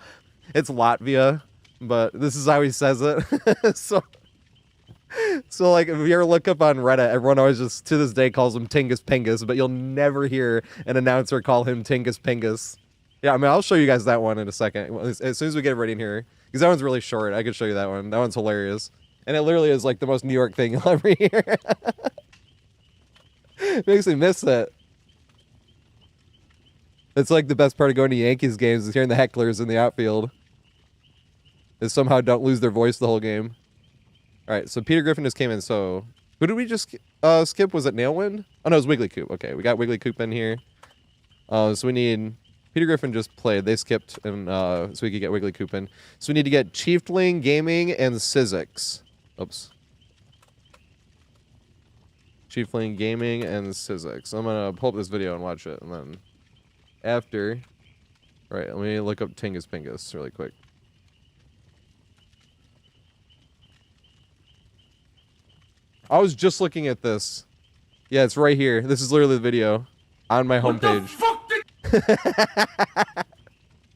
It's Latvia, but this is how he says it. So like, if you ever look up on Reddit, everyone always just, to this day, calls him Tingus Pingus, but you'll never hear an announcer call him Tingus Pingus. Yeah, I mean, I'll show you guys that one in a second, as soon as we get it ready in here, because that one's really short. I could show you that one. That one's hilarious. And it literally is like the most New York thing you'll ever hear. Makes me miss it. It's like the best part of going to Yankees games is hearing the hecklers in the outfield. Is somehow don't lose their voice the whole game. Alright, so Peter Griffin just came in, so... Who did we just skip? Was it Nailwind? Oh no, it was Wigglycoop. Okay, we got Wigglycoop in here. So we need... Peter Griffin just played. They skipped, and so we could get Wigglycoop in. So we need to get Chiefling, Gaming, and Sizzix. Oops. Chiefling, Gaming, and Sizzix. I'm gonna pull up this video and watch it, and then... After... Right, let me look up Tingus Pingus really quick. I was just looking at this. Yeah, it's right here. This is literally the video on my homepage.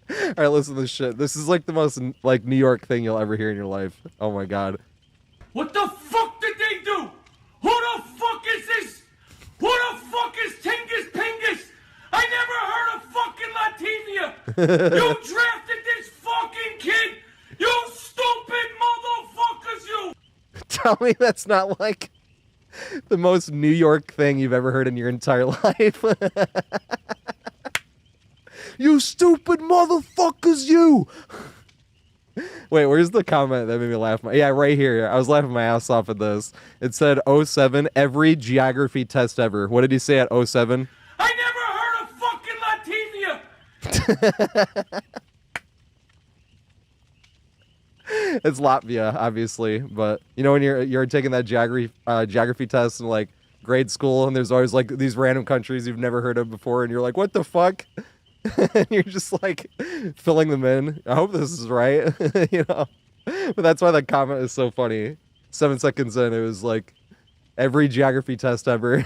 Alright, listen to this shit. This is like the most like New York thing you'll ever hear in your life. Oh my god. What the fuck did they do? Who the fuck is this? Who the fuck is Tingus Pingus? I never heard of fucking Latvia. You drafted this fucking kid. You stupid motherfuckers, you. Tell me that's not like the most New York thing you've ever heard in your entire life. You stupid motherfuckers, you! Wait, where's the comment that made me laugh? Yeah, right here. I was laughing my ass off at this. It said 07, every geography test ever. What did he say at 07? I never heard of fucking Latvia! It's Latvia, obviously, but you know when you're taking that geography test in like grade school, and there's always like these random countries you've never heard of before, and you're like, what the fuck? And you're just like filling them in. I hope this is right, you know. But that's why that comment is so funny. 7 seconds in, it was like every geography test ever.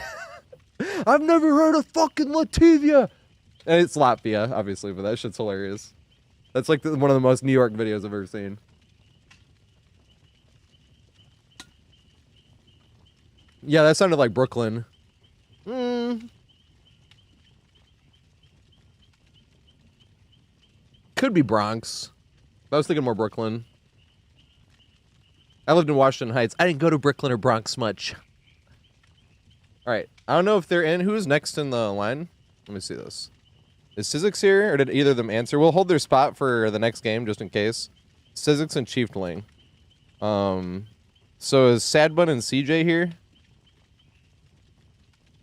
I've never heard of fucking Latvia, and it's Latvia, obviously, but that shit's hilarious. That's like one of the most New York videos I've ever seen. Yeah, that sounded like Brooklyn. Could be Bronx. I was thinking more Brooklyn. I lived in Washington Heights. I didn't go to Brooklyn or Bronx much. Alright, I don't know if they're in. Who's next in the line? Let me see this. Is Sizzix here, or did either of them answer? We'll hold their spot for the next game, just in case. Sizzix and Chiefling. So is Sadbun and CJ here?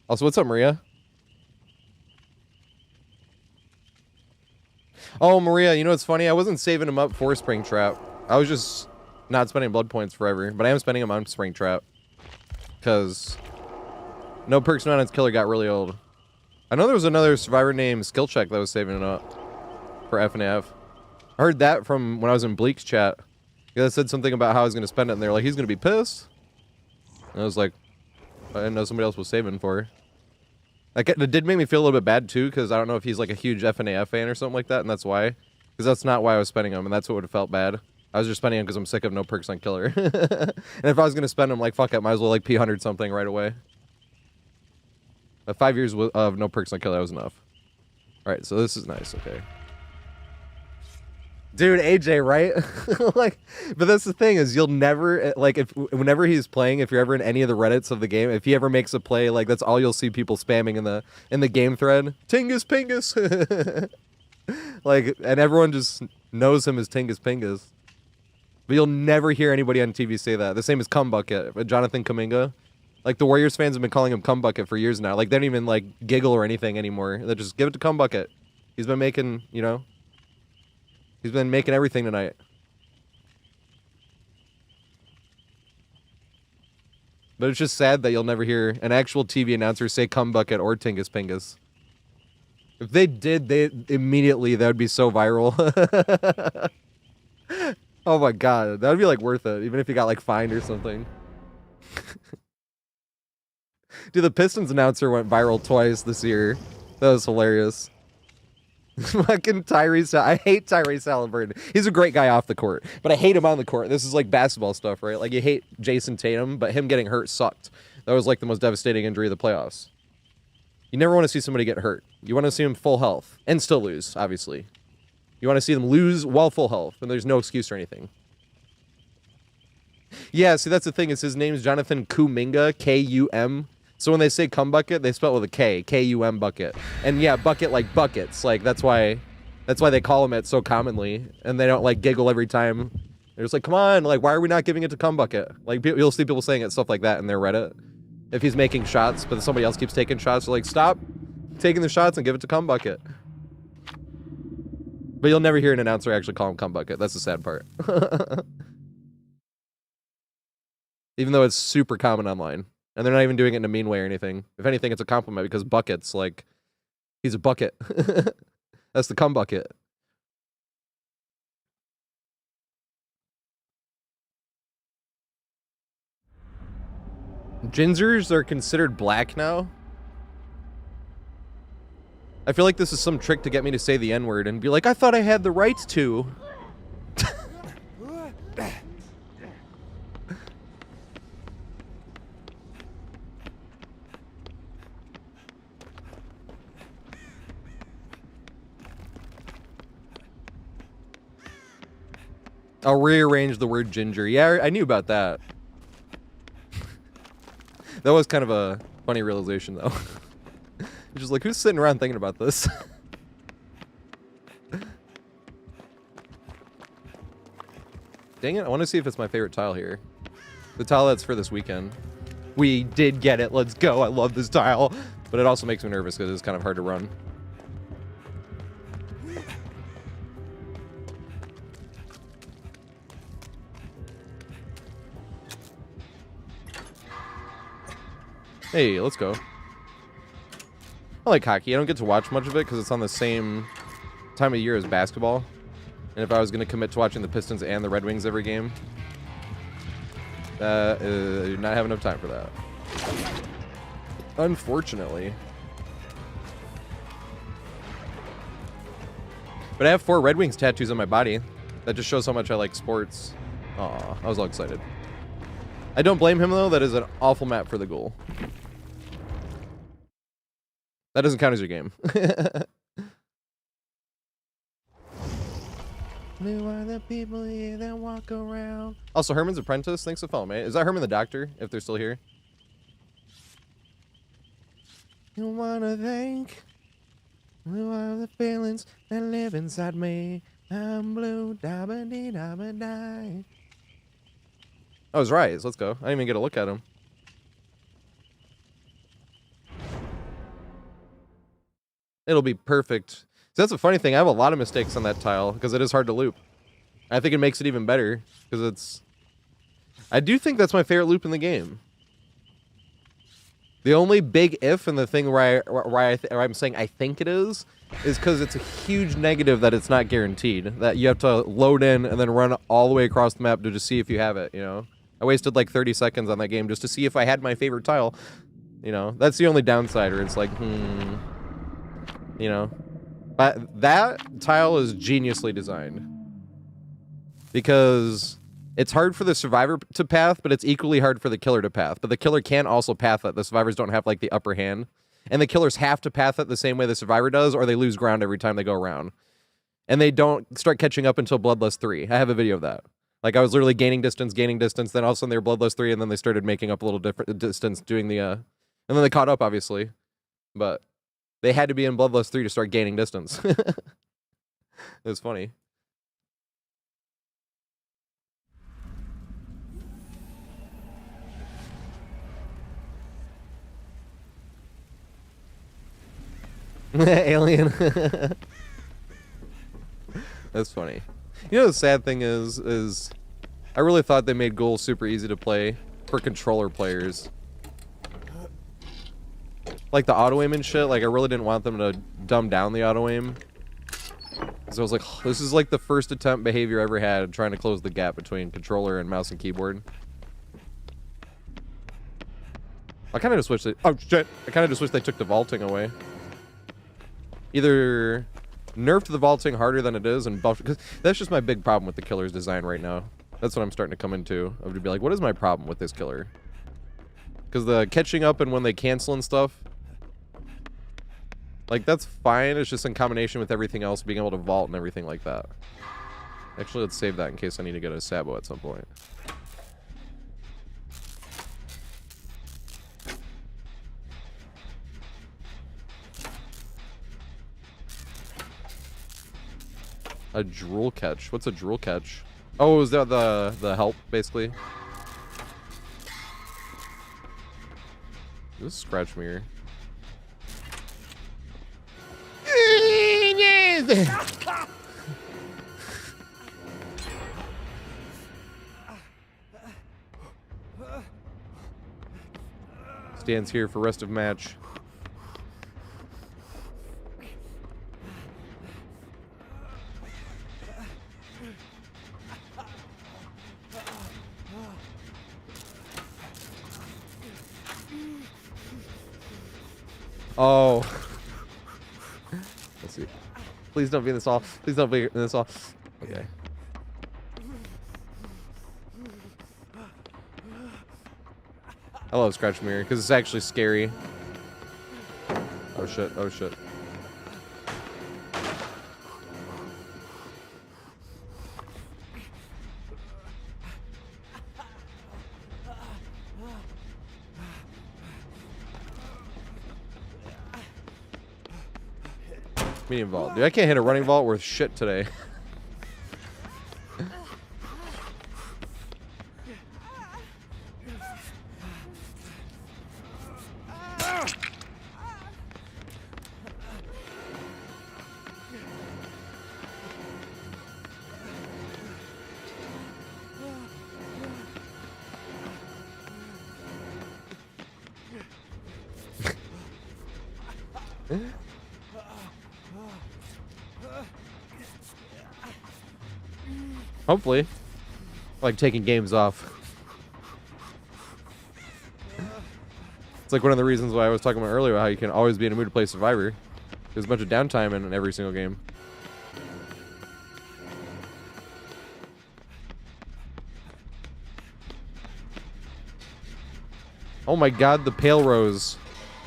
Also, what's up, Maria? Oh, Maria, you know what's funny? I wasn't saving them up for Springtrap. I was just not spending blood points forever, but I am spending them on Springtrap. Because No Perks, No Odds Killer got really old. I know there was another survivor named Skillcheck that was saving it up for FNAF. I heard that from when I was in Bleak's chat. Yeah, that said something about how I was going to spend it, and they were like, he's going to be pissed. And I was like, I didn't know somebody else was saving for her. Like, it did make me feel a little bit bad, too, because I don't know if he's, like, a huge FNAF fan or something like that, and that's why. Because that's not why I was spending him, and that's what would have felt bad. I was just spending him because I'm sick of No Perks on Killer. And if I was going to spend him, like, fuck it, might as well, like, P100 something right away. But 5 years of No Perks on Killer, that was enough. Alright, so this is nice, okay. Dude, AJ, right? Like, but that's the thing is you'll never, like, whenever he's playing, if you're ever in any of the Reddits of the game, if he ever makes a play, like, that's all you'll see people spamming in the game thread. Tingus Pingus! Like, and everyone just knows him as Tingus Pingus. But you'll never hear anybody on TV say that. The same as Cum Bucket, Jonathan Kuminga. Like, the Warriors fans have been calling him Cum Bucket for years now. Like, they don't even, like, giggle or anything anymore. They just give it to Cum Bucket. He's been making, you know... He's been making everything tonight. But it's just sad that you'll never hear an actual TV announcer say cum bucket or tingus pingus. If they did, that would be so viral. Oh my god, that would be like worth it, even if you got like fined or something. Dude, the Pistons announcer went viral twice this year. That was hilarious. Fucking Tyrese. I hate Tyrese Halliburton. He's a great guy off the court, but I hate him on the court. This is like basketball stuff, right? Like you hate Jason Tatum, but him getting hurt sucked. That was like the most devastating injury of the playoffs. You never want to see somebody get hurt. You want to see them full health and still lose, obviously. You want to see them lose while full health, and there's no excuse or anything. Yeah, see, that's the thing. Is his name's Jonathan Kuminga, K-U-M. So when they say cum bucket, they spell it with a K, K-U-M bucket. And yeah, bucket like buckets. Like that's why they call him it so commonly. And they don't like giggle every time. They're just like, come on, like why are we not giving it to cum bucket? Like you'll see people saying it stuff like that in their Reddit. If he's making shots, but somebody else keeps taking shots, they're like, stop taking the shots and give it to cum bucket. But you'll never hear an announcer actually call him cum bucket. That's the sad part. Even though it's super common online. And they're not even doing it in a mean way or anything. If anything, it's a compliment because buckets, like, he's a bucket. That's the cum bucket. Gingers are considered black now? I feel like this is some trick to get me to say the N-word and be like, I thought I had the rights to. I'll rearrange the word ginger. Yeah, I knew about that. That was kind of a funny realization, though. You're just like, who's sitting around thinking about this? Dang it, I want to see if it's my favorite tile here. The tile that's for this weekend. We did get it, let's go, I love this tile. But it also makes me nervous because it's kind of hard to run. Hey, let's go. I like hockey. I don't get to watch much of it because it's on the same time of year as basketball. And if I was going to commit to watching the Pistons and the Red Wings every game, I do not have enough time for that. Unfortunately. But I have 4 Red Wings tattoos on my body. That just shows how much I like sports. Aw, I was all excited. I don't blame him, though. That is an awful map for the goal. That doesn't count as your game. Who are the people here that walk around? Also, Herman's Apprentice. Thanks for following, mate. Is that Herman the Doctor, if they're still here? You wanna think? Who are the feelings that live inside me? I'm blue, da-ba-dee-da-ba-die. Oh, it's Rise. Let's go. I didn't even get a look at him. It'll be perfect. So that's a funny thing. I have a lot of mistakes on that tile because it is hard to loop. I think it makes it even better because it's... I do think that's my favorite loop in the game. The only big if and the thing where I'm saying I think it is because it's a huge negative that it's not guaranteed. That you have to load in and then run all the way across the map to just see if you have it, you know? I wasted like 30 seconds on that game just to see if I had my favorite tile. You know, that's the only downside where it's like, you know. But that tile is geniusly designed. Because it's hard for the survivor to path, but it's equally hard for the killer to path. But the killer can also path it. The survivors don't have like the upper hand. And the killers have to path it the same way the survivor does, or they lose ground every time they go around. And they don't start catching up until Bloodlust 3. I have a video of that. Like, I was literally gaining distance, then all of a sudden they were Bloodlust 3, and then they started making up a little different distance doing the, and then they caught up, obviously. But they had to be in Bloodlust 3 to start gaining distance. It was funny. Alien. That's funny. You know the sad thing is I really thought they made Ghoul super easy to play for controller players. Like the auto aim and shit, like I really didn't want them to dumb down the auto aim. So I was like, this is like the first attempt behavior I ever had trying to close the gap between controller and mouse and keyboard. I kind of just wish they... Oh, shit. I kind of just wish they took the vaulting away. Either nerfed the vaulting harder than it is and buffed... Because that's just my big problem with the killer's design right now. That's what I'm starting to come into. I would be like, what is my problem with this killer? Because the catching up and when they cancel and stuff... Like, that's fine. It's just in combination with everything else, being able to vault and everything like that. Actually, let's save that in case I need to get a Sabo at some point. A drool catch. What's a drool catch? Oh, is that the help, basically? This is scratch mirror. Stands here for rest of match. Oh. Let's see. Please don't be in this all. Please don't be in this all. Okay. I love Scratch Mirror because it's actually scary. Oh shit, oh shit. Medium vault. Dude, I can't hit a running vault worth shit today. Hopefully. Like taking games off. It's like one of the reasons why I was talking about earlier how you can always be in a mood to play Survivor. There's a bunch of downtime in every single game. Oh my god, the Pale Rose.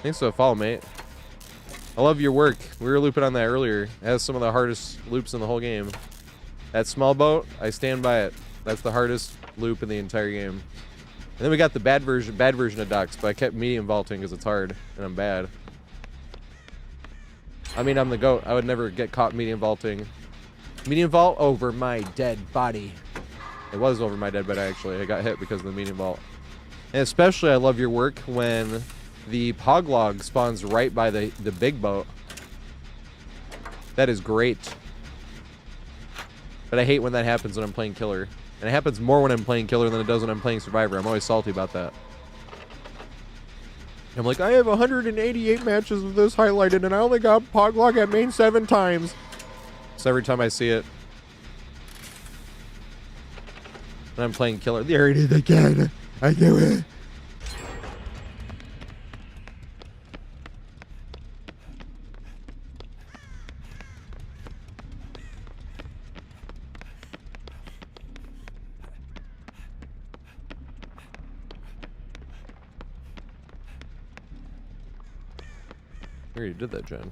Thanks for the follow, mate. I love your work. We were looping on that earlier. It has some of the hardest loops in the whole game. That small boat, I stand by it. That's the hardest loop in the entire game. And then we got the bad version of Ducks, but I kept medium vaulting because it's hard, and I'm bad. I mean, I'm the GOAT. I would never get caught medium vaulting. Medium vault over my dead body. It was over my dead body, actually. I got hit because of the medium vault. And especially, I love your work when the Poglog spawns right by the big boat. That is great. But I hate when that happens when I'm playing Killer. And it happens more when I'm playing Killer than it does when I'm playing Survivor. I'm always salty about that. I'm like, I have 188 matches of this highlighted, and I only got Poglog at main 7 times. So every time I see it, and I'm playing Killer, they already did it again. I knew it. I already did that, Jen.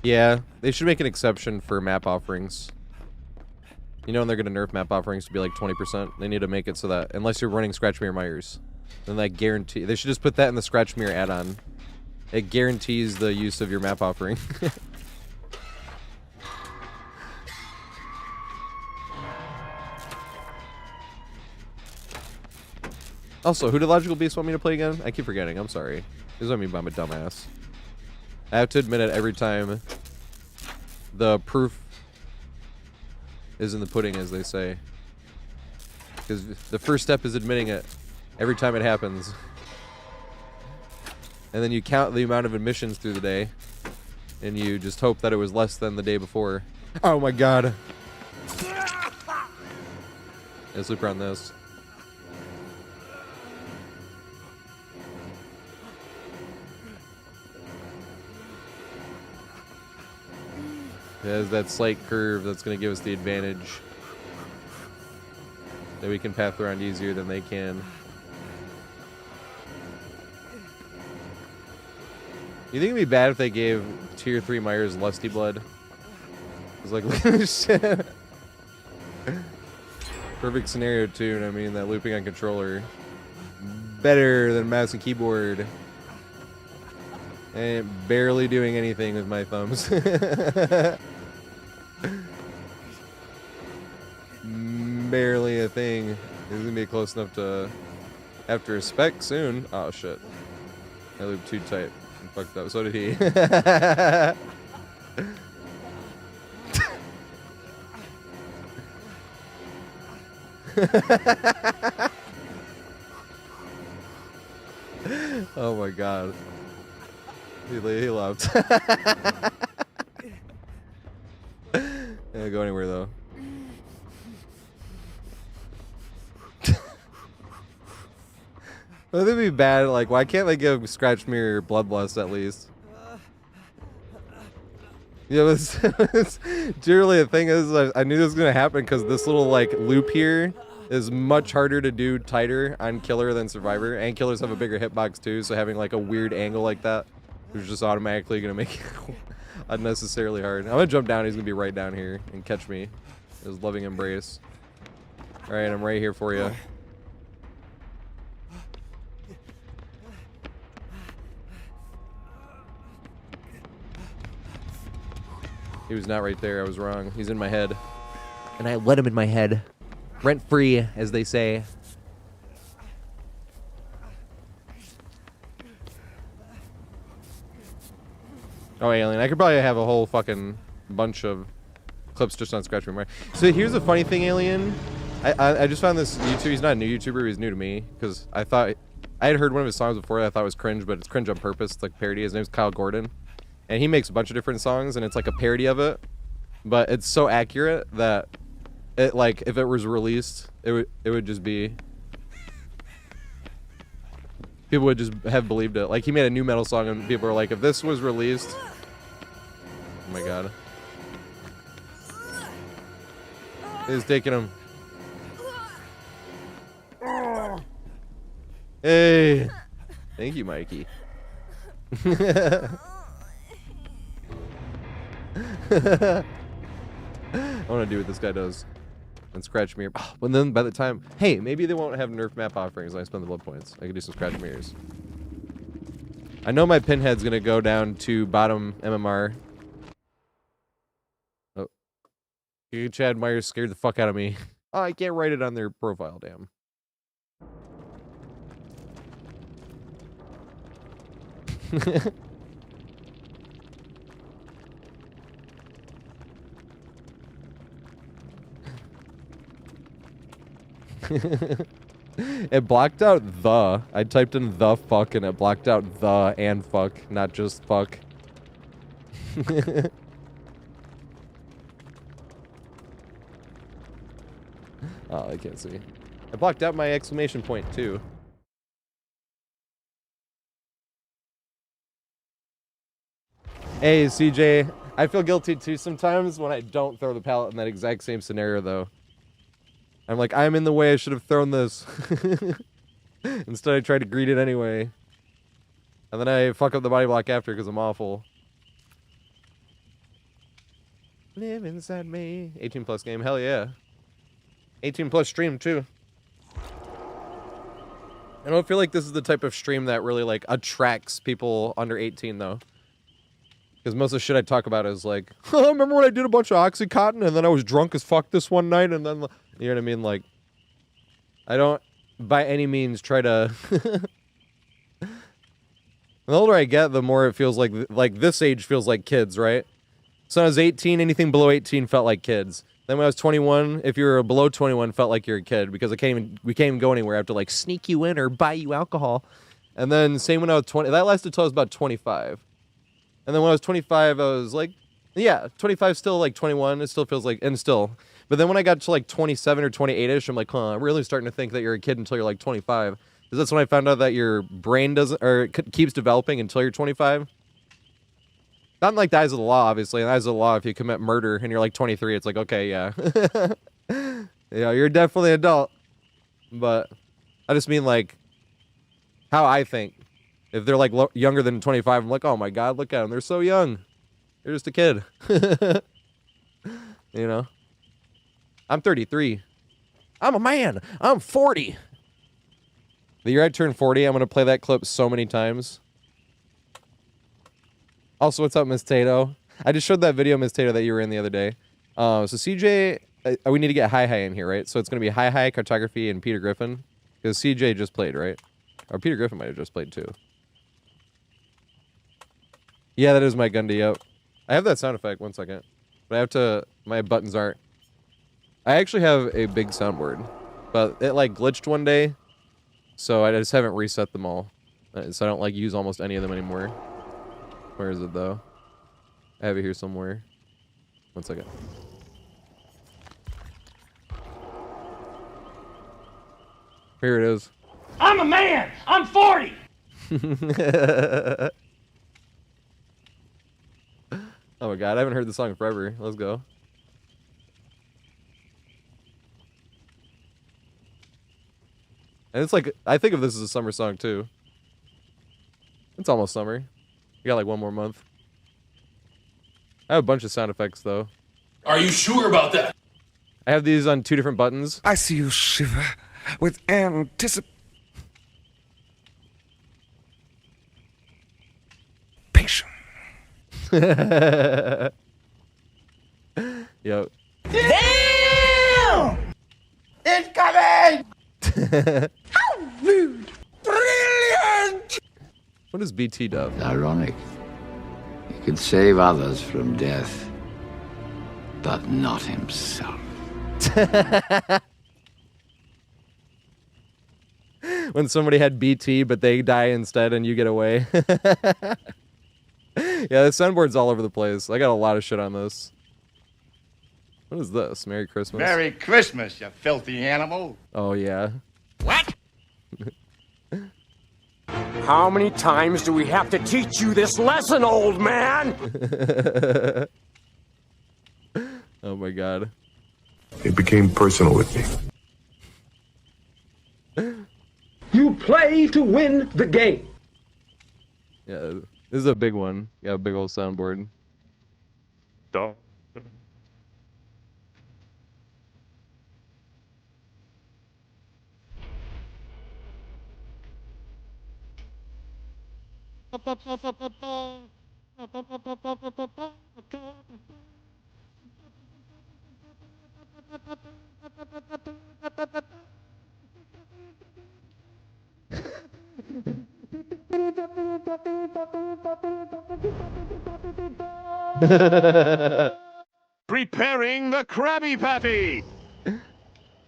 Yeah, they should make an exception for map offerings. You know, when they're going to nerf map offerings to be like 20%, they need to make it so that, unless you're running Scratch Mirror Myers, then that guarantee, they should just put that in the Scratch Mirror add-on. It guarantees the use of your map offering. Also, who did Logical Beast want me to play again? I keep forgetting. I'm sorry. This is what I mean by I'm a dumbass. I have to admit it every time. The proof is in the pudding, as they say. Because the first step is admitting it every time it happens. And then you count the amount of admissions through the day. And you just hope that it was less than the day before. Oh my god. Let's loop around this. It has that slight curve that's going to give us the advantage. That we can path around easier than they can. You think it'd be bad if they gave Tier 3 Myers Lusty Blood? It's like, look at this shit. Perfect scenario tune, I mean, that looping on controller. Better than mouse and keyboard. And barely doing anything with my thumbs. Barely a thing. This is gonna be close enough to have to respect soon. Oh shit. I looped too tight. I fucked up. So did he. Oh my god. He left. Yeah, go anywhere though. Would it be bad? Like, why can't they give Scratch Mirror Bloodlust at least? Yeah, it's generally the thing is, I knew this was gonna happen because this little like loop here is much harder to do tighter on Killer than Survivor, and Killers have a bigger hitbox too, so having like a weird angle like that is just automatically gonna make it unnecessarily hard. I'm gonna jump down. He's gonna be right down here and catch me. His loving embrace. All right, I'm right here for you. He was not right there. I was wrong. He's in my head. And I let him in my head. Rent free, as they say. Oh, Alien. I could probably have a whole fucking bunch of clips just on Scratch Me. So here's the funny thing, Alien. I just found this YouTuber. He's not a new YouTuber. He's new to me. Because I thought... I had heard one of his songs before that I thought was cringe, but it's cringe on purpose. It's like a parody. His name's Kyle Gordon. And he makes a bunch of different songs, and it's like a parody of it. But it's so accurate that it, like, if it was released, it would just be... People would just have believed it. Like, he made a new metal song, and people are like, if this was released... Oh my god. He's taking him. Hey! Thank you, Mikey. I want to do what this guy does and Scratch Mirror. Oh, but then by the time, hey, maybe they won't have nerf map offerings. I spend the blood points. I can do some Scratch Mirrors. I know my pinhead's gonna go down to bottom MMR. Oh, Chad Myers scared the fuck out of me. Oh, I can't write it on their profile. Damn. It blocked out the. I typed in the fuck and it blocked out the and fuck, not just fuck. Oh, I can't see. I blocked out my exclamation point too. Hey, CJ. I feel guilty too sometimes when I don't throw the pallet in that exact same scenario though. I'm like, I'm in the way, I should have thrown this. Instead I tried to greet it anyway. And then I fuck up the body block after because I'm awful. Live inside me. 18 plus game, hell yeah. 18 plus stream too. I don't feel like this is the type of stream that really like attracts people under 18 though. Because most of the shit I talk about is like, oh, remember when I did a bunch of Oxycontin and then I was drunk as fuck this one night and then, you know what I mean? Like, I don't, by any means try to... The older I get, the more it feels like this age feels like kids, right? So when I was 18, anything below 18 felt like kids. Then when I was 21, if you were below 21, felt like you're a kid because we can't even go anywhere. I have to like sneak you in or buy you alcohol. And then same when I was 20. That lasted till I was about 25. And then when I was 25, I was like, yeah, 25 still like 21. It still feels like, and still. But then when I got to like 27 or 28ish, I'm like, huh, I'm really starting to think that you're a kid until you're like 25. Because that's when I found out that your brain doesn't, or keeps developing until you're 25. Not like the eyes of the law, obviously. In the eyes of the law, if you commit murder and you're like 23, it's like, okay, yeah. Yeah, you're definitely an adult. But I just mean like how I think. If they're like younger than 25, I'm like, oh my God, look at them. They're so young. You're just a kid. You know? I'm 33. I'm a man. I'm 40. The year I turn 40, I'm going to play that clip so many times. Also, what's up, Miss Tato? I just showed that video, Miss Tato, that you were in the other day. So CJ, we need to get Hi in here, right? So it's going to be Hi, Cartography, and Peter Griffin. Because CJ just played, right? Or Peter Griffin might have just played, too. Yeah, that is my Gundy, yep. I have that sound effect, 1 second. But I have to, my buttons aren't. I actually have a big soundboard. But it, like, glitched one day. So I just haven't reset them all. So I don't, like, use almost any of them anymore. Where is it, though? I have it here somewhere. 1 second. Here it is. I'm a man. I'm 40. Oh my God, I haven't heard the song forever. Let's go. And it's like, I think of this as a summer song too. It's almost summer. You got like 1 more month. I have a bunch of sound effects though. Are you sure about that? I have these on 2 different buttons. I see you shiver with anticipation. Yo. Damn! It's coming! How rude! Brilliant! What is BT dub? Ironic. He could save others from death, but not himself. When somebody had BT but they die instead and you get away. Yeah, the soundboard's all over the place. I got a lot of shit on this. What is this? Merry Christmas? Merry Christmas, you filthy animal. Oh, yeah. What? How many times do we have to teach you this lesson, old man? Oh, my God. It became personal with me. You play to win the game. Yeah, this is a big one. Yeah, a big old soundboard. Duh. Preparing the Krabby Patty.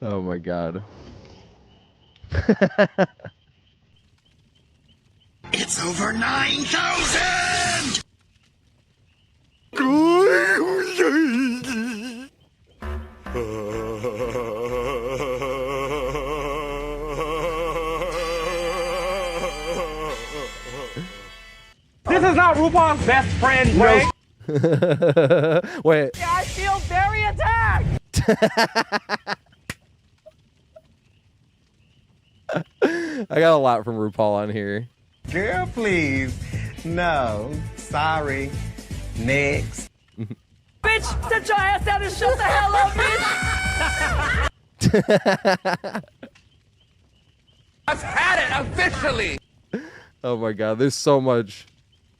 Oh, my God. It's over 9,000! This is not RuPaul's best friend, Greg. Wait. I feel very attacked. I got a lot from RuPaul on here. Girl, please. No. Sorry. Next. Bitch, sit your ass down and shut the hell up, bitch. I've had it officially! Oh my God, there's so much.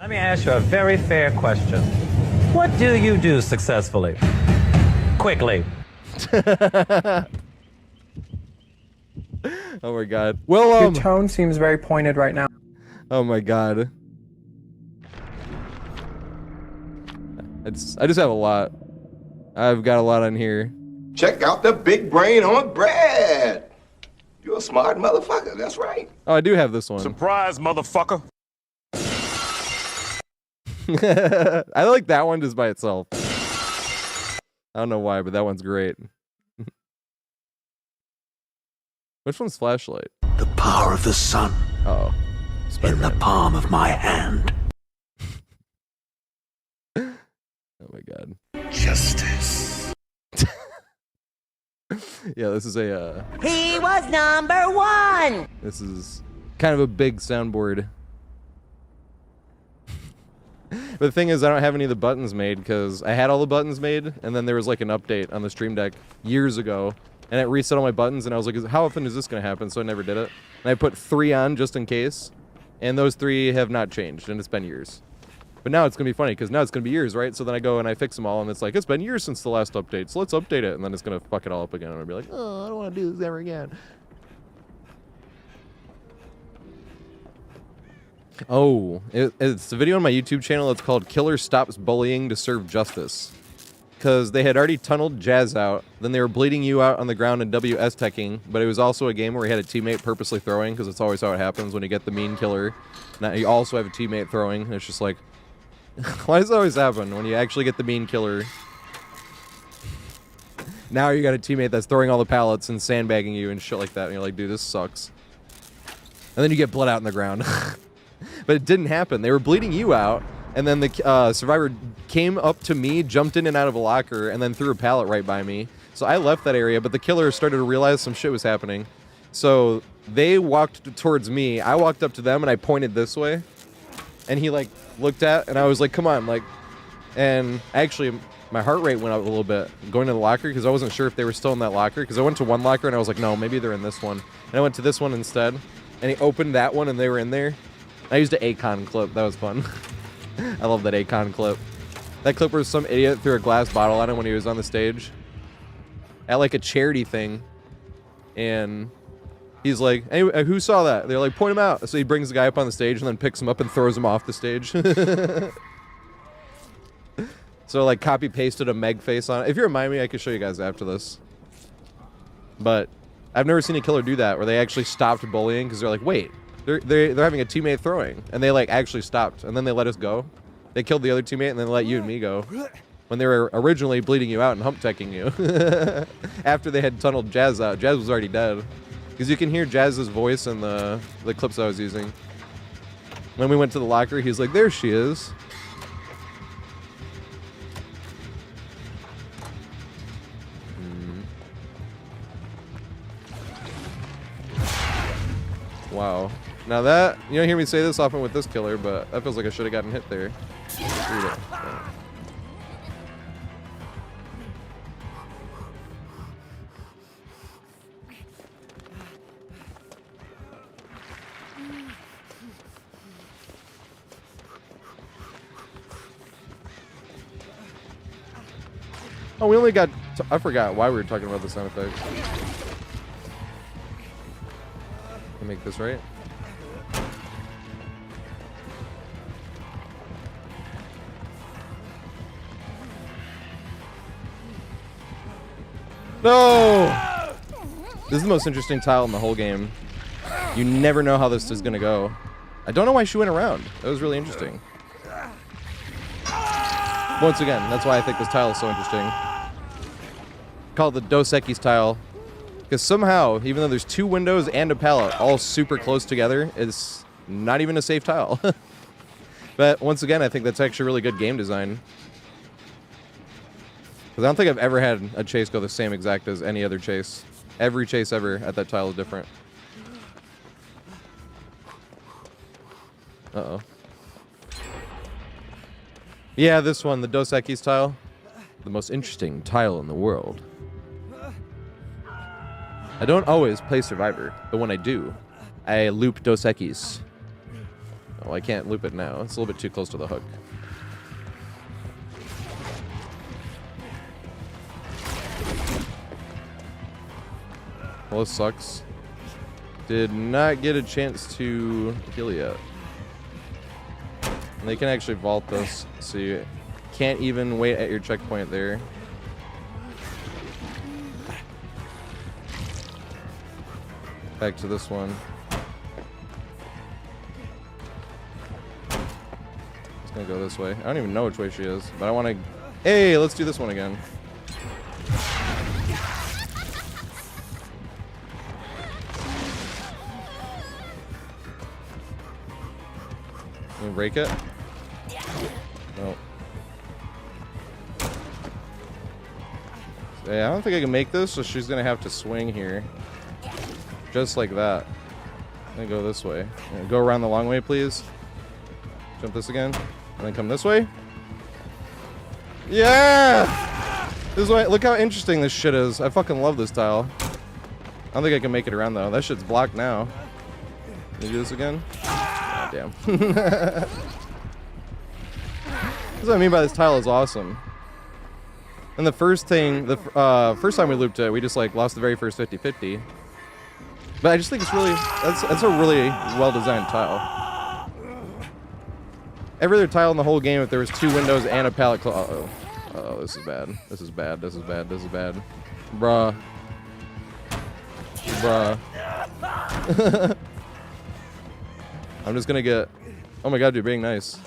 Let me ask you a very fair question. What do you do successfully? Quickly. Oh my god. Well, Your tone seems very pointed right now. Oh my god. I just have a lot. I've got a lot on here. Check out the big brain on Brad. You're a smart motherfucker, that's right. Oh, I do have this one. Surprise, motherfucker. I like that one just by itself. I don't know why, but that one's great. Which one's flashlight? The power of the sun. Oh, in the palm of my hand. Oh my god. Justice. Yeah, this is a He was number one. this is kind of a big soundboard. But the thing is, I don't have any of the buttons made because I had all the buttons made, and then there was like an update on the Stream Deck years ago, and it reset all my buttons, and I was like, how often is this going to happen? So I never did it. And I put 3 on just in case, and those 3 have not changed, and it's been years. But now it's going to be funny because now it's going to be years, right? So then I go and I fix them all, and it's like, it's been years since the last update, so let's update it, and then it's going to fuck it all up again, and I'll be like, oh, I don't want to do this ever again. Oh, it's a video on my YouTube channel. It's called Killer Stops Bullying to Serve Justice. Because they had already tunneled Jazz out, then they were bleeding you out on the ground and WS teching, but it was also a game where he had a teammate purposely throwing, because it's always how it happens when you get the mean killer. Now you also have a teammate throwing, and it's just like, why does it always happen when you actually get the mean killer? Now you got a teammate that's throwing all the pallets and sandbagging you and shit like that, and you're like, dude, this sucks. And then you get blood out in the ground. But it didn't happen. They were bleeding you out, and then the survivor came up to me, jumped in and out of a locker, and then threw a pallet right by me. So I left that area, but the killer started to realize some shit was happening. So they walked towards me. I walked up to them, and I pointed this way. And he, like, looked at, and I was like, come on, like... And actually, my heart rate went up a little bit going to the locker, because I wasn't sure if they were still in that locker, because I went to one locker, and I was like, no, maybe they're in this one. And I went to this one instead, and he opened that one, and they were in there. I used an Akon clip. That was fun. I love that Akon clip. That clip where some idiot threw a glass bottle at him when he was on the stage at like a charity thing, and he's like, hey, who saw that? They're like, point him out. So he brings the guy up on the stage and then picks him up and throws him off the stage. So like copy pasted a Meg face on it. If you remind me, I can show you guys after this. But I've never seen a killer do that where they actually stopped bullying because they're like, wait. They're having a teammate throwing, and they like actually stopped, and then they let us go. They killed the other teammate, and then they let you and me go. When they were originally bleeding you out and hump teching you. After they had tunneled Jazz out. Jazz was already dead. Because you can hear Jazz's voice in the clips I was using. When we went to the locker, he's like, there she is. Wow. Now that, you don't hear me say this often with this killer, but that feels like I should have gotten hit there. Read it. Oh, we only got... I forgot why we were talking about the sound effects. Can make this right. No! This is the most interesting tile in the whole game. You never know how this is gonna go. I don't know why she went around. That was really interesting. Once again, that's why I think this tile is so interesting. Called the Dos Equis tile. Because somehow, even though there's 2 windows and a pallet all super close together, it's not even a safe tile. But once again, I think that's actually really good game design. Because I don't think I've ever had a chase go the same exact as any other chase. Every chase ever at that tile is different. Uh-oh. Yeah, this one, the Dos Equis tile. The most interesting tile in the world. I don't always play Survivor, but when I do, I loop Dos Equis. Oh, I can't loop it now. It's a little bit too close to the hook. Well, this sucks. Did not get a chance to heal yet. And they can actually vault this, so you can't even wait at your checkpoint there. Back to this one. Just gonna go this way. I don't even know which way she is, but I want to. Hey, let's do this one again. Can we break it? No. Yeah, I don't think I can make this, so she's gonna have to swing here. Just like that. I'm gonna go this way. Go around the long way, please. Jump this again. And then come this way. Yeah! This is why, look how interesting this shit is. I fucking love this tile. I don't think I can make it around, though. That shit's blocked now. Can you do this again? Oh, damn. That's what I mean by this tile is awesome. And the first thing, the first time we looped it, we just like lost the very first 50-50. But I just think it's really, that's a really well-designed tile. Every other tile in the whole game, if there was 2 windows and a pallet uh-oh. Uh-oh, this is bad. This is bad. This is bad. This is bad. Bruh. Bruh. I'm just gonna get... Oh my god, dude, being nice.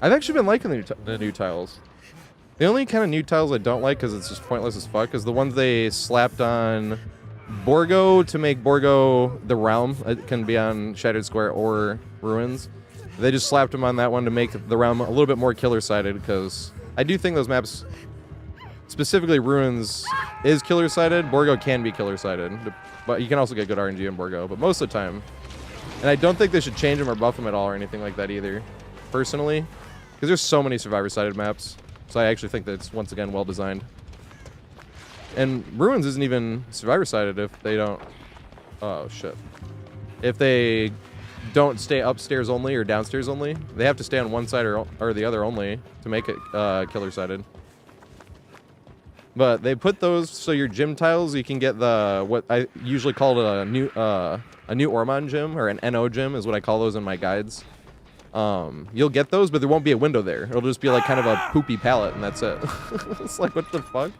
I've actually been liking the new tiles. The only kind of new tiles I don't like, because it's just pointless as fuck, is the ones they slapped on Borgo to make Borgo the realm. It can be on Shattered Square or Ruins. They just slapped them on that one to make the realm a little bit more killer-sided, because I do think those maps, specifically Ruins, is killer-sided. Borgo can be killer-sided, but you can also get good RNG in Borgo, but most of the time. And I don't think they should change them or buff them at all or anything like that either, personally. Because there's so many survivor-sided maps. So I actually think that it's, once again, well-designed. And Ruins isn't even survivor-sided if they don't... Oh, shit. If they don't stay upstairs only or downstairs only. They have to stay on one side or the other only to make it killer-sided. But they put those so your gym tiles, you can get the... What I usually call a new Ormond gym, or an NO gym is what I call those in my guides. You'll get those, but there won't be a window there. It'll just be like kind of a poopy palette, and that's it. It's like, what the fuck?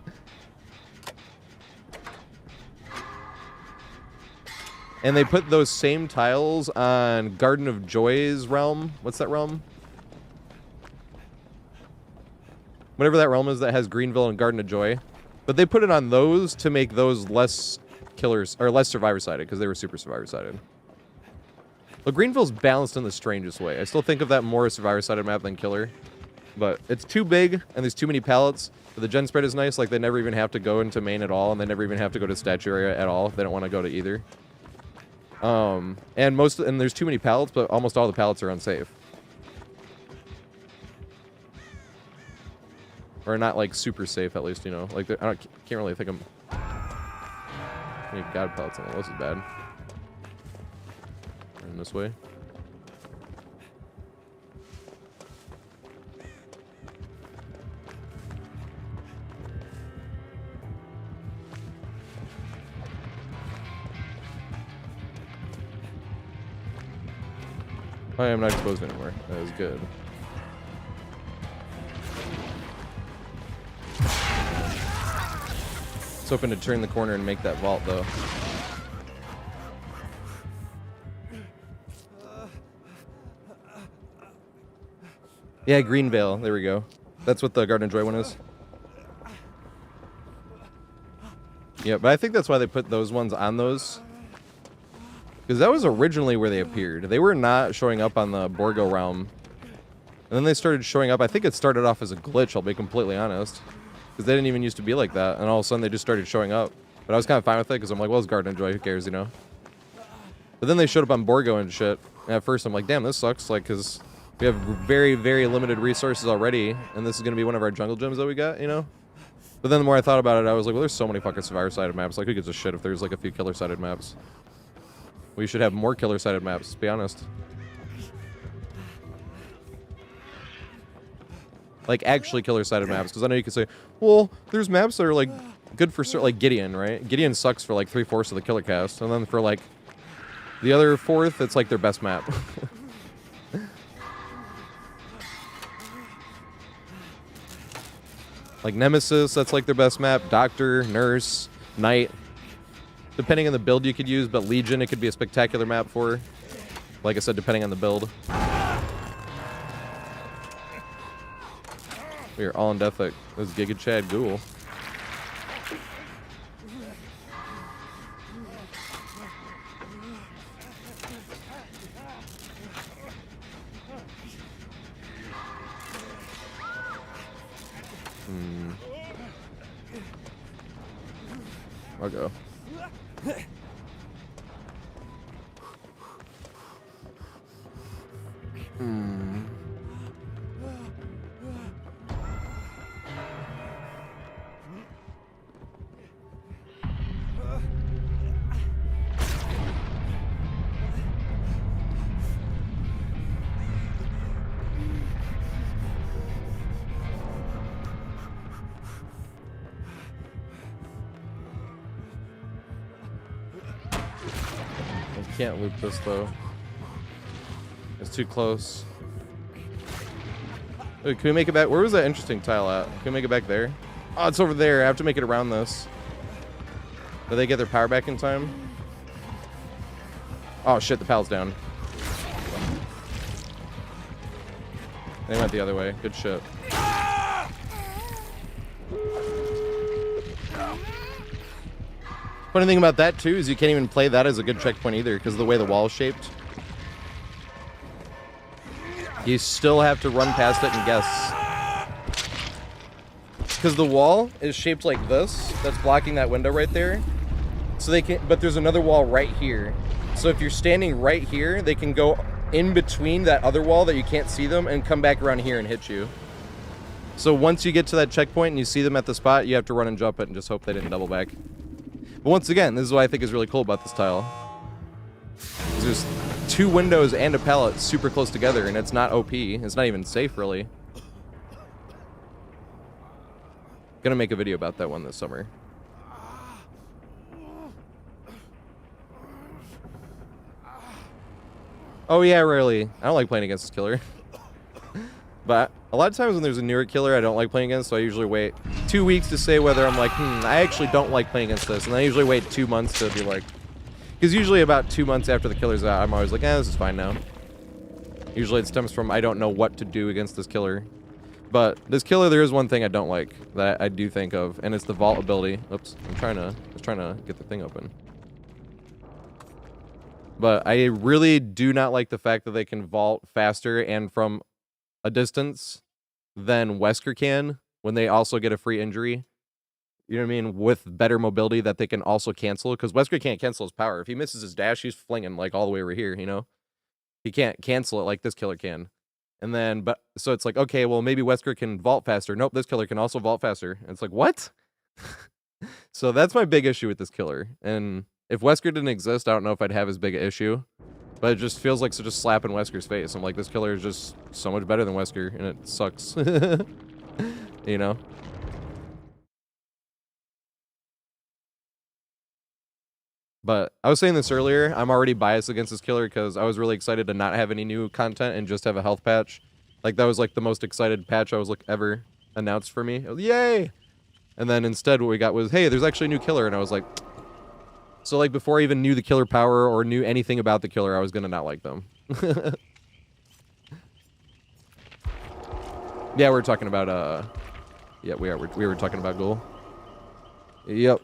And they put those same tiles on Garden of Joy's realm. What's that realm? Whatever that realm is that has Greenville and Garden of Joy. But they put it on those to make those less killers, or less survivor-sided, because they were super survivor-sided. Well, Greenville's balanced in the strangest way. I still think of that more survivor-sided map than killer. But it's too big, and there's too many pallets. But the gen spread is nice, like they never even have to go into main at all, and they never even have to go to statue area at all if they don't want to go to either. And there's too many pallets, but almost all the pallets are unsafe. Or not like super safe, at least, you know. Like can't really think of any god pallets on it. This is bad. And this way. I am not exposed anymore. That is good. It's hoping to turn the corner and make that vault, though. Yeah, Greenvale. There we go. That's what the Garden of Joy one is. Yeah, but I think that's why they put those ones on those. Because that was originally where they appeared. They were not showing up on the Borgo realm. And then they started showing up. I think it started off as a glitch, I'll be completely honest. Because they didn't even used to be like that. And all of a sudden they just started showing up. But I was kind of fine with it because I'm like, well, it's Garden of Joy, who cares, you know? But then they showed up on Borgo and shit. And at first I'm like, damn, this sucks. Like, because we have very, very limited resources already. And this is going to be one of our jungle gyms that we got, you know? But then the more I thought about it, I was like, well, there's so many fucking survivor-sided maps. Like, who gives a shit if there's like a few killer-sided maps? We should have more killer-sided maps, to be honest. Like, actually killer-sided maps. Because I know you can say, well, there's maps that are, like, good for, like, Gideon, right? Gideon sucks for, like, 3/4 of the killer cast. And then for, like, the other fourth, it's, like, their best map. Like, Nemesis, that's, like, their best map. Doctor, Nurse, Knight. Depending on the build you could use, but Legion, it could be a spectacular map for. Like I said, depending on the build. We are all in death like this Giga Chad Ghoul. I'll go. Can't loop this though. It's too close. Wait, can we make it back? Where was that interesting tile at? Can we make it back there? Oh, it's over there. I have to make it around this. Do they get their power back in time? Oh shit, the pal's down. They went the other way. Good shit. Funny thing about that too is you can't even play that as a good checkpoint either because of the way the wall is shaped. You still have to run past it and guess. Because the wall is shaped like this, that's blocking that window right there. So they can, but there's another wall right here. So if you're standing right here, they can go in between that other wall that you can't see them and come back around here and hit you. So once you get to that checkpoint and you see them at the spot, you have to run and jump it and just hope they didn't double back. But once again, this is what I think is really cool about this tile. There's two windows and a pallet super close together, and it's not OP. It's not even safe, really. Gonna make a video about that one this summer. Oh yeah, really. I don't like playing against this killer. But a lot of times when there's a newer killer I don't like playing against, so I usually wait 2 weeks to say whether I'm like, I actually don't like playing against this. And then I usually wait 2 months to be like... Because usually about 2 months after the killer's out, I'm always like, this is fine now. Usually it stems from I don't know what to do against this killer. But this killer, there is one thing I don't like that I do think of, and it's the vault ability. Oops, I was trying to get the thing open. But I really do not like the fact that they can vault faster and from a distance than Wesker can when they also get a free injury. You know what I mean? With better mobility that they can also cancel, because Wesker can't cancel his power. If he misses his dash, he's flinging like all the way over here, you know? He can't cancel it like this killer can. And then, but, so it's like, okay, well, maybe Wesker can vault faster. Nope, this killer can also vault faster. And it's like, what? So that's my big issue with this killer. And if Wesker didn't exist, I don't know if I'd have as big an issue. But it just feels like such a slap in Wesker's face. I'm like, this killer is just so much better than Wesker, and it sucks. You know? But I was saying this earlier, I'm already biased against this killer because I was really excited to not have any new content and just have a health patch. Like, that was like the most excited patch I was like ever announced for me. Was, yay! And then instead what we got was, hey, there's actually a new killer, and I was like... So, like, before I even knew the killer power or knew anything about the killer, I was gonna not like them. Yeah, we're talking about, yeah, we were talking about Ghoul. Yep.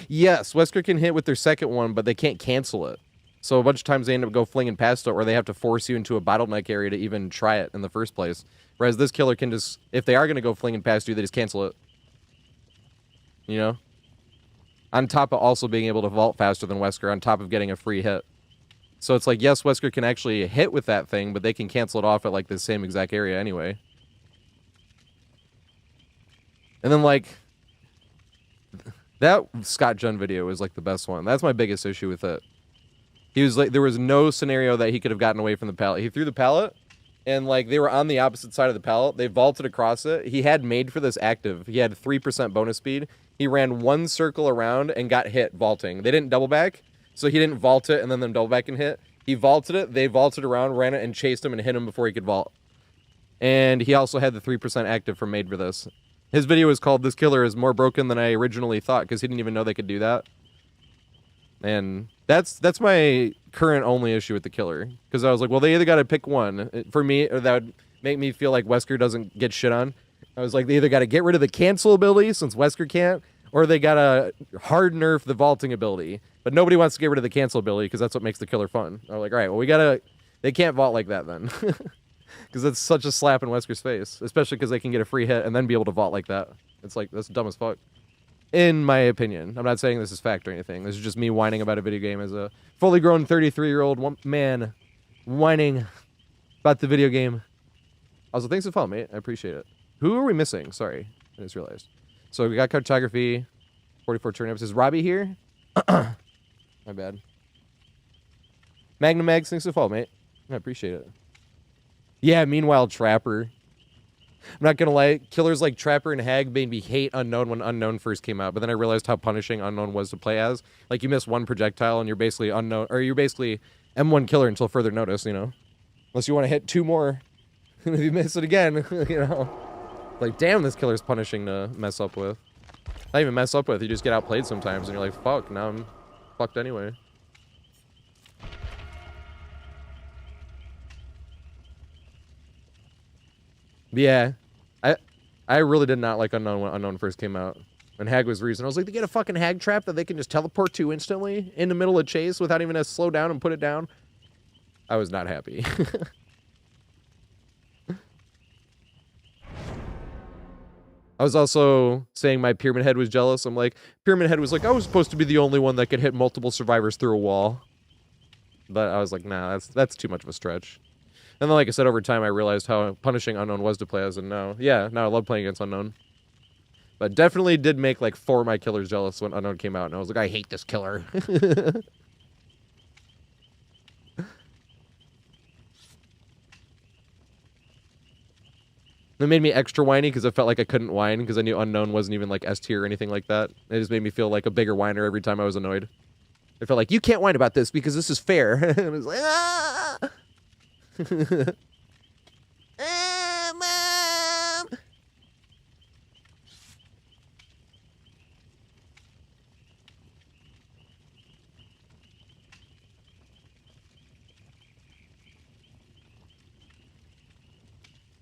Yes, Wesker can hit with their second one, but they can't cancel it. So a bunch of times they end up go flinging past it, or they have to force you into a bottleneck area to even try it in the first place. Whereas this killer can just, if they are going to go flinging past you, they just cancel it. You know? On top of also being able to vault faster than Wesker, on top of getting a free hit. So it's like, yes, Wesker can actually hit with that thing, but they can cancel it off at like the same exact area anyway. And then like... That Scott Jun video was like the best one. That's my biggest issue with it. He was like, there was no scenario that he could have gotten away from the pallet. He threw the pallet, and like they were on the opposite side of the pallet. They vaulted across it. He had made for this active. He had 3% bonus speed. He ran one circle around and got hit vaulting. They didn't double back, so he didn't vault it and then double back and hit. He vaulted it. They vaulted around, ran it, and chased him and hit him before he could vault. And he also had the 3% active from made for this. His video is called "This Killer is More Broken Than I Originally Thought," because he didn't even know they could do that. And that's my current only issue with the killer. Because I was like, well, they either got to pick one. For me, or that would make me feel like Wesker doesn't get shit on. I was like, they either got to get rid of the cancel ability, since Wesker can't, or they got to hard nerf the vaulting ability. But nobody wants to get rid of the cancel ability, because that's what makes the killer fun. I'm like, all right, well, they can't vault like that then. Because that's such a slap in Wesker's face. Especially because they can get a free hit and then be able to vault like that. It's like, that's dumb as fuck. In my opinion. I'm not saying this is fact or anything. This is just me whining about a video game as a fully grown 33-year-old man whining about the video game. Also, thanks for following, mate. I appreciate it. Who are we missing? Sorry. I just realized. So we got cartography, 44 turnips. Is Robbie here? My bad. Magnum Mags, thanks for following, mate. I appreciate it. Yeah, meanwhile, Trapper. I'm not gonna lie, killers like Trapper and Hag made me hate Unknown when Unknown first came out, but then I realized how punishing Unknown was to play as. Like, you miss one projectile and you're basically Unknown, or you're basically M1 killer until further notice, you know? Unless you want to hit 2 more, and if you miss it again, you know? Like, damn, this killer's punishing to mess up with. Not even mess up with, you just get outplayed sometimes, and you're like, fuck, now I'm fucked anyway. Yeah, I really did not like Unknown when Unknown first came out. When Hag was reason, I was like, they get a fucking Hag trap that they can just teleport to instantly in the middle of chase without even having to slow down and put it down. I was not happy. I was also saying my Pyramid Head was jealous. I'm like, Pyramid Head was like, I was supposed to be the only one that could hit multiple survivors through a wall. But I was like, nah, that's too much of a stretch. And then, like I said, over time, I realized how punishing Unknown was to play as, and now I love playing against Unknown. But definitely did make, like, 4 of my killers jealous when Unknown came out, and I was like, I hate this killer. It made me extra whiny because I felt like I couldn't whine because I knew Unknown wasn't even, like, S tier or anything like that. It just made me feel like a bigger whiner every time I was annoyed. I felt like, you can't whine about this because this is fair. And I was like, ah! Mom!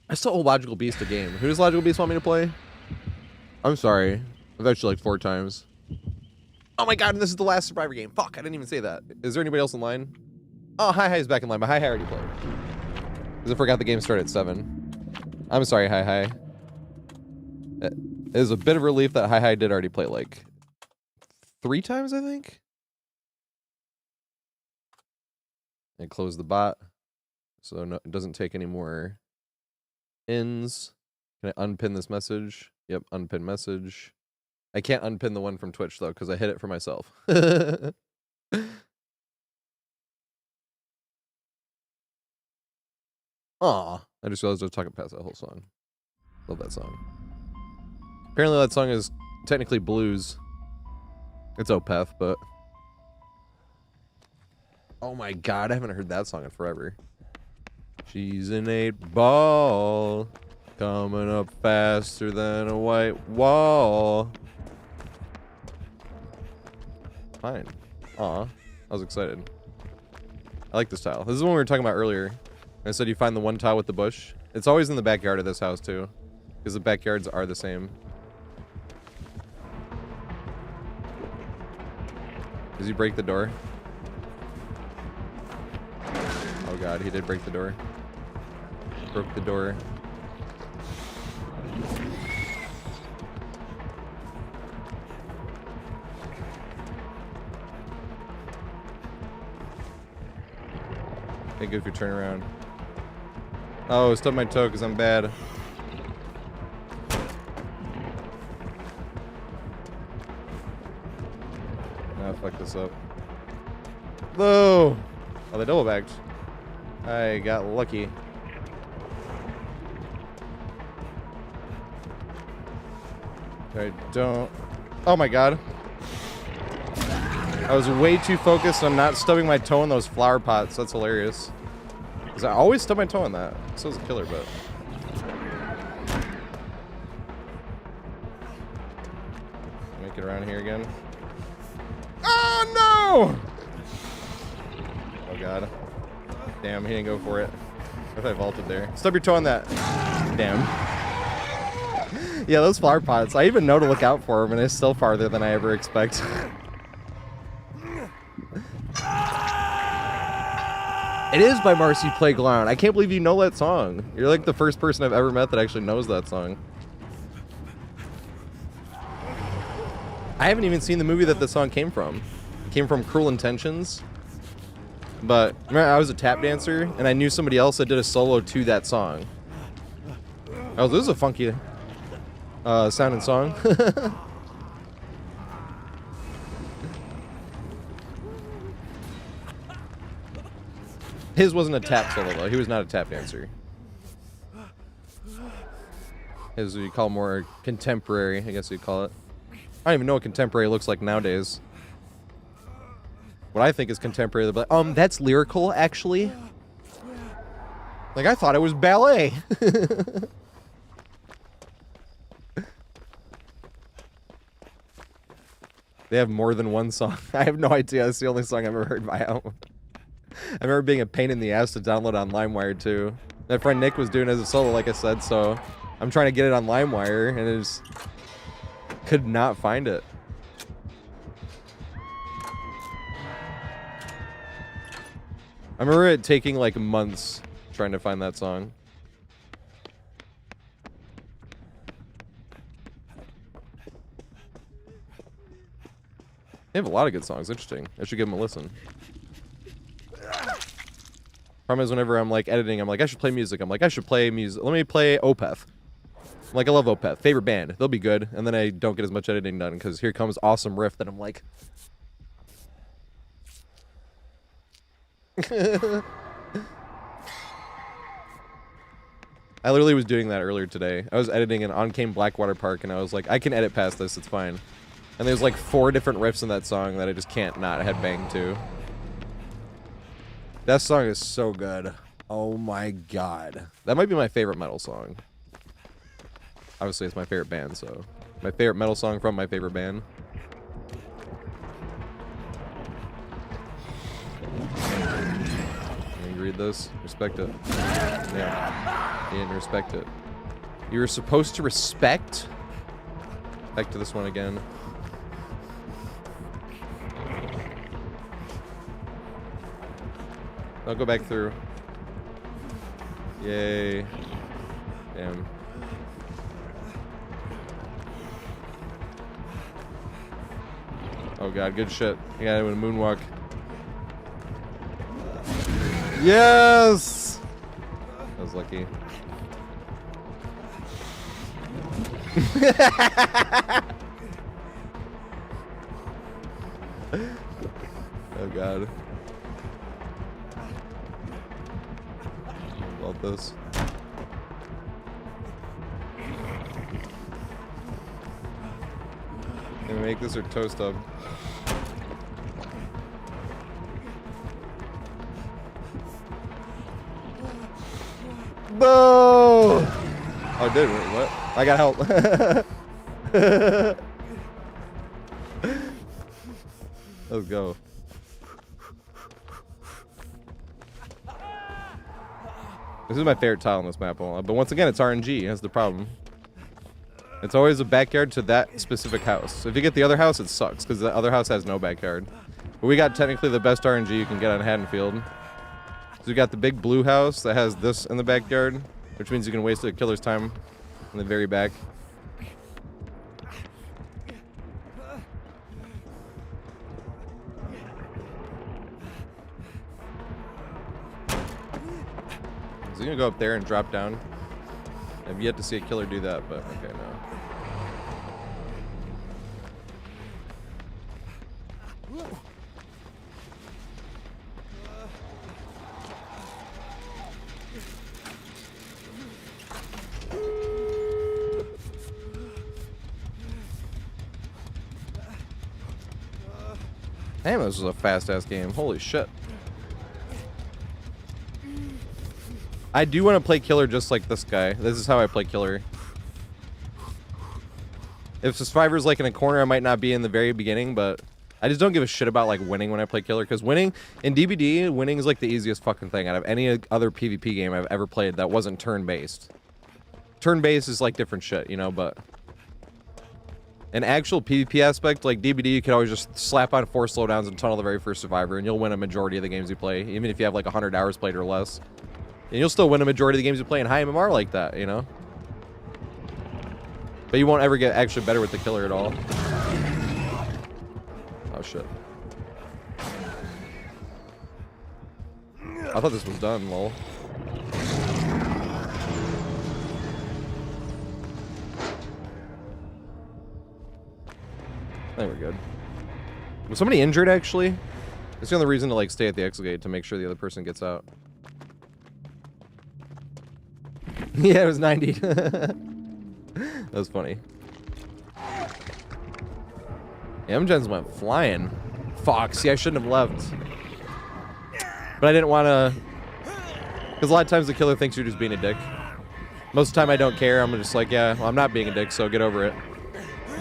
I still owe Logical Beast a game. Who does Logical Beast want me to play? I'm sorry. I've actually like 4 times. Oh my god, and this is the last Survivor game. Fuck, I didn't even say that. Is there anybody else in line? Oh, Hi is back in line, but Hi already played. Because I forgot the game started at 7. I'm sorry, Hi. It is a bit of relief that Hi did already play, like, 3 times, I think? And close the bot. So no, it doesn't take any more ins. Can I unpin this message? Yep, unpin message. I can't unpin the one from Twitch, though, because I hit it for myself. Aw, I just realized I was talking past that whole song. Love that song. Apparently that song is technically blues. It's Opeth, but... Oh my god, I haven't heard that song in forever. She's an 8-ball, coming up faster than a white wall. Fine. Aw, I was excited. I like this tile. This is the one we were talking about earlier. I said you find the one tile with the bush. It's always in the backyard of this house, too. Because the backyards are the same. Does he break the door? Oh god, he did break the door. Broke the door. Thank you if you turn around. Oh, stubbed my toe because I'm bad. this up. Whoa! Oh, they double backed. I got lucky. I don't... Oh my god. I was way too focused on not stubbing my toe in those flower pots. That's hilarious. Because I always stub my toe in that. So is a killer, but... Make it around here again. Oh no! Oh god. Damn, he didn't go for it. What if I vaulted there? Stub your toe on that. Damn. Yeah, those flower pots. I even know to look out for them, and it's still farther than I ever expect. It is by Marcy Playground. I can't believe you know that song. You're like the first person I've ever met that actually knows that song. I haven't even seen the movie that the song came from. It came from Cruel Intentions. But remember, I was a tap dancer, and I knew somebody else that did a solo to that song. Oh, this is a funky sounding song. His wasn't a tap solo though. He was not a tap dancer. His we call more contemporary, I guess you'd call it. I don't even know what contemporary looks like nowadays. What I think is contemporary, they'll be like, that's lyrical actually. Like I thought it was ballet. They have more than one song. I have no idea. That's the only song I've ever heard by album. I remember being a pain in the ass to download on LimeWire too. My friend Nick was doing it as a solo, like I said, so I'm trying to get it on LimeWire, and it just could not find it. I remember it taking like months trying to find that song. They have a lot of good songs. Interesting. I should give them a listen. Problem is, whenever I'm like editing, I'm like, I should play music. I'm like, I should play music. Let me play Opeth. I'm like, I love Opeth. Favorite band. They'll be good. And then I don't get as much editing done because here comes awesome riff that I'm like. I literally was doing that earlier today. I was editing an On Came Blackwater Park, and I was like, I can edit past this. It's fine. And there's like 4 different riffs in that song that I just can't not headbang to. That song is so good. Oh my god. That might be my favorite metal song. Obviously, it's my favorite band, so... My favorite metal song from my favorite band. Can you read this? Respect it. Yeah. You didn't respect it. You were supposed to respect? Back to this one again. I'll go back through. Yay. Damn. Oh god, good shit. I got it with a moonwalk. Yes! I was lucky. Oh god. About this. Can we make this or toast up? Boo! Oh, did it? What? I got help. Let's go. This is my favorite tile on this map, but once again, it's RNG. That's the problem. It's always a backyard to that specific house. So if you get the other house, it sucks, because the other house has no backyard. But we got technically the best RNG you can get on Haddonfield. So we got the big blue house that has this in the backyard, which means you can waste a killer's time in the very back. Is he gonna go up there and drop down? I've yet to see a killer do that, but okay, no. Damn, this was a fast-ass game. Holy shit. I do want to play killer just like this guy. This is how I play killer. If the survivor's like in a corner, I might not be in the very beginning, but I just don't give a shit about like winning when I play killer, because winning in DBD, winning is like the easiest fucking thing out of any other PvP game I've ever played that wasn't turn-based. Turn-based is like different shit, you know, but an actual PvP aspect, like DBD, you can always just slap on 4 slowdowns and tunnel the very first survivor, and you'll win a majority of the games you play, even if you have like 100 hours played or less. And you'll still win a majority of the games you play in high MMR like that, you know? But you won't ever get actually better with the killer at all. Oh, shit. I thought this was done, lol. There we're good. Was somebody injured, actually? It's the only reason to, like, stay at the exit gate, to make sure the other person gets out. Yeah, it was 90. That was funny. Yeah, M-Gens went flying. Fuck, see, I shouldn't have left. But I didn't want to... Because a lot of times the killer thinks you're just being a dick. Most of the time I don't care. I'm just like, yeah, well, I'm not being a dick, so get over it.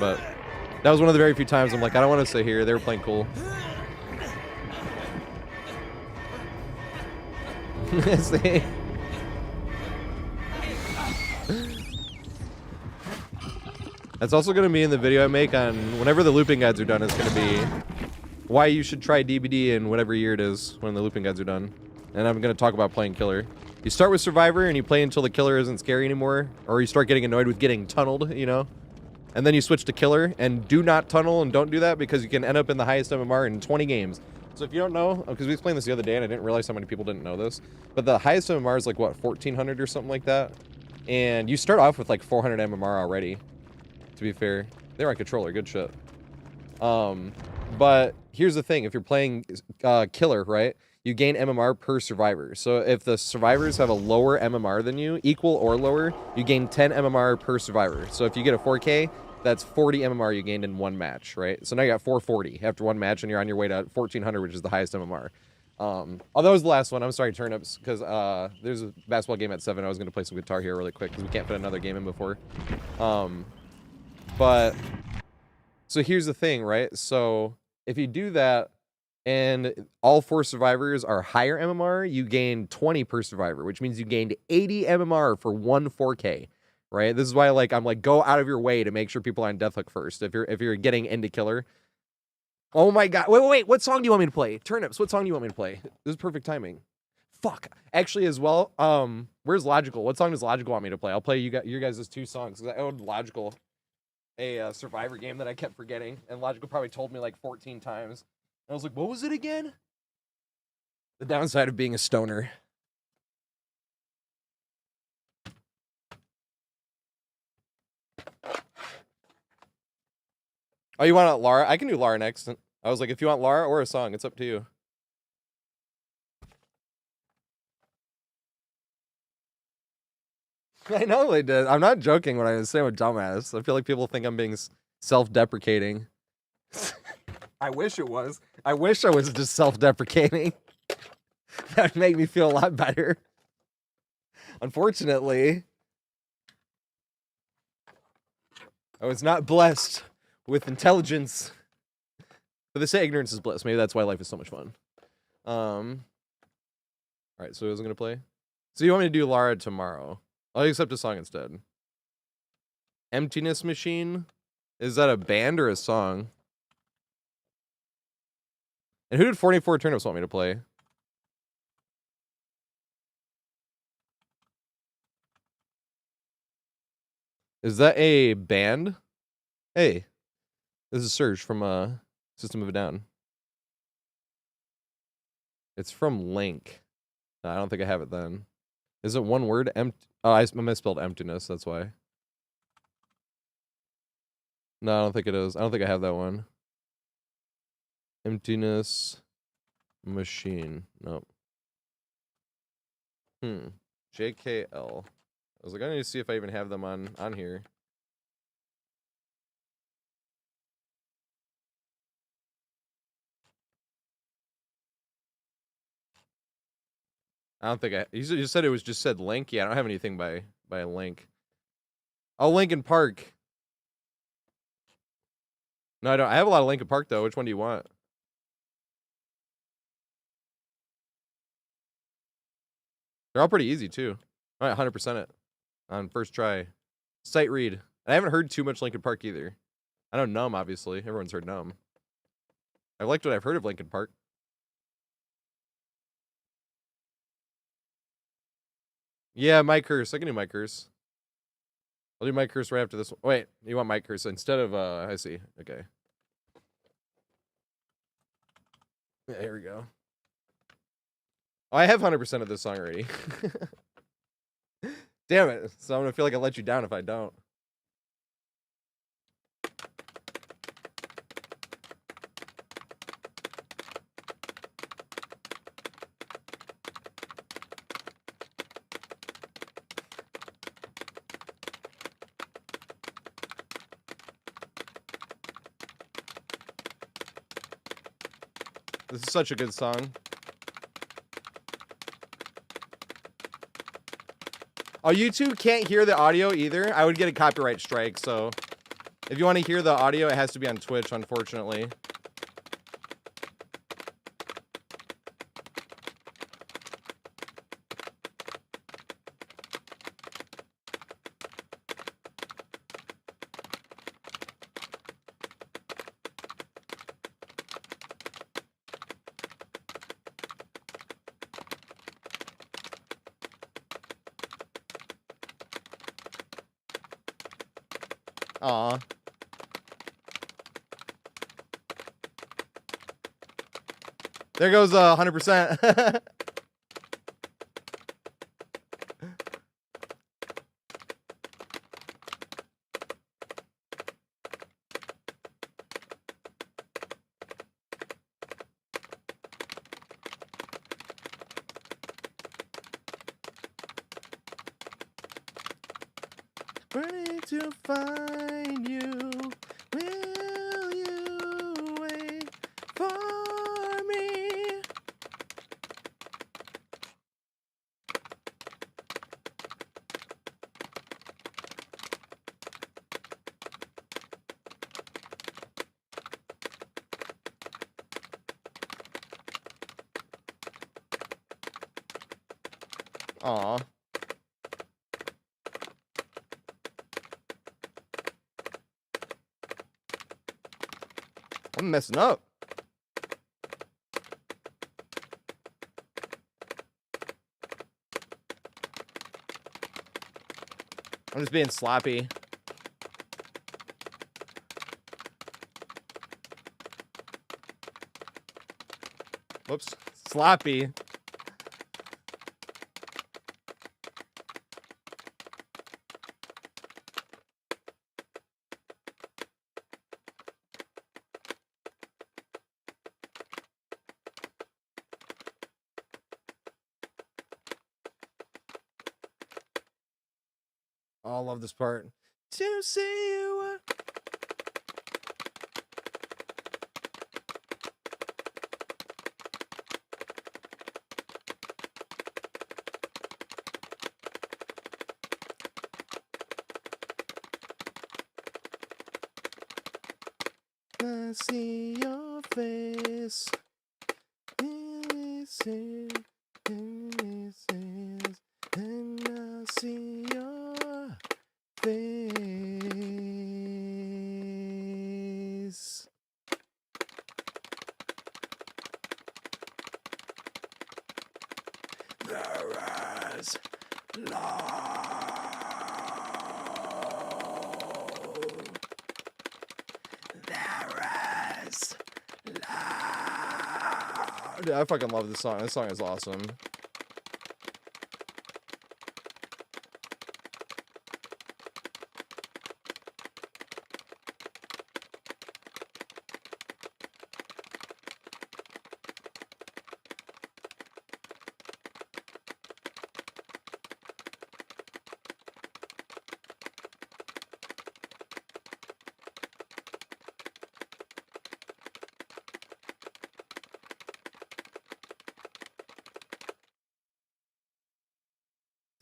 But that was one of the very few times I'm like, I don't want to stay here. They were playing cool. See? That's also going to be in the video I make on whenever the looping guides are done. It's going to be why you should try DBD in whatever year it is when the looping guides are done. And I'm going to talk about playing killer. You start with survivor and you play until the killer isn't scary anymore, or you start getting annoyed with getting tunneled, you know? And then you switch to killer, and do not tunnel, and don't do that because you can end up in the highest MMR in 20 games. So if you don't know, because we explained this the other day and I didn't realize how many people didn't know this, but the highest MMR is like, what, 1400 or something like that? And you start off with like 400 MMR already, to be fair. They're on controller, good shit. But here's the thing, if you're playing killer, right, you gain MMR per survivor. So if the survivors have a lower MMR than you, equal or lower, you gain 10 MMR per survivor. So if you get a 4K, that's 40 MMR you gained in one match, right? So now you got 440 after one match, and you're on your way to 1400, which is the highest MMR. Oh, that was the last one. I'm sorry, Turnips, because there's a basketball game at 7. I was going to play some Guitar Hero really quick, because we can't fit another game in before. But, so here's the thing, right? So if you do that, and all 4 survivors are higher MMR, you gain 20 per survivor, which means you gained 80 MMR for one 4K, right? This is why, like, I'm like, go out of your way to make sure people are on Deathhook first. If you're getting into killer. Oh my god! Wait! What song do you want me to play? Turnips. What song do you want me to play? This is perfect timing. Fuck. Actually, as well. Where's Logical? What song does Logical want me to play? I'll play your guys' 2 songs. Cause I owed Logical a Survivor game that I kept forgetting, and Logical probably told me like 14 times. I was like, what was it again? The downside of being a stoner. Oh, you want Lara? I can do Lara next. I was like, if you want Lara or a song, it's up to you. I know they did. I'm not joking when I say I'm a dumbass. I feel like people think I'm being self-deprecating. I wish it was. I wish I was just self-deprecating. That would make me feel a lot better. Unfortunately, I was not blessed with intelligence. But they say ignorance is bliss. Maybe that's why life is so much fun. Alright, so I wasn't gonna play. So you want me to do Lara tomorrow? I'll accept a song instead. Emptiness Machine? Is that a band or a song? And who did 44 Turnips want me to play? Is that a band? Hey, this is Surge from System of a Down. It's from Link. No, I don't think I have it then. Is it one word? Oh, I misspelled emptiness, that's why. No, I don't think it is. I don't think I have that one. Emptiness Machine. Nope. JKL. I was like, I need to see if I even have them on here. I don't think you said it was just said Link. Yeah, I don't have anything by Link. Oh, Linkin Park. No, I don't. I have a lot of Linkin Park though. Which one do you want? They're all pretty easy too. All right, 100% it on first try. Sight read. I haven't heard too much Linkin Park either. I know Numb, obviously. Everyone's heard Numb. I've liked what I've heard of Linkin Park. Yeah, Mike Curse. I can do Mike Curse. I'll do Mike Curse right after this one. Wait, you want Mike Curse instead of, I see. Okay. Yeah, here we go. Oh, I have 100% of this song already. Damn it. So I'm gonna feel like I let you down if I don't. This is such a good song. Oh, YouTube can't hear the audio either. I would get a copyright strike, so if you want to hear the audio, it has to be on Twitch, unfortunately. Aw. There goes 100%. Ready to find you. Will you wait for me? Aw. I'm messing up. I'm just being sloppy. Whoops. Sloppy. Oh, I love this part. To see you. I see your face. And I see your face. There is love. There is love. Dude, I fucking love this song. This song is awesome.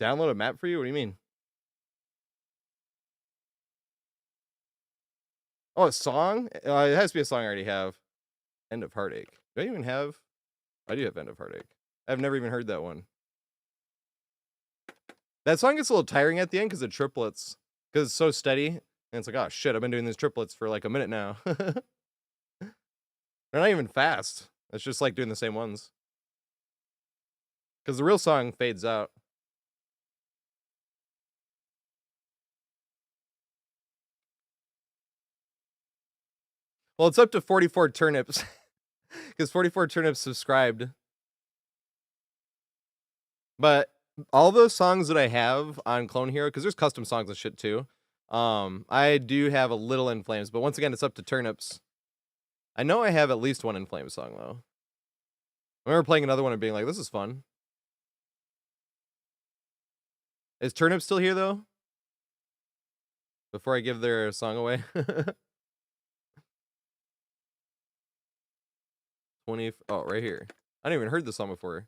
Download a map for you? What do you mean? Oh, a song? It has to be a song I already have. End of Heartache. Do I even have? I do have End of Heartache. I've never even heard that one. That song gets a little tiring at the end because of triplets. Because it's so steady. And it's like, oh shit, I've been doing these triplets for like a minute now. They're not even fast. It's just like doing the same ones. Because the real song fades out. Well, it's up to 44 turnips. Because 44 turnips subscribed. But all those songs that I have on Clone Hero, because there's custom songs and shit too. I do have a little In Flames, but once again, it's up to turnips. I know I have at least one In Flames song though. I remember playing another one and being like, this is fun. Is Turnip still here though? Before I give their song away. 20. Oh, right here. I didn't even heard this song before.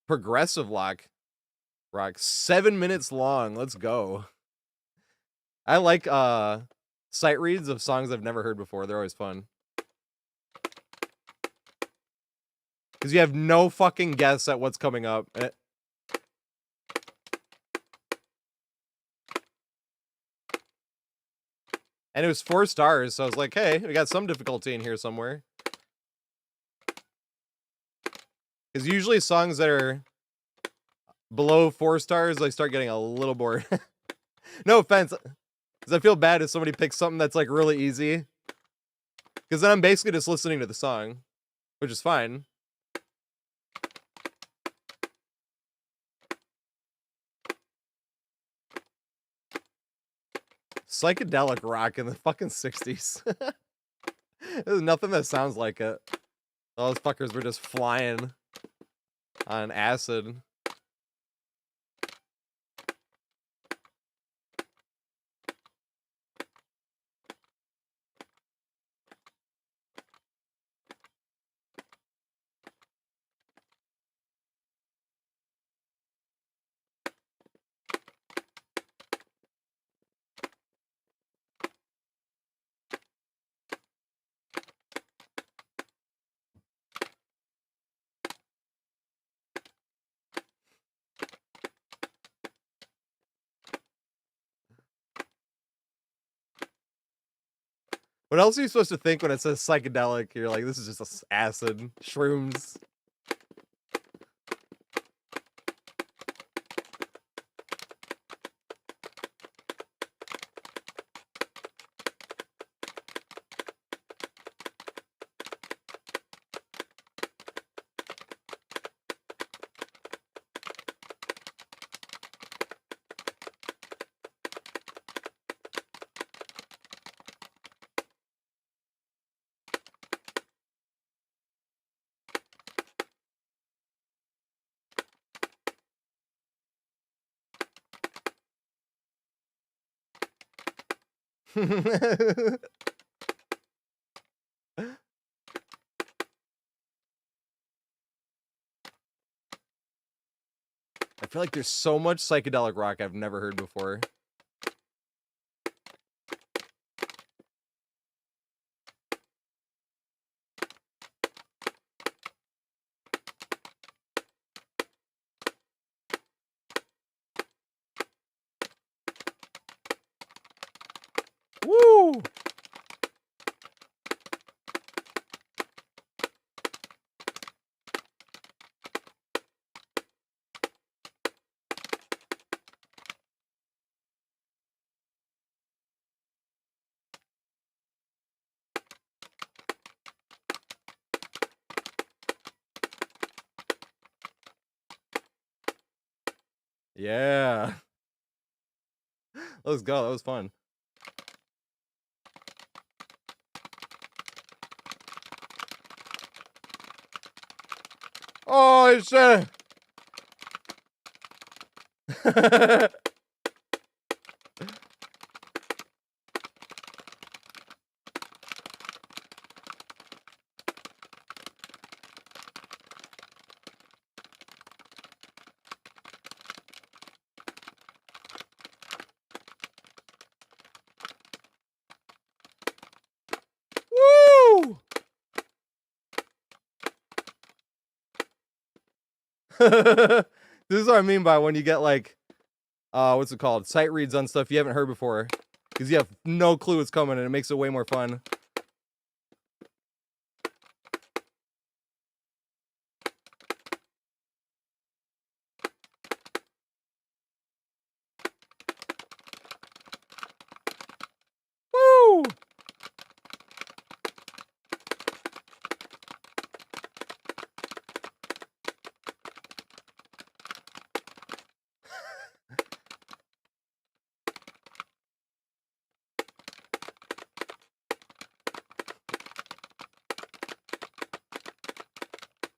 Progressive Rock. 7 minutes long. Let's go. I like sight reads of songs I've never heard before. They're always fun. Because you have no fucking guess at what's coming up. And it was 4 stars, so I was like, hey, we got some difficulty in here somewhere. Because usually songs that are below 4 stars, I start getting a little bored. No offense. Because I feel bad if somebody picks something that's like really easy. Because then I'm basically just listening to the song. Which is fine. Psychedelic rock in the fucking 60s. There's nothing that sounds like it. All those fuckers were just flying on acid. What else are you supposed to think when it says psychedelic? You're like, this is just acid, shrooms. I feel like there's so much psychedelic rock I've never heard before. Woo! Yeah. Let's go. That was fun. Oh, shit. This is what I mean by when you get like, what's it called? Sight reads on stuff you haven't heard before. Because you have no clue what's coming and it makes it way more fun. Woo!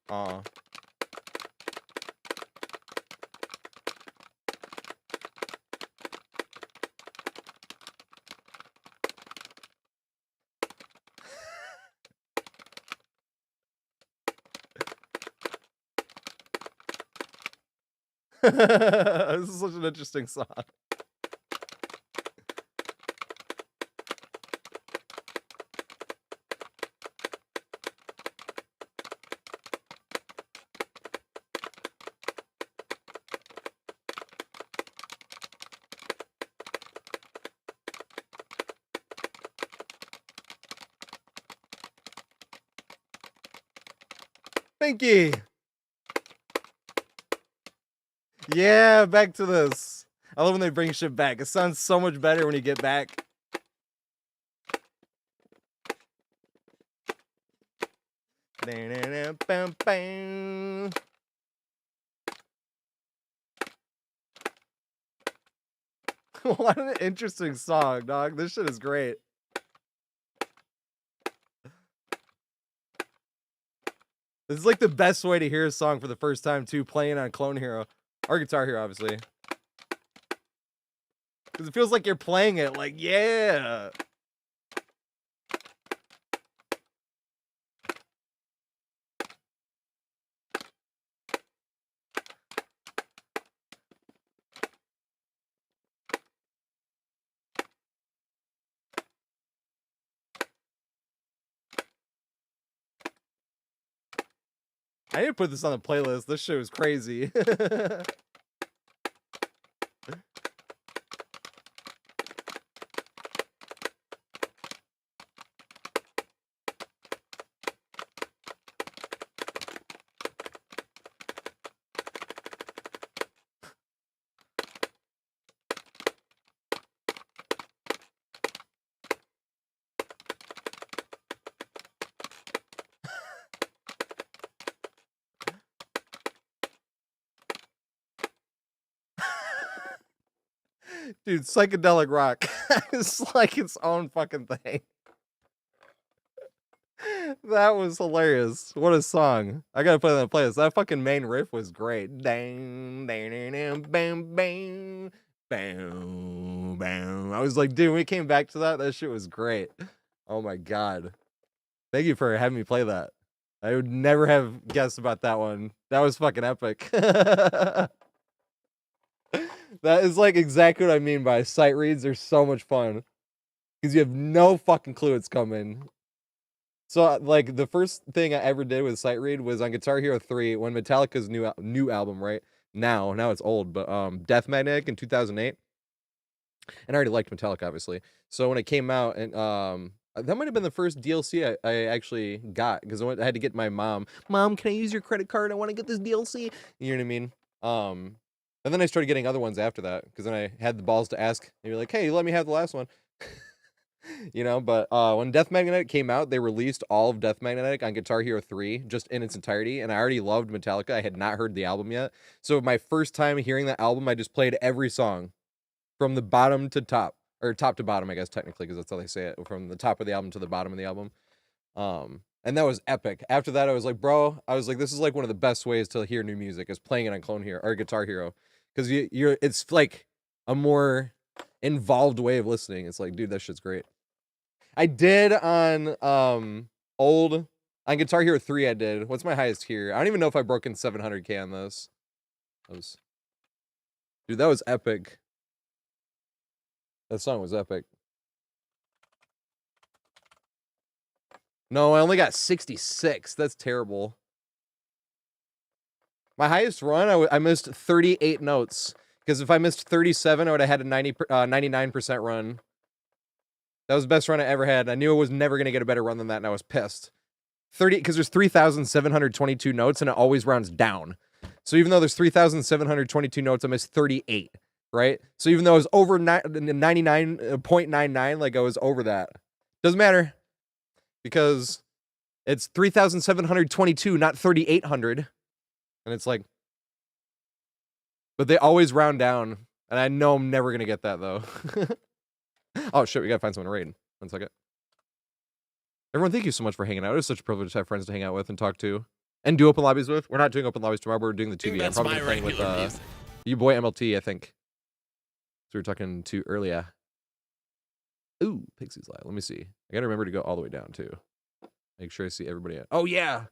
Aw. This is such an interesting song. Pinky! Yeah, back to this. I love when they bring shit back. It sounds so much better when you get back. What an interesting song, dog. This shit is great. This is like the best way to hear a song for the first time, too, playing on Clone Hero. Or Guitar Hero, obviously. Because it feels like you're playing it, like, yeah! I need to put this on the playlist. This shit was crazy. Dude, psychedelic rock is like its own fucking thing. That was hilarious. What a song. I gotta put it on the playlist. That fucking main riff was great. Dang, dang, dang, dang, bam, bam, bam, bam. I was like, dude, when we came back to that, that shit was great. Oh my god. Thank you for having me play that. I would never have guessed about that one. That was fucking epic. That is like exactly what I mean by sight reads are so much fun. Because you have no fucking clue it's coming. So, like, the first thing I ever did with sight read was on Guitar Hero 3 when Metallica's new album, right? Now it's old, but Death Magnetic in 2008. And I already liked Metallica, obviously. So when it came out, and that might have been the first DLC I actually got, because I had to get my mom, can I use your credit card? I want to get this DLC. You know what I mean? And then I started getting other ones after that, because then I had the balls to ask, and you're like, hey, let me have the last one. You know, but when Death Magnetic came out, they released all of Death Magnetic on Guitar Hero 3, just in its entirety, and I already loved Metallica. I had not heard the album yet. So my first time hearing that album, I just played every song from the bottom to top, or top to bottom, I guess, technically, because that's how they say it, from the top of the album to the bottom of the album. And that was epic. After that, I was like, bro, this is like one of the best ways to hear new music is playing it on Clone Hero or Guitar Hero, because it's like a more involved way of listening. It's like, dude, that shit's great. I did on on Guitar Hero 3. I did. What's my highest here? I don't even know if I broke in 700k on this. Dude, that was epic. That song was epic. No, I only got 66. That's terrible. My highest run, I missed 38 notes. Because if I missed 37, I would have had a 99% run. That was the best run I ever had. I knew I was never going to get a better run than that, and I was pissed. Because there's 3,722 notes, and it always rounds down. So even though there's 3,722 notes, I missed 38, right? So even though I was over 99.99, like I was over that. Doesn't matter. Because it's 3,722, not 3,800. And it's like... But they always round down, and I know I'm never going to get that, though. Oh, shit, we got to find someone to raid. 1 second. Everyone, thank you so much for hanging out. It was such a privilege to have friends to hang out with and talk to. And do open lobbies with. We're not doing open lobbies tomorrow, but we're doing the 2v. I'm probably playing with you boy MLT, I think. So we were talking to earlier. Ooh, Pixie's live. Let me see. I got to remember to go all the way down, too. Make sure I see everybody. Oh, yeah!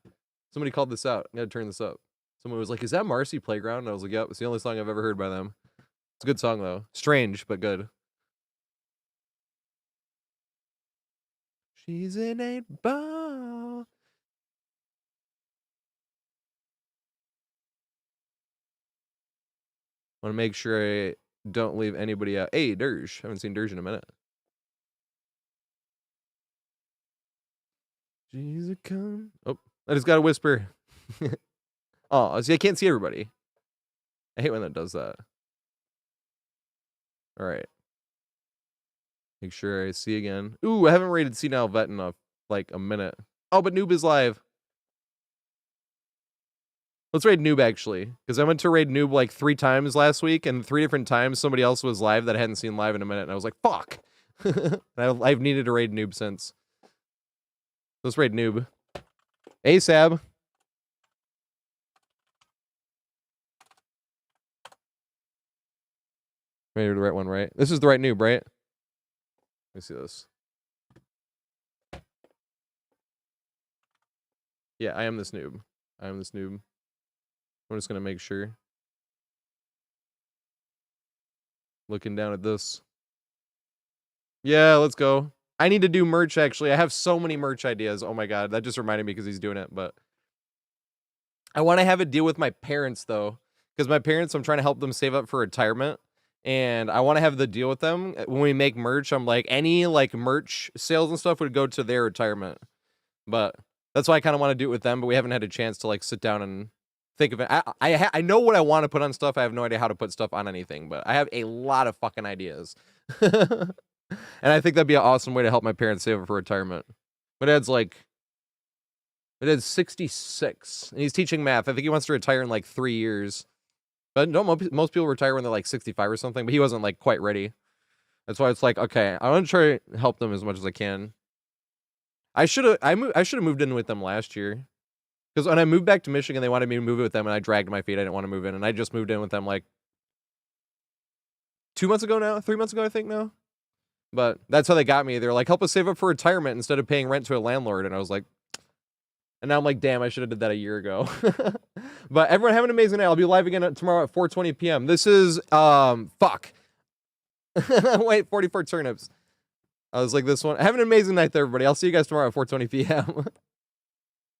Somebody called this out. I got to turn this up. Someone was like, is that Marcy Playground? And I was like, yep, it's the only song I've ever heard by them. It's a good song, though. Strange, but good. She's an 8-ball. Want to make sure I don't leave anybody out. Hey, Dirge. Haven't seen Dirge in a minute. She's a come. Oh, I just got to whisper. Oh, see, I can't see everybody. I hate when that does that. All right. Make sure I see again. Ooh, I haven't rated Senile Vet in like a minute. Oh, but Noob is live. Let's raid Noob, actually. Because I went to raid Noob like 3 times last week, and 3 different times somebody else was live that I hadn't seen live in a minute, and I was like, fuck! I've needed to raid Noob since. Let's raid Noob. ASAB. Maybe the right one, right? This is the right Noob, right? Let me see this. Yeah, I am this noob. I am this noob. I'm just going to make sure. Looking down at this. Yeah, let's go. I need to do merch, actually. I have so many merch ideas. Oh my god, that just reminded me because he's doing it, but... I want to have a deal with my parents, though. Because my parents, I'm trying to help them save up for retirement. And I want to have the deal with them. When we make merch, I'm like, any like merch sales and stuff would go to their retirement. But that's why I kind of want to do it with them, but we haven't had a chance to like sit down and think of it. I know what I want to put on stuff. I have no idea how to put stuff on anything, but I have a lot of fucking ideas. And I think that'd be an awesome way to help my parents save up for retirement. My dad's 66, and he's teaching math. I think he wants to retire in like 3 years. But no, most people retire when they're like 65 or something, but he wasn't like quite ready. That's why it's like, okay, I want to try to help them as much as I can. I should have moved in with them last year. Because when I moved back to Michigan, they wanted me to move in with them, and I dragged my feet. I didn't want to move in, and I just moved in with them like 2 months ago now, 3 months ago, I think now. But that's how they got me. They're like, help us save up for retirement instead of paying rent to a landlord. And I was like, and now I'm like, damn, I should have did that a year ago. But everyone have an amazing night. I'll be live again tomorrow at 4:20 p.m. This is, fuck. Wait, 44 turnips. I was like, this one. Have an amazing night there, everybody. I'll see you guys tomorrow at 4:20 p.m.